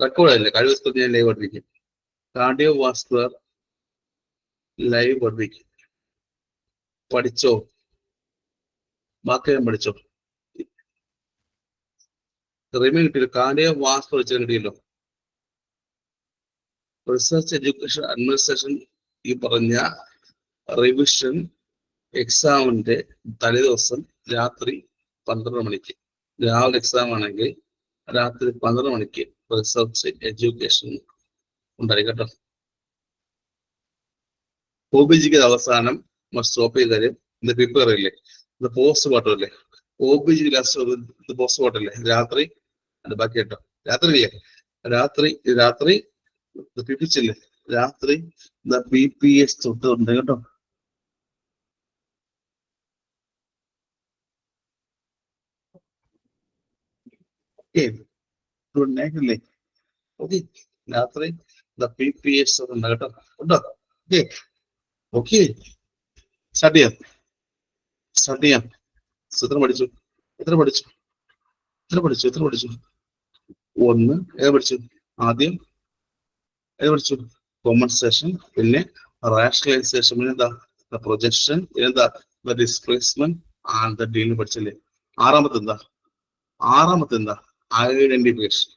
റെക്കോർഡല്ലേ? കാർഡിയോവാസ്കുലർ ഞാൻ ലൈവ് പഠിപ്പിക്കും. കാർഡിയോ വാസ്കുലർ ലൈവ് പഠിപ്പിക്കും. പഠിച്ചോ? ബാക്കി പഠിച്ചോ? റിമൈൻ കിട്ടിയല്ലോ, കാർഡിയോ വാസ്കുലർ വെച്ച് കിട്ടിയല്ലോ. റിസർച്ച് എഡ്യൂക്കേഷൻ അഡ്മിനിസ്ട്രേഷൻ ഈ പറഞ്ഞ റിവിഷൻ എക്സാമിന്റെ തലേദിവസം രാത്രി 12 മണിക്ക്, രാവിലെ എക്സാം ആണെങ്കിൽ രാത്രി 12 മണിക്ക് റിസർച്ച് എഡ്യൂക്കേഷൻ ഉണ്ടായി കേട്ടോ. OBGക്ക് അവസാനം സ്റ്റോപ്പ് ചെയ്ത് തരും. ഇത് പ്രിപ്പയർ ഇല്ലേ, ഇത് പോസ്റ്റ് മോർട്ടം അല്ലേ, OBG ലാസ്റ്റ് പോസ്റ്റ് മോർട്ടം അല്ലേ, രാത്രി അത് ബാക്കി കേട്ടോ. രാത്രി ഇല്ലേ, രാത്രി പിപ്പിച്ചില്ലേ, രാത്രി PPS തൊട്ടുണ്ട് കേട്ടോ. ല്ലേ ഓക്കെ, രാത്രി PPS ഉണ്ട് കേട്ടോ, ഉണ്ടോ? ഓക്കെ, സ്റ്റാർട്ട് ചെയ്യാം. എത്ര പഠിച്ചു? ഒന്ന് ഏത് പഠിച്ചു? ആദ്യം ഏത് പഠിച്ചു? കോമ്പൻസേഷൻ, പിന്നെ റാഷണലൈസേഷൻ, പിന്നെ എന്താ പ്രൊജക്ഷൻ, പിന്നെന്താ ഡിസ്പ്ലേസ്മെന്റ് ആൻഡ് ദ ഡീൽ പഠിച്ചല്ലേ. ആറാമത്തെ എന്താ ഐഡന്റിഫിക്കേഷൻ.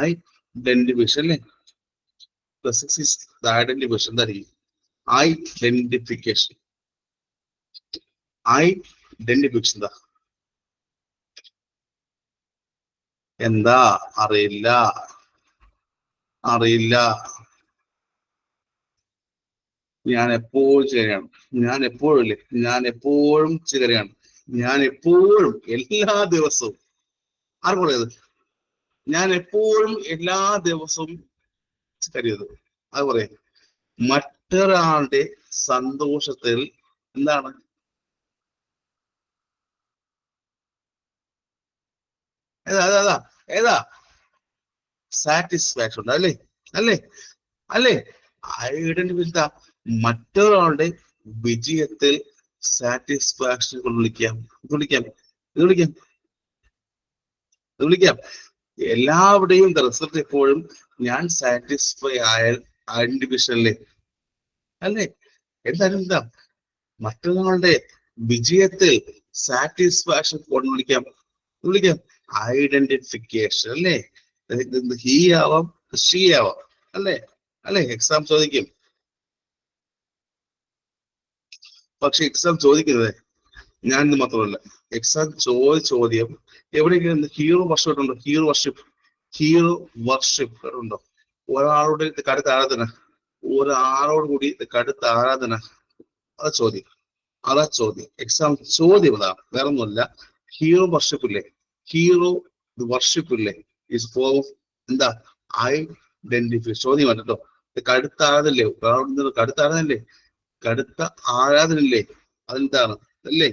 ഐഡന്റിഫിക്കേഷൻ അല്ലേ. ഐഡന്റിഫിക്കേഷൻ എന്തായിരിക്കും? ഐഡന്റിഫിക്കേഷൻ എന്താ? അറിയില്ല. ഞാൻ എപ്പോഴും ചികരയാണ്. ഞാൻ എപ്പോഴും എല്ലാ ദിവസവും ആർക്കുള്ളത്, ഞാൻ എപ്പോഴും എല്ലാ ദിവസവും കരുത്. അത് പറയാം, മറ്റൊരാളുടെ സന്തോഷത്തിൽ എന്താണ്? ഏതാ സാറ്റിസ്ഫാക്ഷൻ അല്ലേ. ഐഡന്റിഫൈ മറ്റൊരാളുടെ വിജയത്തിൽ സാറ്റിസ്ഫാക്ഷൻ കൊണ്ട് വിളിക്കാം. എല്ലാവരുടെയും റിസൾട്ട് എപ്പോഴും ഞാൻ സാറ്റിസ്ഫൈ ആയാൽ ഐഡന്റിഫിക്കേഷനിലെ അല്ലേ. എന്താ മറ്റൊരാളുടെ വിജയത്തിൽ സാറ്റിസ്ഫാക്ഷൻ കൊണ്ട് വിളിക്കാം ഐഡന്റിഫിക്കേഷൻ അല്ലേ. ഹീ ആവാം, ഷീ ആവാം അല്ലേ. എക്സാം ചോദിക്കും, പക്ഷെ എക്സാം ചോദിക്കുന്നത് ഞാൻ മാത്രമല്ല. എക്സാം ചോദ്യം എവിടെയെങ്കിലും ഹീറോ വർഷിപ്പ് ഉണ്ടോ? ഒരാളോട് കടുത്ത ആരാധന, അതാ ചോദ്യം. എക്സാം ചോദ്യം അതാ, വേറെ ഒന്നുമല്ല. ഹീറോ വർഷിപ്പ് ഇല്ലേ ഇസ് ഫോം ഓഫ് എന്താ ഐഡന്റിഫൈ. ചോദ്യം കേട്ടോ. കടുത്ത ആരാധനല്ലേ, അതെന്താണ്? അല്ലേ.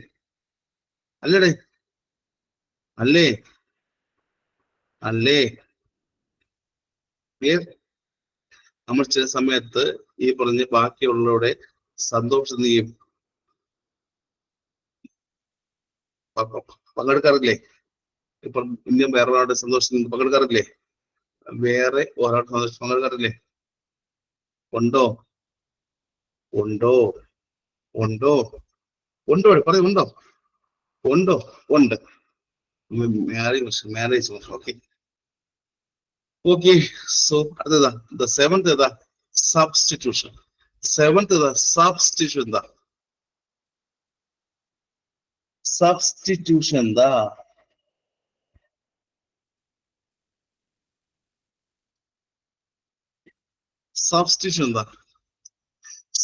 നമ്മൾ ചില സമയത്ത് ഈ പറഞ്ഞ ബാക്കിയുള്ളവരുടെ സന്തോഷം ചെയ്യും പങ്കെടുക്കാറില്ലേ? ഇപ്പം ഇന്ത്യൻ വേറെ ഒരാളുടെ സന്തോഷത്തിൽ പങ്കെടുക്കാറില്ലേ? വേറെ ഒരാളുടെ സന്തോഷം പങ്കെടുക്കാറില്ലേ? ഉണ്ടോ? ഉണ്ട്. Marriage okay. സോ അടുത്തതാ ദ സെവൻത് ഏതാ? സബ്സ്റ്റിറ്റ്യൂഷൻ. എന്താ?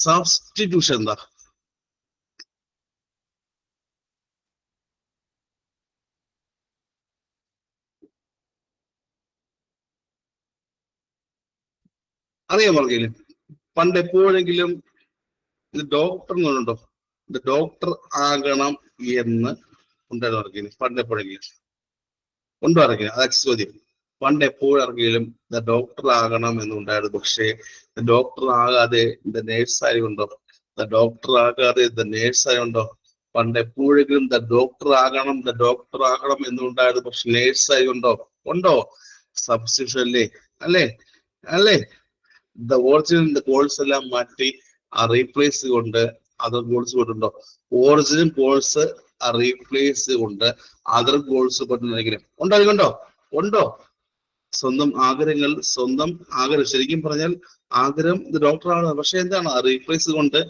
സബ്സ്റ്റിറ്റ്യൂഷൻ എന്താ? അറിയാൻ പറഞ്ഞില്ലേ? പണ്ട് എപ്പോഴെങ്കിലും ഇത് ഡോക്ടർ എന്നുണ്ടോ? ഇത് ഡോക്ടർ ആകണം എന്ന് ഉണ്ടായിരുന്നു ഇറങ്ങിയത്? പണ്ട് എപ്പോഴെങ്കിലും ഉണ്ടോ ഇറങ്ങിയത്? അതാ ചോദ്യം. പണ്ട് എപ്പോഴെങ്കിലും ഡോക്ടർ ആകണം എന്നുണ്ടായിരുന്നു, പക്ഷേ ഡോക്ടർ ആകാതെ നേഴ്സായുണ്ടോ? പണ്ട് എപ്പോഴെങ്കിലും ഡോക്ടർ ആകണം എന്നുണ്ടായിരുന്നു, പക്ഷെ നേഴ്സായി ഉണ്ടോ? സബ്സ്റ്റിറ്റ്യൂഷൻ അല്ലേ. ഒറിജിനൽ കോഴ്സ് എല്ലാം മാറ്റി റീപ്ലേസ് കൊണ്ട് അതർ കോഴ്സ് കൊണ്ടുണ്ടോ? ഒറിജിനൽ കോഴ്സ് റീപ്ലേസ് കൊണ്ട് അതർ ഗോൾസ് പെട്ടെന്നെങ്കിലും ഉണ്ടോ ഉണ്ടോ സ്വന്തം ആഗ്രഹം ശരിക്കും പറഞ്ഞാൽ ആഗ്രഹം ഇത് ഡോക്ടറാണ്, പക്ഷെ എന്താണ് റീപ്ലേസ് കൊണ്ട്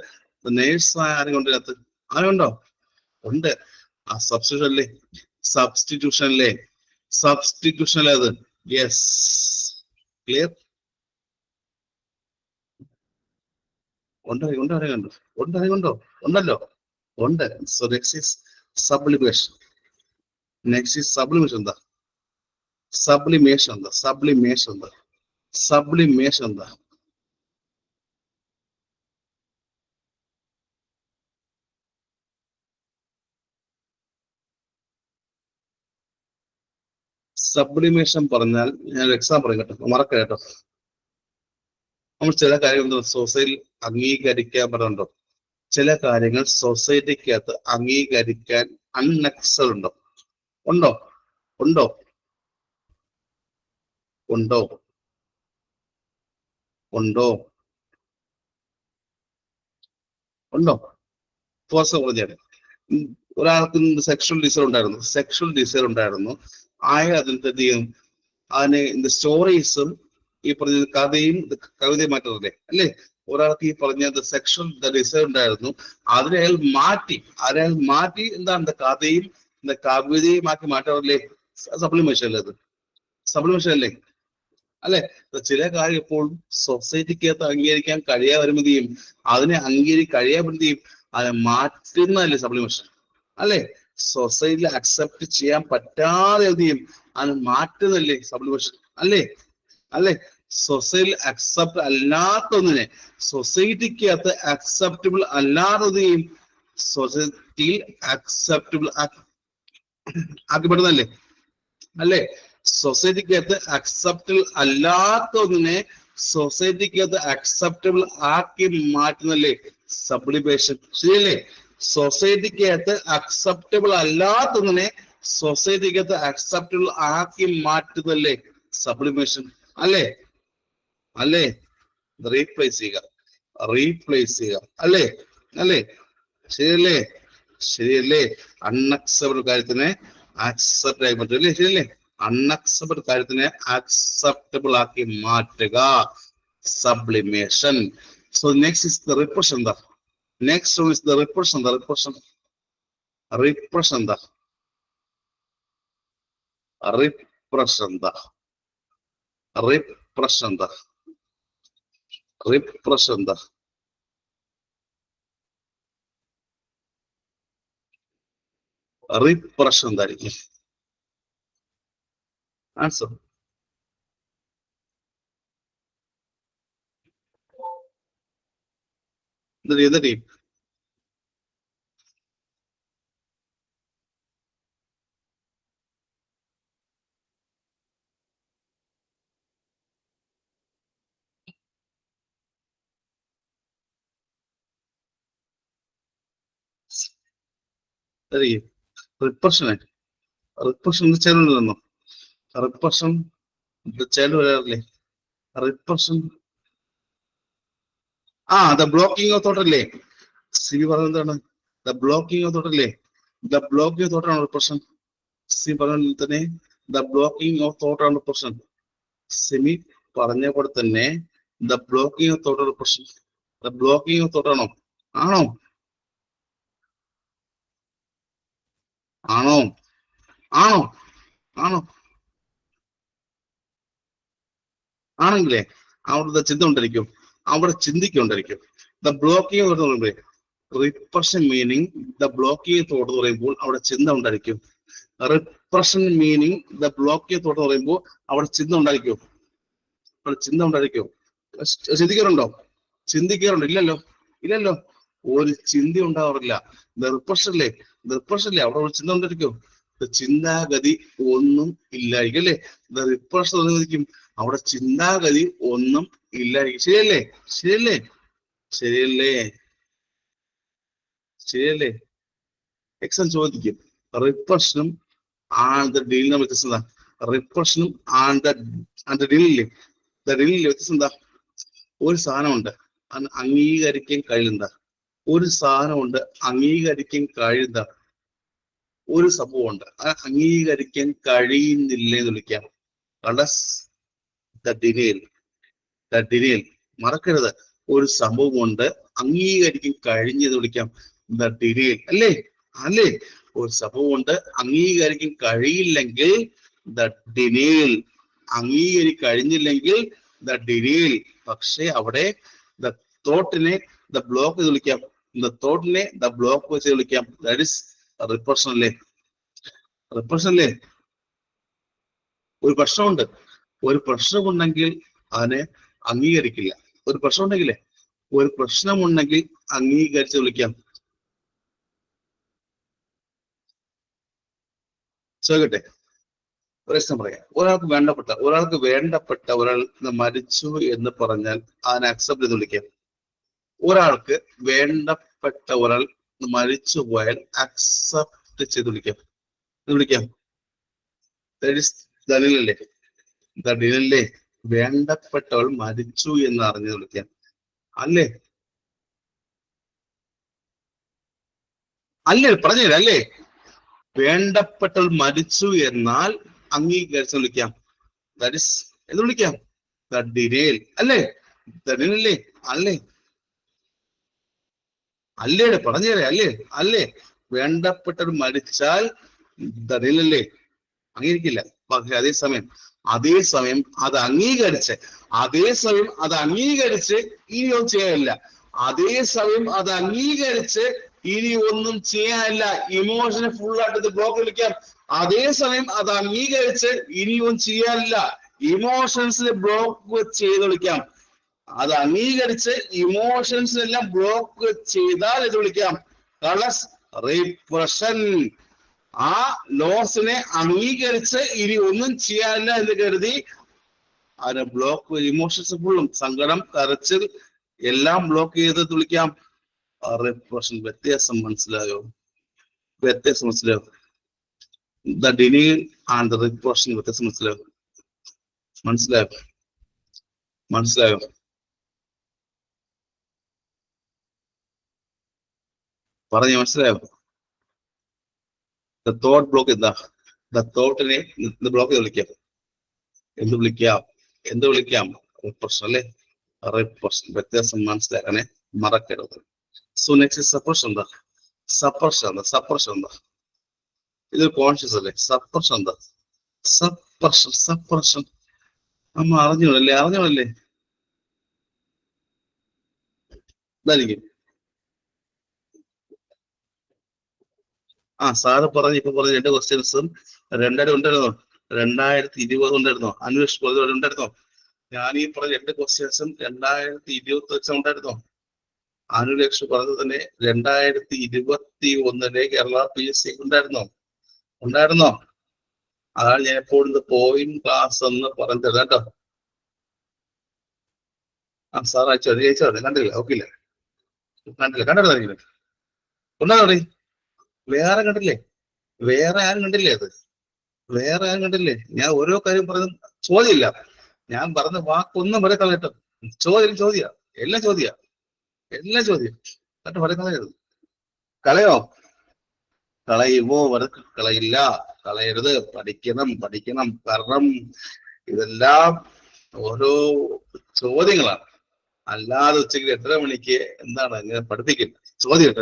നേഴ്സ് ആരും കൊണ്ടിനകത്ത് ആരുണ്ടോ ഉണ്ട്. ആ സബ്സ്റ്റിറ്റ്യൂഷൻ അല്ലേ അത്. Yes, clear. ഉണ്ടോ ഉണ്ടല്ലോ ഉണ്ട്. So next is sublimation. എന്താ സബ്ലിമേഷൻ എന്താ? സബ്ലിമേഷൻ പറഞ്ഞാൽ ഞാൻ എക്സാം പറയും കേട്ടോ, മറക്കേട്ടോ. നമ്മൾ ചില കാര്യങ്ങൾ സൊസൈറ്റിയിൽ അംഗീകരിക്കാൻ പറഞ്ഞുണ്ടോ, ചില കാര്യങ്ങൾ സൊസൈറ്റിക്കകത്ത് അംഗീകരിക്കാൻ അൺനെക്സൽ ഉണ്ടോ ഉണ്ടോ ഉണ്ടോ ഉണ്ടോ ഉണ്ടോ ഉണ്ടോ ഫോർസ് പറഞ്ഞാൽ ഒരാൾക്ക് സെക്ഷൽ ഡിസയർ ഉണ്ടായിരുന്നു. അതിന്റെ അതിന് സ്റ്റോറീസും ഈ പറഞ്ഞ കഥയും കവിതയും മാറ്റുന്നില്ലേ അല്ലേ? ഒരാൾക്ക് ഈ പറഞ്ഞത് സെക്ഷൽ ഡിസയർ ഉണ്ടായിരുന്നു, അതിനെ അയാൾ മാറ്റി എന്താണ് കഥയും കവിതയും ആക്കി മാറ്റാറില്ലേ? സപ്ലിമേഷൻ അല്ലേ? അത് സപ്ലിമേഷൻ അല്ലേ? ചില കാര്യം എപ്പോഴും സൊസൈറ്റിക്കകത്ത് അംഗീകരിക്കാൻ കഴിയാൻ വരുമ്പോഴത്തേയും അതിനെ കഴിയാൻ വരുമ്പോഴത്തേയും അതിനെ മാറ്റുന്നതല്ലേ സപ്ലിമേഷൻ അല്ലേ? സൊസൈറ്റിയിൽ അക്സെപ്റ്റ് ചെയ്യാൻ പറ്റാതെ അതിനെ മാറ്റുന്നതല്ലേ സപ്ലിമേഷൻ അല്ലേ? സൊസൈറ്റിയിൽ അക്സെപ്റ്റ് അല്ലാത്തൊന്നിനെ സൊസൈറ്റിക്കകത്ത് അക്സെപ്റ്റബിൾ അല്ലാത്തതെയും സൊസൈറ്റിയിൽ അക്സെപ്റ്റബിൾ ആക്കപ്പെടുന്നല്ലേ അല്ലേ? സൊസൈറ്റിക്കകത്ത് അക്സെപ്റ്റബിൾ അല്ലാത്ത ഒന്നിനെ സൊസൈറ്റിക്കകത്ത് അക്സെപ്റ്റബിൾ ആക്കി മാറ്റുന്നല്ലേ സബ്ലിമേഷൻ, ശരിയല്ലേ? സൊസൈറ്റിക്കകത്ത് അക്സെപ്റ്റബിൾ അല്ലാത്ത ഒന്നിനെ സൊസൈറ്റിക്കകത്ത് അക്സെപ്റ്റബിൾ ആക്കി മാറ്റുന്നല്ലേ സബ്ലിമേഷൻ അല്ലേ? റീപ്ലേസ് ചെയ്യുക അല്ലേ? ശരിയല്ലേ? അൺഅക്സെപ്റ്റബിൾ കാര്യത്തിനെ അക്സെപ്റ്റ് ആയി മാറ്റുക അല്ലേ? ശരിയല്ലേ? അൺഅക്സെപ്റ്റബിൾ കാര്യത്തിനെ അക്സെപ്റ്റബിൾ ആക്കി മാറ്റുക, sublimation. So next is the repression. എന്താ next one is the repression. Repression എന്താ? റിപ്രഷൻ എന്തായിരിക്കും ആൻസർ? എന്താ ടീം? റിപ്രഷൻ ചേരുന്നുണ്ടോ? റിപ്രഷൻ ചേർന്ന് വരാറില്ലേ? Repression the blocking of thought അല്ലേ? സി പറഞ്ഞ എന്താണ്? ദ ബ്ലോക്കിംഗ് ഓഫ് തോട്ട് അല്ലേ? ദ ബ്ലോക്കിംഗ് ഓഫ് തോട്ടാണ് റിപ്രഷൻ. സി പറഞ്ഞ തന്നെ ദ ബ്ലോക്കിംഗ് ഓഫ് തോട്ടാണ് റിപ്രഷൻ. സിമി പറഞ്ഞ പോലെ തന്നെ the blocking of thought repression. The blocking of തോട്ടാണോ? ആണോ ആണെങ്കിലേ അവിടുത്തെ ചിന്ത ഉണ്ടായിരിക്കും, അവിടെ ചിന്തിക്കൊണ്ടായിരിക്കും. ദ ബ്ലോക്കിംഗ് എന്ന് പറയുമ്പോൾ repression meaning the blocking thought എന്ന് പറയുമ്പോൾ അവിടെ ചിന്ത ഉണ്ടായിരിക്കും. Repression meaning the blocking thought എന്ന് പറയുമ്പോൾ അവിടെ ചിന്ത ഉണ്ടായിരിക്കും. ചിന്തിക്കാറുണ്ടോ? ഇല്ലല്ലോ. ഒരു ചിന്ത ഉണ്ടാവാറില്ല. റിപ്രഷനില്ലേ അവിടെ ഒരു ചിന്ത ഉണ്ടായിരിക്കും. ചിന്താഗതി ഒന്നും ഇല്ലായിരിക്കും അല്ലേ? റിപ്രഷൻ ഒന്നിരിക്കും, അവിടെ ചിന്താഗതി ഒന്നും ഇല്ലായിരിക്കും. ശരിയല്ലേ? എക്സാം ചോദിക്കും റിപ്രഷനും ഡീലിനും വ്യത്യസ്തം എന്താ? റിപ്രഷനും ഡീലില്ലേ വ്യത്യസ്തം എന്താ? ഒരു സാധനമുണ്ട് അംഗീകരിക്കാൻ കഴിയുന്ന ഒരു സംഭവമുണ്ട്, അത് അംഗീകരിക്കാൻ കഴിയുന്നില്ല എന്ന് വിളിക്കാം. ഡിനേൽ. മറക്കരുത്, ഒരു സംഭവമുണ്ട് അംഗീകരിക്കാൻ കഴിഞ്ഞെന്ന് വിളിക്കാം ദ ഡിനേൽ. അല്ലേ അല്ലേ ഒരു സംഭവമുണ്ട് അംഗീകരിക്കാൻ കഴിയില്ലെങ്കിൽ ദ ഡിനേൽ, കഴിഞ്ഞില്ലെങ്കിൽ ദ ഡിനേൽ. പക്ഷെ അവിടെ ദ തോട്ടിനെ ദ ബ്ലോക്ക് ചെയ്ത് വിളിക്കാം, തോട്ടിനെ ദ ബ്ലോക്ക് വെച്ച് വിളിക്കാം. ദാറ്റ് ഇസ് റിപ്രഷൻ അല്ലേ? ഒരു പ്രശ്നമുണ്ട്, ഒരു പ്രശ്നമുണ്ടെങ്കിൽ അതിനെ അംഗീകരിക്കില്ല. ഒരു പ്രശ്നമുണ്ടെങ്കിൽ അംഗീകരിച്ച് വിളിക്കാം. ചോദിക്കട്ടെ, ഒരു പ്രശ്നം പറയാം. ഒരാൾക്ക് വേണ്ടപ്പെട്ട ഒരാൾ മരിച്ചു എന്ന് പറഞ്ഞാൽ അതിനെ അക്സെപ്റ്റ് ചെയ്ത് വിളിക്കാം. ഒരാൾക്ക് വേണ്ടപ്പെട്ട ഒരാൾ മരിച്ചു പോയാൽ അക്സെപ്റ്റ് ചെയ്ത് വിളിക്കാം. ദലീലല്ലേ? വേണ്ടപ്പെട്ടവൾ മരിച്ചു എന്ന് അറിഞ്ഞ് വിളിക്കാം. അല്ലേ പറഞ്ഞുതരാം. അല്ലേ വേണ്ടപ്പെട്ടവൾ മരിച്ചു എന്നാൽ അംഗീകരിച്ച് വിളിക്കാം. ദാറ്റ് ഇസ് എന്ന് വിളിക്കാം ദ ഡിനേൽ. അല്ലേ ദലീലല്ലേ? അല്ലേ പറഞ്ഞുതരാം. അല്ലേ വേണ്ടപ്പെട്ടവൾ മരിച്ചാൽ ദലീലല്ലേ? അംഗീകരിക്കില്ല. പക്ഷെ അതേസമയം അത് അംഗീകരിച്ച് ഇനി ഒന്നും ചെയ്യാനില്ല. ഇനി ഒന്നും ചെയ്യാനില്ല. ഇമോഷനെ ഫുൾ ആയിട്ട് ബ്ലോക്ക് വിളിക്കാം. അതേസമയം അത് അംഗീകരിച്ച് ഇനിയൊന്നും ചെയ്യാനില്ല. ഇമോഷൻസിനെ ബ്ലോക്ക് ചെയ്ത് വിളിക്കാം. അത് അംഗീകരിച്ച് ഇമോഷൻസിനെല്ലാം ബ്ലോക്ക് ചെയ്താൽ ഇത് വിളിക്കാം റിപ്രഷൻ. ആ ലോസിനെ അംഗീകരിച്ച് ഇനി ഒന്നും ചെയ്യാനില്ല എന്ന് കരുതി അതിനെ ബ്ലോക്ക്, ഇമോഷൻസ് ഫുള്ളും സങ്കടം, കരച്ചിൽ എല്ലാം ബ്ലോക്ക് ചെയ്ത് വിളിക്കാം റിപ്രഷൻ. വ്യത്യാസം മനസ്സിലായോ? ദ ഡിനീൽ ആൻഡ് ദ റിപ്രഷൻ വ്യത്യാസം മനസ്സിലായോ? പറഞ്ഞു മനസ്സിലായോ? തോട്ട് ബ്ലോക്ക് തോട്ടിനെ ബ്ലോക്ക് ചെയ്ത് എന്ത് വിളിക്കാം റിപ്രഷൻ. അല്ലെ റിപ്രഷൻ. വ്യത്യാസം മനസ്സിലാക്കാനെ മറക്കരുത്. സോ നെക്സ്റ്റ് സപ്രഷൻ എന്താ? ഇത് കോൺഷ്യസ് അല്ലേ? സപ്രഷൻ എന്താ? സപ്രഷൻ അമ്മ അറിഞ്ഞോളല്ലേ? ഇതായിരിക്കും. സാറ് ഇപ്പൊ പറഞ്ഞ 2 ക്വസ്റ്റ്യൻസും 2020 ഉണ്ടായിരുന്നോ? അന്വേഷിച്ചു ഉണ്ടായിരുന്നോ? ഞാൻ ഈ പറഞ്ഞ 2 ക്വസ്റ്റ്യൻസും 2020 ഉണ്ടായിരുന്നോ? അനുലക്ഷ പറഞ്ഞത് തന്നെ 2021 കേരള PSC ഉണ്ടായിരുന്നോ? അതാണ് ഞാൻ എപ്പോഴും പോയിന്റ് ക്ലാസ് എന്ന് പറഞ്ഞത് കേട്ടോ. സാർ അയച്ചോ കണ്ടില്ല? ഓക്കില്ല കണ്ടോ? വേറെ കണ്ടില്ലേ? വേറെ ആരും കണ്ടില്ലേ? ഞാൻ ഓരോ കാര്യം പറഞ്ഞ ചോദ്യമില്ല. ഞാൻ പറഞ്ഞ വാക്കൊന്നും വരെ കളയട്ടോ. ചോദ്യം എല്ലാം ചോദ്യം എന്നിട്ട് വരെ കളയരുത്. കളയുമോ? കളയില്ല, കളയരുത്. പഠിക്കണം. കാരണം ഇതെല്ലാം ഓരോ ചോദ്യങ്ങളാണ്. അല്ലാതെ ഉച്ചയ്ക്ക് 8:30 മണിക്ക് എന്താണ് ഇങ്ങനെ പഠിപ്പിക്കില്ല. ചോദ്യം.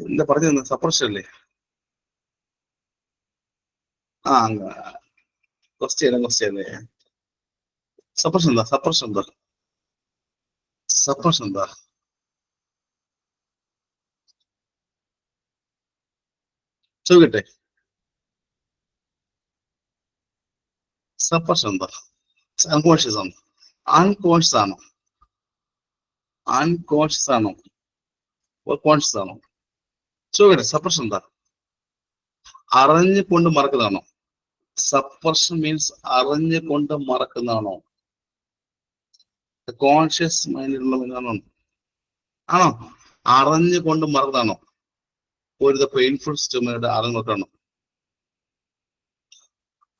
എന്താ പറഞ്ഞു? സപ്രഷൻ അല്ലേ? ക്വസ്റ്റ്യൻ സപ്രഷൻ എന്താ? ചോദിക്കട്ടെ, സപ്രഷൻ എന്താ? അൺകോൺഷ്യസ് ആണോ? കോൺഷ്യസ് ആണോ? ചോദിക്കട്ടെ, സപ്രഷൻ എന്താ? അറിഞ്ഞുകൊണ്ട് മറക്കുന്നതാണോ? സപ്രഷൻ മീൻസ് അറിഞ്ഞുകൊണ്ട് മറക്കുന്നതാണോ? കോൺഷ്യസ് മൈൻഡിലുള്ള ആണോ? അറിഞ്ഞുകൊണ്ട് മറന്നതാണോ? ഒരു പെയിൻഫുൾ സ്റ്റോമയുടെ അറിഞ്ഞോട്ടാണോ?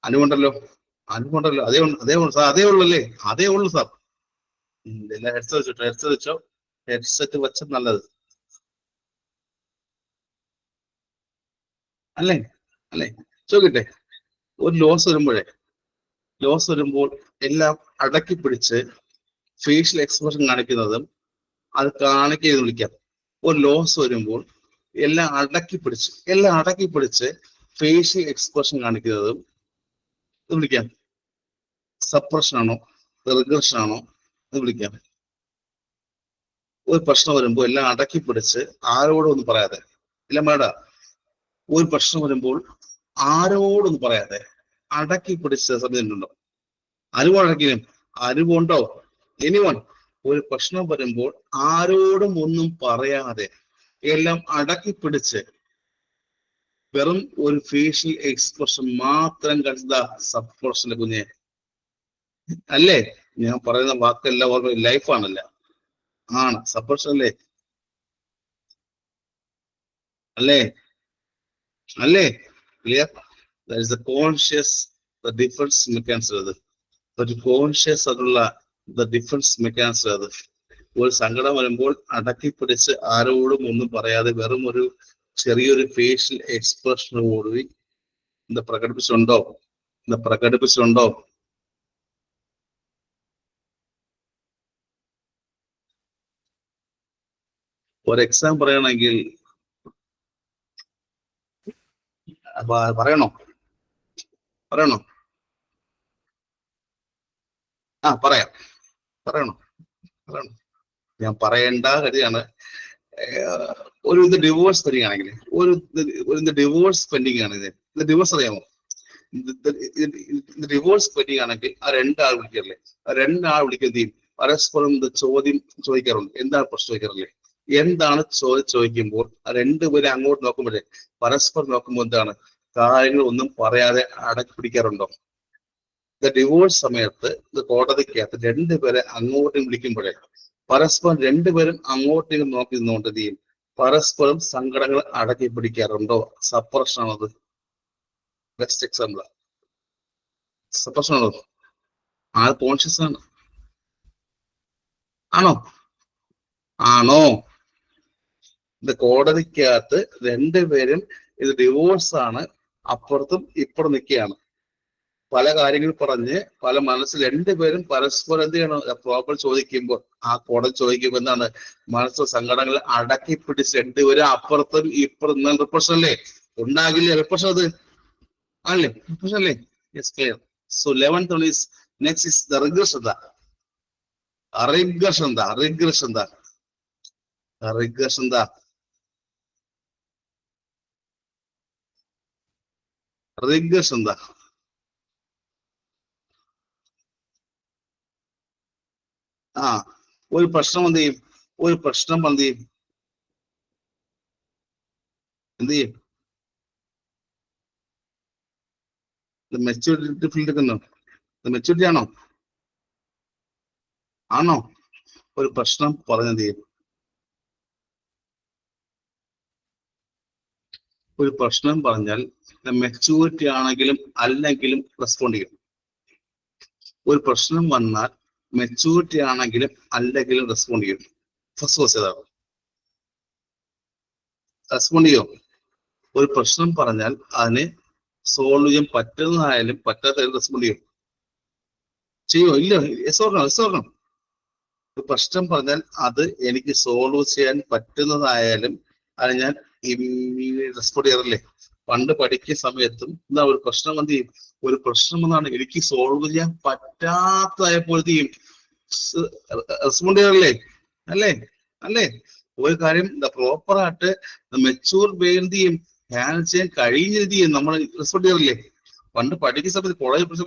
അനുകൊണ്ടല്ലോ. അതേ ഉള്ളൂ സാർ. എല്ലാം ഹെഡ്സെറ്റ് വെച്ചോ. ഹെഡ്സെറ്റ് വെച്ച നല്ലത്. അല്ലേ? അല്ലേ? ചോദിക്കട്ടെ, ഒരു ലോസ് വരുമ്പോൾ എല്ലാം അടക്കി പിടിച്ച് ഫേഷ്യൽ എക്സ്പ്രഷൻ കാണിക്കുന്നതും അത് കാണിക്കുകയെന്ന് വിളിക്കാം. ഒരു ലോസ് വരുമ്പോൾ എല്ലാം അടക്കി പിടിച്ച് ഫേഷ്യൽ എക്സ്പ്രഷൻ കാണിക്കുന്നതും വിളിക്കാം സപ്രഷൻ ആണോ റിഗ്രഷൻ ആണോ എന്ന് വിളിക്കാം. ഒരു പ്രശ്നം വരുമ്പോൾ എല്ലാം അടക്കി പിടിച്ച് ആരോടൊന്നും പറയാതെ, ഇല്ല മേഡ, ഒരു പ്രശ്നം വരുമ്പോൾ ആരോടൊന്നും പറയാതെ അടക്കി പിടിച്ച സമയത്തുണ്ടോ? അറിവടക്കിനും അറിവുണ്ടോ? എനിവൺ? ഒരു പ്രശ്നം വരുമ്പോൾ ആരോടും ഒന്നും പറയാതെ എല്ലാം അടക്കി പിടിച്ച് വെറും ഒരു ഫേഷ്യൽ എക്സ്പ്രഷൻ മാത്രം കണ്ട സപ്രഷന്റെ കുഞ്ഞെ അല്ലേ? ഞാൻ പറയുന്ന വാക്കെല്ലാം ഓർമ്മ ലൈഫാണല്ല, ആണ് സപ്രഷൻ അല്ലേ? അല്ലേ? അല്ലേ? Clear? That is the conscious the defence mechanism. അത് ഒരു കോൺഷ്യസ് ആയിട്ടുള്ള ദ ഡിഫൻസ് മെക്കാനിസം. അത് ഒരു സങ്കടം വരുമ്പോൾ അടക്കി പിടിച്ച് ആരോടും ഒന്നും പറയാതെ വെറും ഒരു ചെറിയൊരു ഫേഷ്യൽ എക്സ്പ്രഷനോടുകൂടി ഇത് പ്രകടിപ്പിച്ചിട്ടുണ്ടോ? ഒരു എക്സാം പറയണമെങ്കിൽ പറയണോ? പറയണോ? ഞാൻ പറയേണ്ട കാര്യമാണ്. ഒരു ഇത് ഡിവോഴ്സ് തരികയാണെങ്കിൽ ഒരു ഡിവോഴ്സ് പെൻഡിങ് ആണ്. ഇത് ഡിവോഴ്സ് അറിയാമോ? ഡിവോഴ്സ് പെൻഡിങ് ആണെങ്കിൽ ആ രണ്ടാൾ വിളിക്കാറില്ലേ? വിളിക്കുന്നത് പരസ്പരം ചോദ്യം ചോദിക്കാറുണ്ട്. എന്താണ് പ്രശ്നം ചോദിക്കാറില്ലേ? എന്താണ് ചോദിക്കുമ്പോൾ രണ്ടുപേരും അങ്ങോട്ട് നോക്കുമ്പോഴേ പരസ്പരം നോക്കുമ്പോൾ എന്താണ് കാര്യങ്ങൾ ഒന്നും പറയാതെ അടക്കി പിടിക്കാറുണ്ടോ? ഡിവോഴ്സ് സമയത്ത് കോടതിക്കകത്ത് രണ്ടുപേരെ അങ്ങോട്ടും വിളിക്കുമ്പോഴേ പരസ്പരം രണ്ടുപേരും അങ്ങോട്ടും നോക്കി നിന്നുകൊണ്ട് ചെയ്യും പരസ്പരം സങ്കടങ്ങൾ അടക്കി പിടിക്കാറുണ്ടോ? സപ്രഷൻ ആണത്. ബെസ്റ്റ് എക്സാമ്പിൾ സപ്രഷൻ ആണത്. ആൾ കോൺഷ്യസ് ആണ്. ആണോ? ഇത് കോടതിക്കകത്ത് രണ്ടുപേരും ഇത് ഡിവോഴ്സ് ആണ്, അപ്പുറത്തും ഇപ്പുറം നിൽക്കുകയാണ്. പല കാര്യങ്ങൾ പറഞ്ഞ് പല മനസ്സിൽ രണ്ടുപേരും പരസ്പരം എന്ത് ചെയ്യണം? പ്രോപ്പർ ചോദിക്കുമ്പോൾ ആ കോടതി ചോദിക്കുമ്പോൾ എന്താണ് മനസ്സിലെ സങ്കടങ്ങൾ അടക്കി പിടിച്ച് രണ്ടുപേരും അപ്പുറത്തും ഇപ്പുറം റിപ്രഷൻ അല്ലേ ഉണ്ടാകില്ലേ? റിപ്രഷൻ അത് അല്ലേ? റിപ്രഷൻ അല്ലേ? Yes, clear. So 11th one is next is the regression. ഒരു പ്രശ്നം എന്ത് ചെയ്യും? മെച്യൂരിറ്റി ഫീൽഡ് ഒക്കെ മെച്യൂരിറ്റി ആണോ? ഒരു പ്രശ്നം പറഞ്ഞത് ചെയ്യും. ഒരു പ്രശ്നം പറഞ്ഞാൽ മെച്യൂരിറ്റി ആണെങ്കിലും അല്ലെങ്കിലും റെസ്പോണ്ട് ചെയ്യും. ഒരു പ്രശ്നം വന്നാൽ മെച്യൂരിറ്റി ആണെങ്കിലും അല്ലെങ്കിലും റെസ്പോണ്ട് ചെയ്യും. ഫസ്റ്റ് ഏതാണ്? റെസ്പോണ്ട് ചെയ്യും. ഒരു പ്രശ്നം പറഞ്ഞാൽ അതിനെ സോൾവ് ചെയ്യാൻ പറ്റുന്നതായാലും പറ്റാത്തതായാലും റെസ്പോണ്ട് ചെയ്യോ? ഇല്ല. എസ് ഓർക്കണം. ഒരു പ്രശ്നം പറഞ്ഞാൽ അത് എനിക്ക് സോൾവ് ചെയ്യാൻ പറ്റുന്നതായാലും അത് ഞാൻ റെസ്പോണ്ട് ചെയ്യാറില്ലേ? പണ്ട് പഠിക്കുന്ന സമയത്തും എന്താ ഒരു പ്രശ്നം എന്ത് ചെയ്യും? ഒരു പ്രശ്നം എന്നാണ് എനിക്ക് സോൾവ് ചെയ്യാൻ പറ്റാത്തതായപ്പോഴത്തേക്കും റെസ്പോണ്ട് ചെയ്യാറില്ലേ? അല്ലേ? ഒരു കാര്യം പ്രോപ്പറായിട്ട് മെച്ചൂർ വേ എന്ത് ചെയ്യും? ഹാൻഡിൽ ചെയ്യാൻ കഴിഞ്ഞത് ചെയ്യും നമ്മൾ റെസ്പോണ്ട് ചെയ്യാറില്ലേ? പണ്ട് പഠിക്കുന്ന സമയത്ത് കോളേജ് പഠിച്ച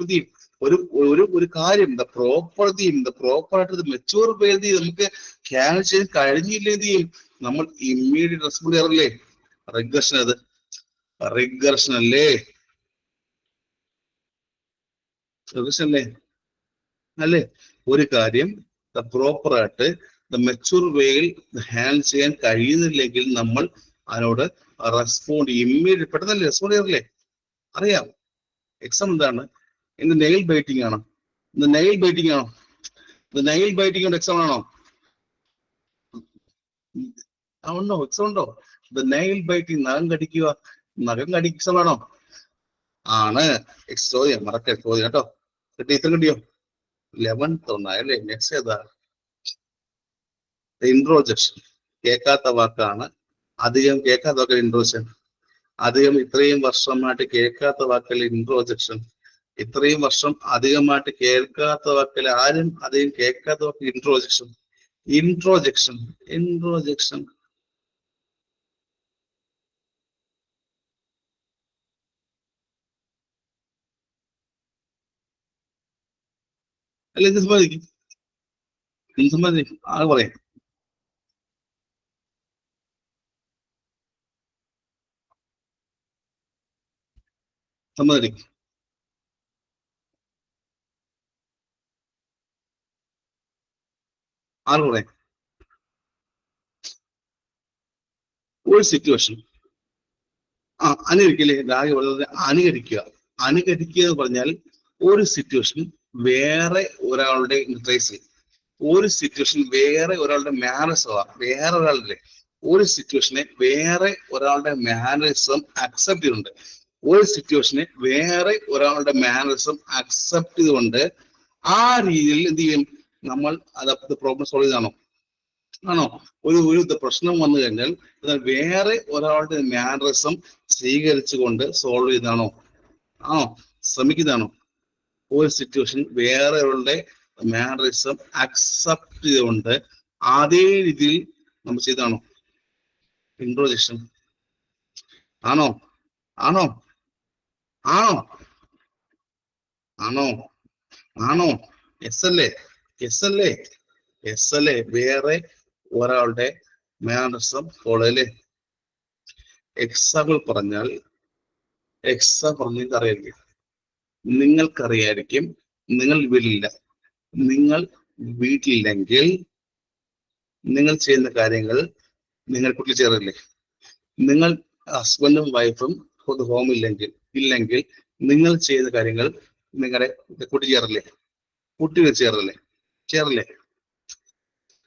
ഒരു കാര്യം പ്രോപ്പറായിട്ട് മെച്ചൂർ വേ എന്ത് ചെയ്യും നമുക്ക് ഹാൻഡിൽ ചെയ്യാൻ കഴിഞ്ഞില്ല എന്ത് ചെയ്യും? നമ്മൾ ഇമ്മീഡിയറ്റ് റെസ്പോണ്ട് ചെയ്യാറില്ലേ? റിഗ്രഷൻ അല്ലേ? ഒരു കാര്യം പ്രോപ്പറായിട്ട് മെച്ചൂർ വേയിൽ ഹാൻഡിൽ ചെയ്യാൻ കഴിയുന്നില്ലെങ്കിൽ നമ്മൾ അതിനോട് റെസ്പോണ്ട് ഇമ്മീഡിയറ്റ് പെട്ടെന്നല്ലേ റെസ്പോണ്ട് ചെയ്യാറില്ലേ? അറിയാം. എക്സാം എന്താണ്? ഇന്ന് നെയിൽ ബൈറ്റിംഗ് ആണോ? നെയിൽ ബൈറ്റിംഗ് എക്സാം ആണോ? ഉണ്ടോ? എക്സാം ഉണ്ടോ? നെയിൽ ബൈറ്റിംഗ്, നഖം കടിക്കുക, നഖം കടിക്കലാണോ? ആണ്. ചോദ്യം മറക്കരുത്, ചോദ്യം കേട്ടോ. കിട്ടി, ഇത്ര കിട്ടിയോ? 11th ഒന്നായല്ലേ. നെക്സ്റ്റ് ഏതാ? ഇൻട്രോജക്ഷൻ. കേൾക്കാത്ത വാക്കാണ്. അധികം കേൾക്കാത്ത വാക്കൽ ഇൻട്രോജക്ഷൻ. അധികം ഇത്രയും വർഷമായിട്ട് കേൾക്കാത്ത വാക്കൽ ഇൻട്രോജക്ഷൻ. ഇത്രയും വർഷം അധികമായിട്ട് കേൾക്കാത്ത വാക്കൽ, ആരും അധികം കേൾക്കാത്ത വാക്കൽ ഇൻട്രോജക്ഷൻ. ഇൻട്രോജക്ഷൻ, ഇൻട്രോജക്ഷൻ. അല്ല, ഇത് സമ്മതിക്കും, സമ്മതിക്കും. ആൾ പറയാം. സമ്മതിക്കും. ആൾ പറയാം. ഒരു സിറ്റുവേഷൻ അനുകരിക്കില്ലേ? ആകെ പറയുന്നത് അനുകരിക്കുക. അനുകരിക്കുക എന്ന് പറഞ്ഞാൽ ഒരു സിറ്റുവേഷൻ വേറെ ഒരാളുടെ ട്രേസ്, ഒരു സിറ്റുവേഷൻ വേറെ ഒരാളുടെ മാനറിസം, വേറെ ഒരാളുടെ ഒരു സിറ്റുവേഷനെ വേറെ ഒരാളുടെ മാനറിസം അക്സെപ്റ്റ് ചെയ്തുകൊണ്ട്, ഒരു സിറ്റുവേഷനെ വേറെ ഒരാളുടെ മാനറിസം അക്സെപ്റ്റ് ചെയ്തുകൊണ്ട് ആ രീതിയിൽ എന്ത് ചെയ്യും നമ്മൾ? അത് പ്രോബ്ലം സോൾവ് ചെയ്താണോ? ആണോ? ഒരു പ്രശ്നം വന്നു കഴിഞ്ഞാൽ വേറെ ഒരാളുടെ മാനറിസം സ്വീകരിച്ചുകൊണ്ട് സോൾവ് ചെയ്താണോ? ആണോ? ശ്രമിക്കുന്നതാണോ? ഒരു സിറ്റുവേഷൻ വേറെ ഒരാളുടെ മാനറിസം അക്സെപ്റ്റ് ചെയ്തുകൊണ്ട് അതേ രീതിയിൽ നമ്മൾ ചെയ്താണോ? ഇൻട്രോജക്ഷൻ. ആണോ? ആണോ? ആണോ? ആണോ? ആണോ? എസ് അല്ലേ? എസ് അല്ലേ? എസ് അല്ലേ? വേറെ ഒരാളുടെ മാനറിസം ഫോളോ അല്ലേ? എക്സാമ്പിൾ പറഞ്ഞാൽ, അറിയായിരിക്കും, നിങ്ങൾക്കറിയായിരിക്കും. നിങ്ങൾ വീട്ടിലില്ല, നിങ്ങൾ വീട്ടിലില്ലെങ്കിൽ നിങ്ങൾ ചെയ്യുന്ന കാര്യങ്ങൾ നിങ്ങൾ കുട്ടി ചേറില്ലേ? നിങ്ങൾ ഹസ്ബൻഡും വൈഫും ഹോമില്ലെങ്കിൽ നിങ്ങൾ ചെയ്യുന്ന കാര്യങ്ങൾ നിങ്ങളുടെ കുട്ടി ചേറില്ലേ? കുട്ടികൾ ചേറില്ലേ?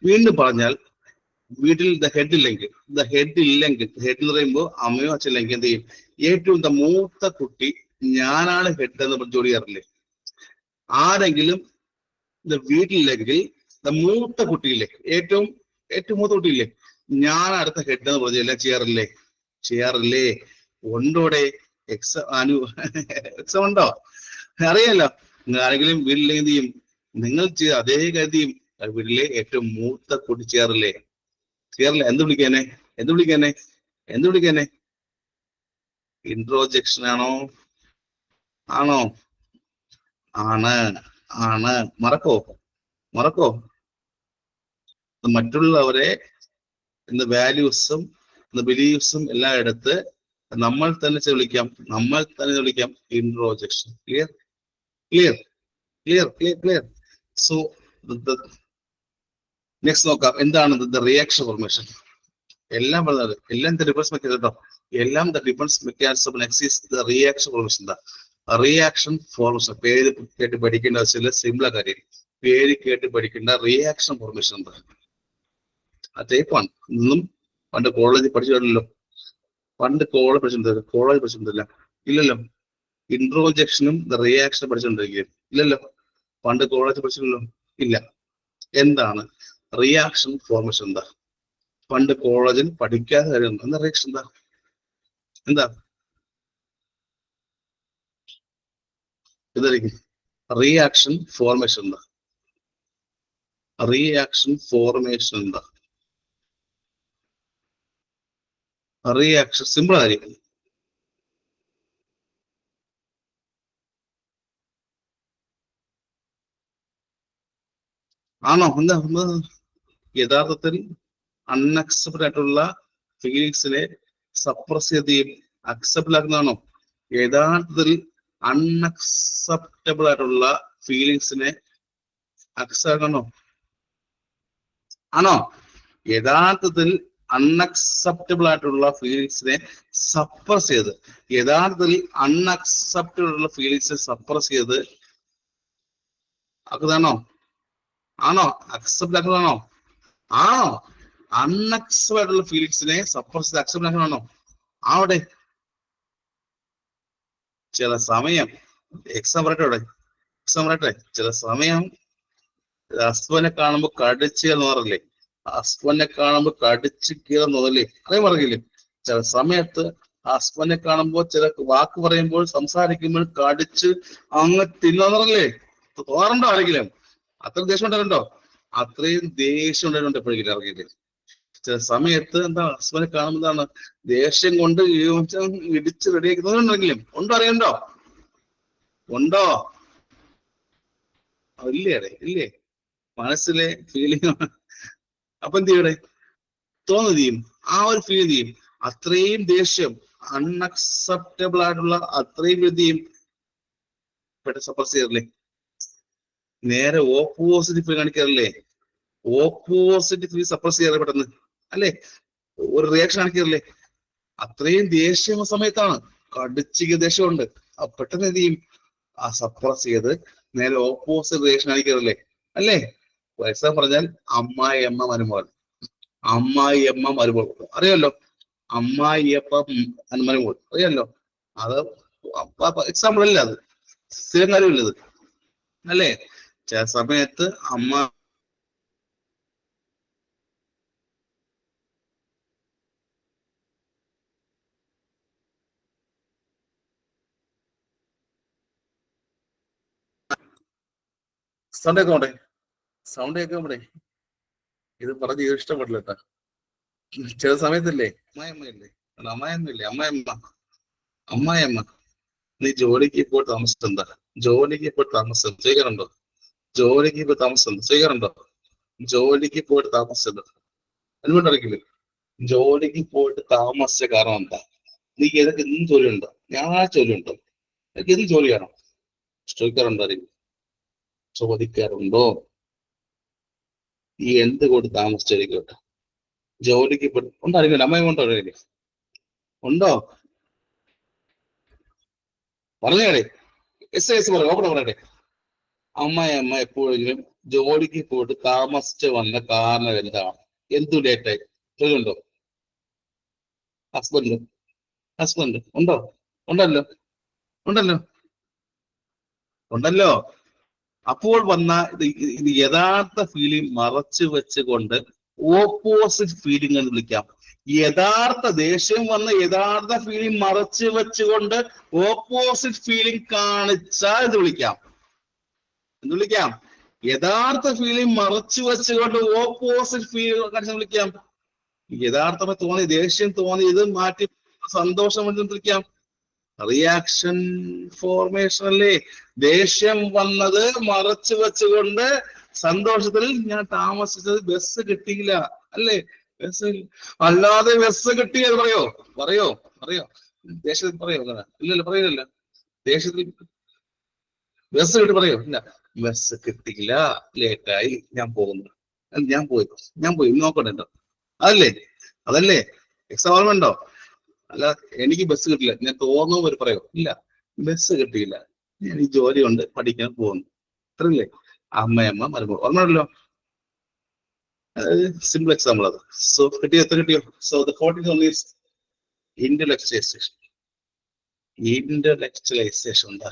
വീണ്ടും പറഞ്ഞാൽ, വീട്ടിൽ ഹെഡ് ഇല്ലെങ്കിൽ ഹെഡ് എന്ന് പറയുമ്പോൾ അമ്മയോ അച്ഛനില്ലെങ്കിൽ എന്ത് ചെയ്യും? ഏറ്റവും മൂത്ത കുട്ടി ഞാനാണ് ഹെഡ് എന്ന് ജോലി ചെയ്യാറില്ലേ? ആരെങ്കിലും വീട്ടിലില്ലെങ്കിൽ മൂത്ത കുട്ടിയില്ലേ, ഏറ്റവും മൂത്ത കുട്ടിയില്ലേ, ഞാൻ അടുത്ത ഹെഡ് എന്ന് പറഞ്ഞു എല്ലാം ചെയ്യാറില്ലേ? ഉണ്ടോടെ? എക്സാം ഉണ്ടോ? അറിയാലോ. ആരെങ്കിലും വീട്ടിലേക്ക് എന്ത് ചെയ്യും? നിങ്ങൾ ചെയ്ത അതേ കാര്യം വീട്ടിലെ ഏറ്റവും മൂത്ത കുട്ടി ചെയ്യാറില്ലേ? എന്ത് വിളിക്കാനെ? ഇൻട്രോജക്ഷൻ ആണോ? ആണോ? ആണ്. മറക്കോ? മറ്റുള്ളവരെ വാല്യൂസും ബിലീഫ്സും എല്ലാം എടുത്ത് നമ്മൾ തന്നെ വിളിക്കാം ഇൻട്രോജക്ഷൻ. ക്ലിയർ. സോ നെക്സ്റ്റ് നോക്കാം. എന്താണ് റിയാക്ഷൻ ഫോർമേഷൻ? എല്ലാം പറഞ്ഞത് എല്ലാം ഡിഫറൻസ് മെക്കാനിസം കേട്ടോ. എല്ലാം difference mechanism next reaction formation. Reaction formation പേര് കേട്ട് പഠിക്കേണ്ട ആവശ്യമില്ല, സിമ്പിളാ കാര്യം. പേര് കേട്ട് പഠിക്കേണ്ട റിയാക്ഷൻ ഫോർമേഷൻ എന്താ? ടൈപ്പാണ്. ഇന്നും പണ്ട് കോളേജിൽ പഠിച്ചിട്ടില്ലല്ലോ. കോളേജ് പഠിച്ചിട്ടില്ല. ഇല്ലല്ലോ. ഇൻട്രോജക്ഷനും റിയാക്ഷനും പഠിച്ചിട്ടുണ്ടിരിക്കുകയും ഇല്ലല്ലോ. പണ്ട് കോളേജ് പഠിച്ചിട്ടില്ലല്ലോ. ഇല്ല. എന്താണ് റിയാക്ഷൻ ഫോർമേഷൻ? എന്താ? പണ്ട് കോളേജിൽ പഠിക്കാതെ കാര്യം എന്താ? റിയാക്ഷൻ എന്താ? ഇതായിരിക്കും റിയാക്ഷൻ ഫോർമേഷൻ. എന്താ റിയാക്ഷൻ ഫോർമേഷൻ? റിയാക്ഷൻ സിമ്പിൾ ആയിരിക്കും. ആണോ? എന്താ? യഥാർത്ഥത്തിൽ അൺഅക്സെപ്റ്റഡ് ആയിട്ടുള്ള ഫീലിങ്സിനെ സപ്രസ് ചെയ്ത് അക്സെപ്റ്റ് ആക്കുന്നതാണോ? യഥാർത്ഥത്തിൽ അൺഅക്സെപ്റ്റബിൾ ആയിട്ടുള്ള ഫീലിങ്സിനെ അക്സെപ്റ്റ് ആണോ? യഥാർത്ഥത്തിൽ അൺഅക്സെപ്റ്റബിൾ ആയിട്ടുള്ള ഫീലിങ്സിനെ സപ്രസ് ചെയ്ത് സപ്രസ് ചെയ്ത് ആക്കുന്നതാണോ? അക്സെപ്റ്റ് ആക്കുന്നതാണോ? അൺഅക്സെപ്റ്റബിൾ ആയിട്ടുള്ള ഫീലിങ്സിനെ സപ്രസ് ചെയ്ത് അക്സെപ്റ്റ് ആക്കുന്നതാണോ? അവിടെ ചില സമയം എക്സാം പറയട്ടെ, ചില സമയം ഹസ്ബൻഡിനെ കാണുമ്പോ കടിച്ച് എന്ന് പറയില്ലേ, ഹസ്ബൻഡിനെ കാണുമ്പോ കടിച്ച് കീറുന്നു അല്ലേ, അതേ പറയില്ലേ. ചില സമയത്ത് ഹസ്ബൻഡിനെ കാണുമ്പോൾ ചില വാക്ക് പറയുമ്പോൾ സംസാരിക്കുമ്പോൾ കടിച്ച് അങ്ങ് തിന്നാന്ന് പറഞ്ഞില്ലേ, തോറണ്ടോ ആരെങ്കിലും? അത്ര ദേഷ്യം ഉണ്ടായിട്ടുണ്ടോ? അത്രയും ദേഷ്യം ഉണ്ടായിട്ടുണ്ട് എപ്പോഴെങ്കിലും ഇറങ്ങിയിട്ട്? ചില സമയത്ത് എന്താ ഹസ്ബൻഡിനെ കാണുമ്പോഴാണ് ദേഷ്യം കൊണ്ട് ഇടിച്ച് റെഡിയാക്കുന്നവരുണ്ടെങ്കിലും ഉണ്ടോ? അറിയണ്ടോ? ഉണ്ടോ? ഇല്ലേ? മനസ്സിലെ ഫീലിംഗ്. അപ്പൊ എന്ത് ചെയ്യടെ? തോന്നുന്നത് ചെയ്യും, ആ ഒരു ഫീൽ ചെയ്യും. അത്രയും ദേഷ്യം, അൺഅക്സെപ്റ്റബിൾ ആയിട്ടുള്ള അത്രയും ചെയ്യും പെട്ടെന്ന് സപ്രസ് ചെയ്യാറില്ലേ? നേരെ ഓപ്പോസിറ്റ് ഫീൽ കാണിക്കാറില്ലേ? ഓപ്പോസിറ്റ് ഫീൽ സപ്രസ് ചെയ്യാറ് പെട്ടെന്ന് അല്ലേ? ഒരു റിയാക്ഷൻ കാണിക്കാറില്ലേ? അത്രയും ദേഷ്യം സമയത്താണ്, കടിച്ചിക്ക് ദേഷ്യമുണ്ട്, പെട്ടെന്ന് എന്ത് ചെയ്യും? ആ സപ്രസ് ചെയ്ത് നേരെ ഓപ്പോസിറ്റ് റിയാക്ഷൻ കാണിക്കാറില്ലേ? അല്ലേ? എക്സാം പറഞ്ഞാൽ അമ്മായിയമ്മ മരുമോൾ, അമ്മായിയമ്മ മരുമോൾ അറിയാലോ, അമ്മായിയപ്പ മരുമോൾ അറിയാലോ. അത് എക്സാമ്പിൾ അല്ല, അത് സ്ഥിരം കാര്യമില്ലത് അല്ലേ? ചില സമയത്ത് അമ്മ സൗണ്ട് കേൾക്കോട്ടെ, സൗണ്ട് കേൾക്കുമ്പോഴേ ഇത് പറഞ്ഞ് ഇഷ്ടപ്പെടില്ല കേട്ടാ. ചില സമയത്തല്ലേ അമ്മായിയമ്മയില്ലേ, അമ്മായിയമ്മയില്ലേ, അമ്മായിയമ്മ നീ ജോലിക്ക് പോയി താമസം എന്താ? ജോലിക്ക് പോയി താമസം ചെയ്യാറുണ്ടോ? ജോലിക്ക് പോയി താമസം ചെയ്യാറുണ്ടോ? ജോലിക്ക് പോയിട്ട് താമസിച്ചത് എന്തുകൊണ്ടറിയില്ലേ? ജോലിക്ക് പോയിട്ട് താമസിച്ച കാരണം എന്താ? നീ ഏതൊക്കെ ഇന്നും ജോലി ഉണ്ടോ? ഞായറാഴ്ച ജോലി ഉണ്ടോ? എനിക്ക് എന്ത് ജോലിയാണോ? ചോദിക്കാറുണ്ടോ? അറിയില്ല, ചോദിക്കാറുണ്ടോ? ഈ എന്തുകൊണ്ട് താമസിച്ചിരിക്കട്ടെ? ജോലിക്ക് പോയിട്ട് ഉണ്ടായിരിക്കില്ല, അമ്മയും കൊണ്ടോ? ഉണ്ടോ? പറഞ്ഞേ, എസ് പറയാം, ഓപ്പൺ പറയട്ടെ. അമ്മ എപ്പോഴെങ്കിലും ജോലിക്ക് പോയിട്ട് താമസിച്ച് വന്ന കാരണം എന്താണ്? എന്തു ലേറ്റായി? ജോലിയുണ്ടോ? ഹസ്ബൻഡ് ഉണ്ടോ? ഉണ്ടല്ലോ, ഉണ്ടല്ലോ, ഉണ്ടല്ലോ. അപ്പോൾ വന്ന ഇത് യഥാർത്ഥ ഫീലിംഗ് മറച്ചു വെച്ചുകൊണ്ട് ഓപ്പോസിറ്റ് ഫീലിംഗ് എന്ന് വിളിക്കാം. യഥാർത്ഥ ദേഷ്യം വന്ന യഥാർത്ഥ ഫീലിംഗ് മറച്ചു വെച്ചുകൊണ്ട് ഓപ്പോസിറ്റ് ഫീലിംഗ് കാണിച്ചാൽ ഇത് വിളിക്കാം. എന്ത് വിളിക്കാം? യഥാർത്ഥ ഫീലിംഗ് മറച്ചു വെച്ചുകൊണ്ട് ഓപ്പോസിറ്റ് ഫീലിംഗ് കാണിച്ചാൽ വിളിക്കാം. യഥാർത്ഥമായി തോന്നി ദേഷ്യം തോന്നി ഇത് മാറ്റി സന്തോഷം എന്ന് വിളിക്കാം. റിയാക്ഷൻ ഫോർമേഷൻ അല്ലേ? ദേഷ്യം വന്നത് മറച്ചു വെച്ചുകൊണ്ട് സന്തോഷത്തിൽ ഞാൻ താമസിച്ചത് ബസ് കിട്ടിയില്ല അല്ലേ? ബസ് അല്ലാതെ ബസ് കിട്ടിയത് പറയോ? ദേഷ്യത്തിൽ പറയോ? ഇല്ലല്ലോ, പറയില്ലല്ലോ. ദേഷ്യത്തിൽ ബസ് കിട്ടി പറയോ? ഇല്ല, ബസ് കിട്ടിയില്ല, ലേറ്റായി, ഞാൻ പോകുന്നു, ഞാൻ പോയി നോക്കണ്ടോ? അതല്ലേ എക്സാം ഓർമ്മയുണ്ടോ? അല്ല എനിക്ക് ബസ് കിട്ടില്ല, ഞാൻ തോന്നുമ്പോൾ പറയോ? ഇല്ല, ബസ് കിട്ടിയില്ല, ഞാൻ ഈ ജോലി കൊണ്ട് പഠിക്കാൻ പോകുന്നു, അത്രല്ലേ? അമ്മയമ്മ മരുമോൾ ഓർമ്മയുണ്ടല്ലോ. സിമ്പിൾ എക്സാമ്പിൾ അത്. സോ കിട്ടിയോ? So the fourteenth one is intellectualization എന്താ?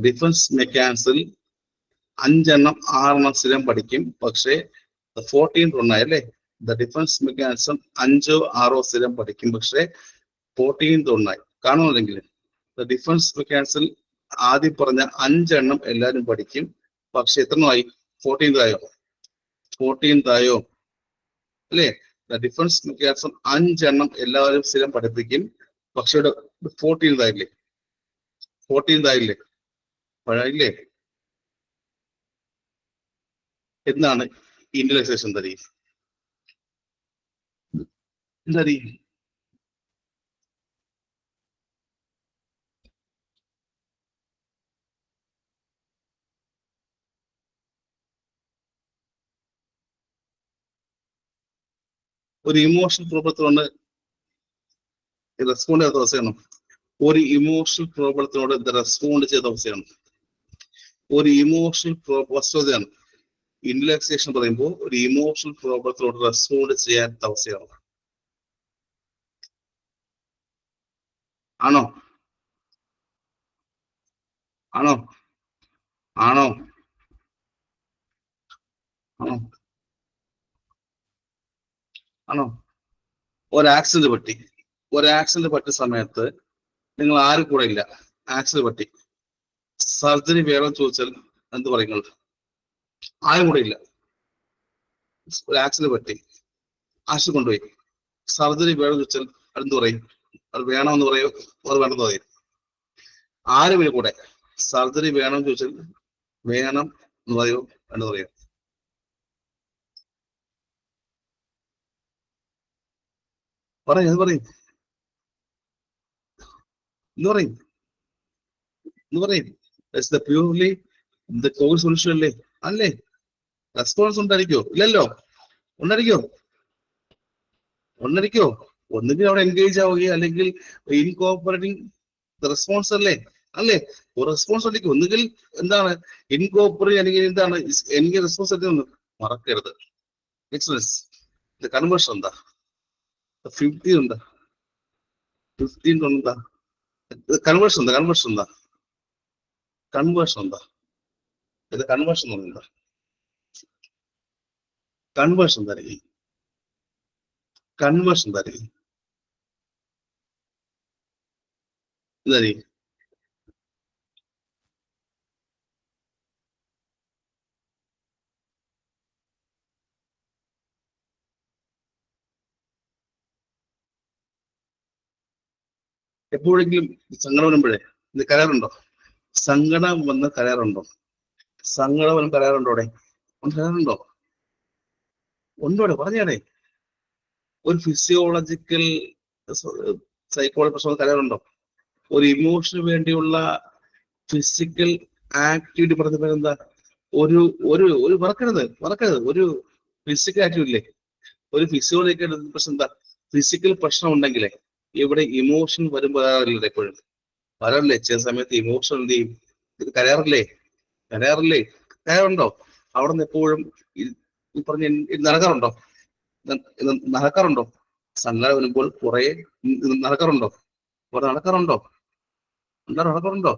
ഡിഫൻസ് മെക്കാനിക്സിൽ 5 6 സ്ഥിരം പഠിക്കും, പക്ഷേ 14th ഒന്നായല്ലേ? ദ ഡിഫൻസ് മെക്കാനിസം 5 6 സ്ഥിരം പഠിക്കും, പക്ഷേ 14th ഒന്നായി കാണുന്നില്ലെങ്കിൽ ദ ഡിഫൻസ് മെക്കാനിക്സിൽ ആദ്യം പറഞ്ഞ 5 എല്ലാവരും പഠിക്കും, പക്ഷെ എത്രണ്ണമായി? 14th ആയോ അല്ലേ? ദ ഡിഫൻസ് മെക്കാനിസം 5 എല്ലാവരും സ്ഥിരം പഠിപ്പിക്കും, പക്ഷെ 14th ആയില്ലേ? പഴയില്ലേ? എന്താണ് ഇന്റലക്ച്വലൈസേഷൻ? എന്താ ഒരു ഇമോഷണൽ പ്രോബ്ലത്തിനോട് റെസ്പോണ്ട് ചെയ്യാത്ത അവസ്ഥയാണ്. ഒരു ഇമോഷണൽ പ്രോബ്ലത്തിനോട് റെസ്പോണ്ട് ചെയ്ത അവസ്ഥയാണ്. ഒരു ഇമോഷണൽ വസ്തുതയാണ് ഇന്റലക്ച്വലൈസേഷൻ പറയുമ്പോൾ, ഒരു ഇമോഷണൽ പ്രോബ്ലത്തിനോട് റെസ്പോണ്ട് ചെയ്യാത്ത അവസ്ഥയാണ്. ആണോ? ആണോ? ആണോ? ആണോ? ആണോ? ഒരു ആക്സിഡന്റ് പറ്റിയ സമയത്ത് നിങ്ങൾ ആരും കൂടെ ഇല്ല, ആക്സിഡന്റ് പറ്റി, സർജറി വേണം ചോദിച്ചാൽ എന്ത് പറയും? ആരും കൂടെ ഇല്ല, ഒരു ആക്സിഡന്റ് പറ്റി, ആശുപത്രി കൊണ്ടുപോയി, സർജറി വേണം ചോദിച്ചാൽ എന്ത് പറയും? അത് വേണമെന്ന് പറയോ, അത് വേണമെന്ന് പറയും? ആരും കൂടെ സർജറി വേണം ചോദിച്ചാൽ വേണം എന്ന് പറയോ, എന്ന് പറയോ? പറയും, എന്ന് പറയും, എന്ന് പറയും, എന്ന് പറയും. പ്യൂർലി കോവിഡ് സൊല്യൂഷൻ അല്ലേ? അല്ലേ? റെസ്പോൺസ് ഉണ്ടായിരിക്കോ? ഇല്ലല്ലോ. ഉണ്ടായിരിക്കോ? ഉണ്ടായിരിക്കോ? ഒന്നുകിൽ അവിടെ എൻഗേജ് ആവുകയോ അല്ലെങ്കിൽ ഇൻകോപ്പറേറ്റിംഗ് റെസ്പോൺസ് അല്ലേ? അല്ലേ? ഒരു റെസ്പോൺസ് ഉണ്ടെങ്കിൽ ഒന്നുകിൽ എന്താണ് ഇൻകോപ്പറേറ്റ് അല്ലെങ്കിൽ എന്താണ് എനിക്ക് റെസ്പോൺസിബിലിറ്റി ഒന്നും മറക്കരുത്. കൺവേർഷൻ എന്താ? 15 എന്താ? 15 എന്താ? കൺവേർഷൻ എന്താ? കൺവേർഷൻ എന്താ? കൺവേർഷൻ എന്താ? ഇത് കൺവേർഷൻ എന്താ? കൺവേർഷൻ എന്തായിരിക്കും? കൺവേർഷൻ എന്തായിരിക്കും? ഇതായിരിക്കും എപ്പോഴെങ്കിലും സങ്കടം വരുമ്പോഴേ ഇത് കരാറുണ്ടോ? സങ്കടം വന്ന് കരാറുണ്ടോ? സങ്കടം വന്ന് കരാറുണ്ടോ? അവിടെ കരാറുണ്ടോ? ഉണ്ടോടെ പറഞ്ഞാടേ. ഒരു ഫിസിയോളജിക്കൽ സൈക്കോളജി പ്രശ്നം കരാറുണ്ടോ? ഒരു ഇമോഷന് വേണ്ടിയുള്ള ഫിസിക്കൽ ആക്ടിവിറ്റി പറഞ്ഞ എന്താ? ഒരു ഒരു ഒരു മറക്കരുത് ഒരു ഫിസിക്കൽ ആക്ടിവിറ്റി ഇല്ലേ? ഒരു ഫിസിയോളജിക്കൽ പ്രശ്നം എന്താ? ഫിസിക്കൽ പ്രശ്നം ഉണ്ടെങ്കിലേ ഇവിടെ ഇമോഷൻ വരുമ്പോൾ എപ്പോഴും വരാറില്ലേ? ചില സമയത്ത് ഇമോഷൻ എന്ത് ചെയ്യും? ഇത് കരയാറില്ലേ? കരയാറുണ്ടോ? അവിടെ നിന്ന് എപ്പോഴും ഈ പറഞ്ഞ നടക്കാറുണ്ടോ? നടക്കാറുണ്ടോ? സങ്കടം വരുമ്പോൾ കുറെ നടക്കാറുണ്ടോ? കുറെ നടക്കാറുണ്ടോ? നടക്കാറുണ്ടോ?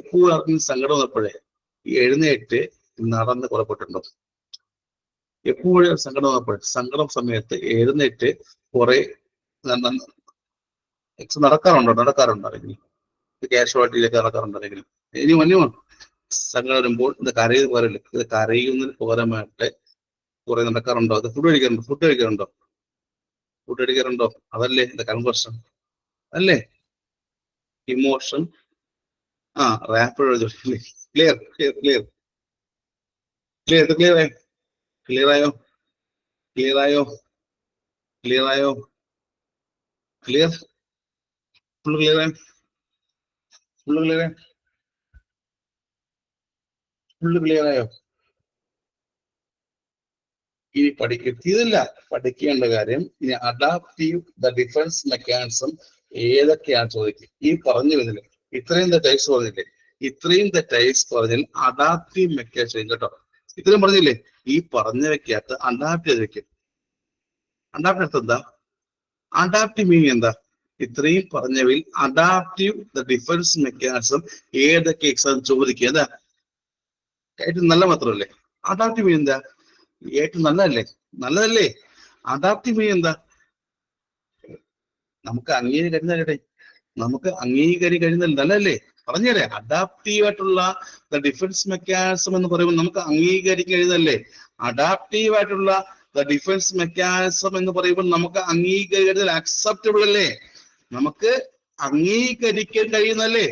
എപ്പോഴും സങ്കടം വന്നപ്പോഴേ എഴുന്നേറ്റ് നടന്ന് പുറപ്പെട്ടിട്ടുണ്ടോ? എപ്പോഴും സങ്കടം വന്നപ്പോഴേ സങ്കടം സമയത്ത് എഴുന്നേറ്റ് കുറെ നടക്കാറുണ്ടോ? അല്ലെങ്കിൽ കാഷ്വാലിറ്റിയിലേക്ക് നടക്കാറുണ്ടോ? അല്ലെങ്കിൽ ഇനി വന്യമാണ് സങ്കടം വരുമ്പോൾ ഇത് കരയുന്ന പോരല്ലേ? ഇത് കരയുന്നതിന് പകരമായിട്ട് കുറെ നടക്കാറുണ്ടോ? അത് ഫുഡ് കഴിക്കാറുണ്ടോ? അതല്ലേ ഇത് കൺവേർഷൻ അല്ലേ? Emotion rapid. Clear clear clear clear clear ആയോ? ക്ലിയർ ആയോ? ക്ലിയർ ആയോ? ക്ലിയർ ആയോ? ക്ലിയർ? ഫുൾ ക്ലിയർ ആയോ? ഫുൾ ക്ലിയർ ആയോ? ഫുൾ ക്ലിയർ ആയോ? ഇനി പഠിക്കേണ്ട കാര്യം ഇനി അഡാപ്റ്റീവ് ഡിഫൻസ് മെക്കാനിസം ഏതൊക്കെയാണ് ചോദിക്കും. ഈ പറഞ്ഞു വരുന്നില്ല, ഇത്രയും ടൈപ്സ് പറഞ്ഞില്ലേ? ഇത്രയും ടൈപ്സ് പറഞ്ഞാൽ അഡാപ്റ്റീവ് മെക്കാനിസം കേട്ടോ. ഇത്രയും പറഞ്ഞില്ലേ? ഈ പറഞ്ഞവയ്ക്കകത്ത് അഡാപ്റ്റീവ് വെക്കും. അഡാപ്റ്റീവ് അർത്ഥം എന്താ? അഡാപ്റ്റീവ് മീനിങ് എന്താ? ഇത്രയും പറഞ്ഞവയിൽ അഡാപ്റ്റീവ് ഡിഫൻസ് മെക്കാനിസം ഏതൊക്കെ എക്സാം ചോദിക്കുക? എന്താ ഏറ്റവും നല്ല മാത്രമല്ലേ? അഡാപ്റ്റീവ് മീനിങ് എന്താ? ഏറ്റവും നല്ലതല്ലേ? അഡാപ്റ്റീവ് മീനിങ് എന്താ? നമുക്ക് അംഗീകരിക്കുന്ന നല്ലതല്ലേ? പറഞ്ഞേരെ. അഡാപ്റ്റീവ് ആയിട്ടുള്ള ഡിഫൻസ് മെക്കാനിസം എന്ന് പറയുമ്പോൾ നമുക്ക് അംഗീകരിക്കുന്നതല്ലേ? അഡാപ്റ്റീവ് ആയിട്ടുള്ള ഡിഫൻസ് മെക്കാനിസം എന്ന് പറയുമ്പോൾ നമുക്ക് അംഗീകരിക്കുന്നത് അക്സെപ്റ്റബിൾ അല്ലേ? നമുക്ക് അംഗീകരിക്കാൻ കഴിയുന്നല്ലേ?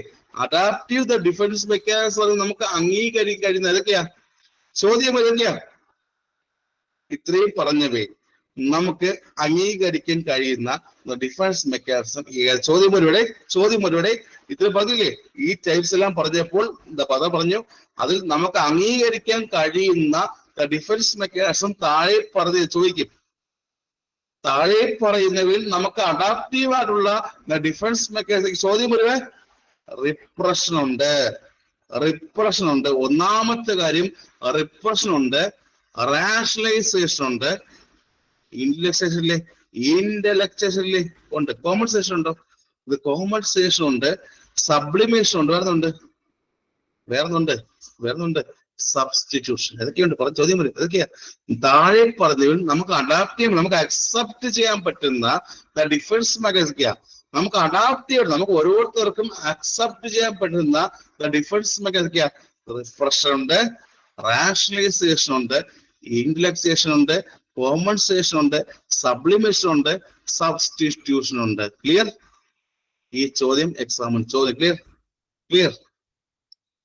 അഡാപ്റ്റീവ് ഡിഫൻസ് മെക്കാനിസം നമുക്ക് അംഗീകരിക്കാൻ കഴിയുന്ന ഏതൊക്കെയാ? ചോദ്യം ഏതൊക്കെയാ? ഇത്രയും പറഞ്ഞവേ നമുക്ക് അംഗീകരിക്കാൻ കഴിയുന്ന ഡിഫൻസ് മെക്കാനിസം ചോദ്യം ഒരുവിടെ ഇത്ര പറഞ്ഞില്ലേ? ഈ ടൈപ്സ് എല്ലാം പറഞ്ഞപ്പോൾ പദം പറഞ്ഞു. അതിൽ നമുക്ക് അംഗീകരിക്കാൻ കഴിയുന്ന ഡിഫൻസ് മെക്കാനിസം താഴെ പറഞ്ഞ് ചോദിക്കും. താഴെ പറയുന്നവയിൽ നമുക്ക് അഡാപ്റ്റീവ് ആയിട്ടുള്ള ഡിഫൻസ് മെക്കാനിസം ചോദ്യം ഒരുവേ റിപ്രഷൻ ഉണ്ട്. ഒന്നാമത്തെ കാര്യം റിപ്രഷൻ ഉണ്ട്, റാഷണലൈസേഷൻ ഉണ്ട്, ഇന്റലക്ച്വേഷൻ ഉണ്ട്, കോമ്പൻസേഷൻ ഉണ്ടോ? ഇത് കോമ്പൻസേഷൻ ഉണ്ട്, സബ്ലിമേഷൻ ഉണ്ട്, വരുന്നുണ്ട്. വേറൊന്നുണ്ട് സബ്സ്റ്റിറ്റ്യൂഷൻ. ഏതൊക്കെയുണ്ട്? പറഞ്ഞ ചോദ്യം വരും. ഏതൊക്കെയാ? താഴെ പറഞ്ഞതിൽ നമുക്ക് അഡാപ്റ്റ് ചെയ്യാൻ, നമുക്ക് അക്സെപ്റ്റ് ചെയ്യാൻ പറ്റുന്ന ഡിഫൻസ് മെക്കാനിസം, നമുക്ക് അഡാപ്റ്റ് ചെയ്യണം, നമുക്ക് ഓരോരുത്തർക്കും അക്സെപ്റ്റ് ചെയ്യാൻ പറ്റുന്ന ഡിഫൻസ് മെക്കാനിസം. റിഫ്രഷർ ഉണ്ട്, റാഷണലൈസേഷൻ ഉണ്ട്, ഇന്റലക്സേഷൻ ഉണ്ട്, കോമ്പൻസേഷൻ ഉണ്ട്, സബ്ലിമേഷൻ ഉണ്ട്, സബ്സ്റ്റിറ്റ്യൂഷൻ ഉണ്ട്. ക്ലിയർ? ഈ ചോദ്യം എക്സാമിന് ചോദ്യം. ക്ലിയർ?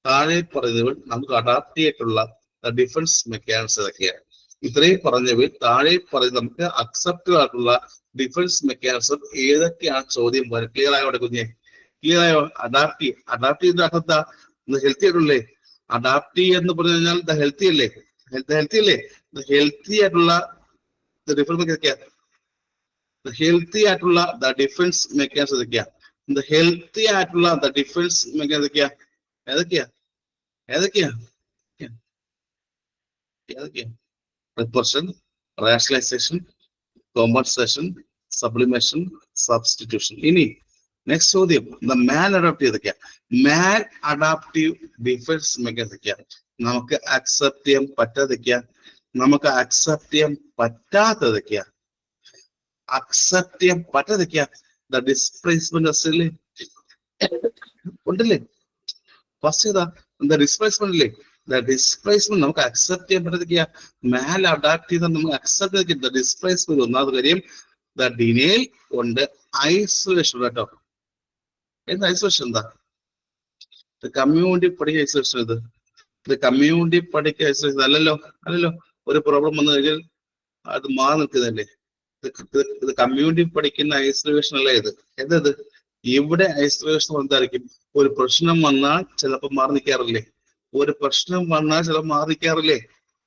താഴെ പറഞ്ഞവയിൽ നമുക്ക് അഡാപ്റ്റ് ചെയ്തിട്ടുള്ള ഡിഫൻസ് മെക്കാനിസം ഏതൊക്കെയാണ്? ഇത്രയും പറഞ്ഞവയിൽ താഴെ പറഞ്ഞ് നമുക്ക് അക്സെപ്റ്റബിൾ ആയിട്ടുള്ള ഡിഫൻസ് മെക്കാനിസം ഏതൊക്കെയാണ് ചോദ്യം വരും. ക്ലിയർ ആയോടെ കുഞ്ഞെ? ക്ലിയർ ആയോ? അഡാപ്റ്റ് ചെയ്ത അർത്ഥത്താ ഹെൽത്തി ആയിട്ടുള്ളേ. അഡാപ്റ്റ് എന്ന് പറഞ്ഞു കഴിഞ്ഞാൽ ഹെൽത്തി അല്ലേ? ഹെൽത്തി ആയിട്ടുള്ള ഡിഫൻസ് മെക്കാനിസം, ഹെൽത്തി ആയിട്ടുള്ള ഡിഫൻസ് മെക്കാനിസം ഏതൊക്കെയാ? ഹെൽത്തി ആയിട്ടുള്ള ഡിഫൻസ് മെക്കാനിസം ഏതൊക്കെയാ? Repression, rationalisation, compensation, sublimation, substitution. ഇനി നെക്സ്റ്റ് ചോദ്യം, മാൽ അഡാപ്റ്റീവ് ഏതൊക്കെയാ? മാൽ അഡാപ്റ്റീവ് ഡിഫൻസ് മെക്കാനിസം നമുക്ക് അക്സെപ്റ്റ് ചെയ്യാൻ പറ്റാതൊക്കെയാ? നമുക്ക് അക്സെപ്റ്റ് ചെയ്യാൻ പറ്റാത്തതൊക്കെയാ? ഡിസ്പ്ലേസ്മെന്റ് ഉണ്ടല്ലേ? ഫസ്റ്റ് ഏതാ? ഡിസ്പ്ലേസ്മെന്റ് അല്ലേ? ഡിസ്പ്ലേസ്മെന്റ് നമുക്ക് അക്സെപ്റ്റ് ചെയ്യാൻ പറ്റതൊക്കെയാ? മാൽ അഡാപ്റ്റ് ചെയ്താൽ നമുക്ക് അക്സെപ്റ്റ് ചെയ്ത ഡിസ്പ്ലേസ്മെന്റ് ഒന്നാമത് കാര്യം. ഡിനേൽ ഉണ്ട്, ഐസൊലേഷൻ കേട്ടോ. എന്താ ഐസൊലേഷൻ? എന്താ കമ്മ്യൂണിറ്റി പഠിക്കുക ഐസൊലേഷൻ? ഇത് കമ്മ്യൂണിറ്റി പഠിക്കുക ഐസൊലേഷൻ അല്ലല്ലോ. ഒരു പ്രോബ്ലം വന്നു കഴിഞ്ഞാൽ അത് മാറി നിൽക്കുന്നതല്ലേ? ഇത് കമ്മ്യൂണിറ്റി പഠിക്കുന്ന ഐസൊലേഷൻ അല്ല. എന്തത്? ഇവിടെ ഐസൊലേഷൻ എന്തായിരിക്കും? ഒരു പ്രശ്നം വന്നാൽ ചിലപ്പോൾ മാറി നിൽക്കാറില്ലേ?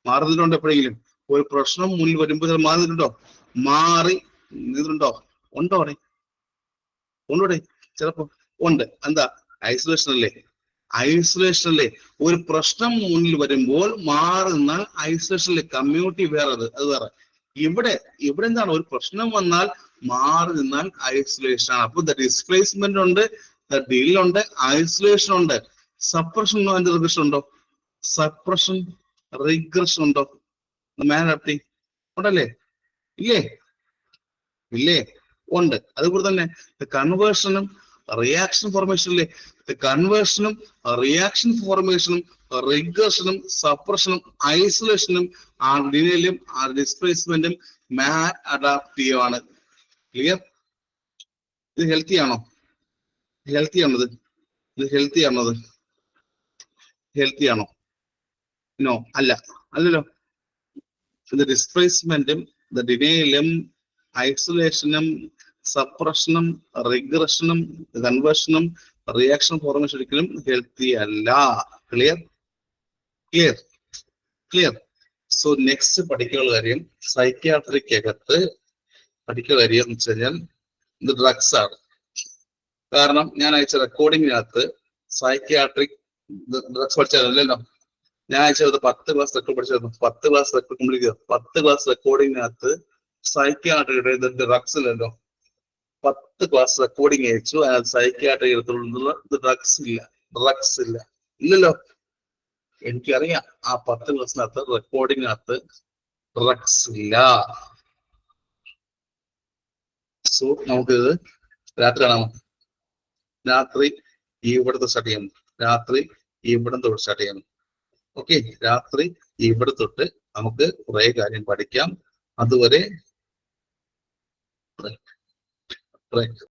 മാറി നിന്നിട്ടുണ്ടോ എപ്പോഴെങ്കിലും? ഒരു പ്രശ്നം മുന്നിൽ വരുമ്പോൾ ചില മാറി നിന്നിട്ടുണ്ടോ? ഉണ്ടോടെ? ചിലപ്പോ ഉണ്ട്. എന്താ? ഐസൊലേഷൻ അല്ലേ? ഒരു പ്രശ്നം മുന്നിൽ വരുമ്പോൾ മാറി നിന്നാൽ ഐസൊലേഷനിലെ കമ്മ്യൂണിറ്റി വേറെ, അത് വേറെ. ഇവിടെ എന്താണ്? ഒരു പ്രശ്നം വന്നാൽ മാറി നിന്നാൽ ഐസൊലേഷൻ ആണ്. അപ്പൊ ഡിസ്പ്ലേസ്മെന്റ് ഉണ്ട്, ഡിലുണ്ട്, ഐസൊലേഷൻ ഉണ്ട്. സപ്രഷൻ ഉണ്ടോ? സപ്രഷൻ റിഗ്രഷൻ ഉണ്ടോ? മാനപ്റ്റി ഉണ്ടല്ലേ? ഇല്ലേ? ഉണ്ട്. അതുപോലെ തന്നെ കൺവേർഷനും റിയാക്ഷൻ ഫോർമേഷനിലെ കൺവേർഷനും റിയാക്ഷൻ ഫോർമേഷനും റിഗ്രഷനും സപ്രഷനും ഐസൊലേഷനും ഡിനേലും ഡിസ്പ്ലേസ്മെന്റും മാൽ അഡാപ്റ്റീവ് ആണ്. ക്ലിയർ? ഇത് ഹെൽത്തി ആണോ? ഹെൽത്തി ആണോ? നോ, അല്ലല്ലോ. ഇത് ഡിസ്പ്ലേസ്മെന്റും ഡിനേലും ഐസൊലേഷനും സപ്രഷനും റിഗ്രഷനും കൺവേർഷനും റിയാക്ഷൻ ഫോർമേഷൻ ഒരിക്കലും ഹെൽത്തി അല്ല. ക്ലിയർ? സോ നെക്സ്റ്റ് പഠിക്കുന്ന കാര്യം സൈക്യാട്രിക്കകത്ത് പഠിക്കുന്ന കാര്യം എന്ന് വെച്ച് കഴിഞ്ഞാൽ ഇത് ഡ്രഗ്സ് ആണ്. കാരണം ഞാൻ അയച്ച റെക്കോർഡിങ്ങിനകത്ത് സൈക്യാട്രിക് ഡ്രഗ്സ് പഠിച്ചതല്ലോ. ഞാൻ അയച്ചത് 10 ക്ലാസ് റെക്കോർഡ് പഠിച്ചിരുന്നു. 10 ക്ലാസ് റെക്കോർഡ് കംപ്ലീറ്റ് ചെയ്തു. 10 ക്ലാസ് റെക്കോർഡിങ്ങിനകത്ത് സൈക്യാട്രിയുടെ ഡ്രഗ്സ് ഇല്ലല്ലോ. 10 ക്ലാസ് റെക്കോർഡിങ് അയച്ചു. അതിനകത്ത് സൈക്യാട്രി എടുത്തുള്ള ഡ്രഗ്സ് ഇല്ലല്ലോ. എനിക്കറിയാം ആ 10 ക്ലാസ്സിനകത്ത് റെക്കോർഡിങ്ങിനകത്ത് ഡ്രഗ്സ് ഇല്ല. സോ നമുക്കിത് രാത്രി കാണാമോ? രാത്രി ഇവിടുത്തെ സ്റ്റാർട്ട് ചെയ്യാം. ഓക്കെ, രാത്രി ഇവിടെ തൊട്ട് നമുക്ക് കുറെ കാര്യം പഠിക്കാം. അതുവരെ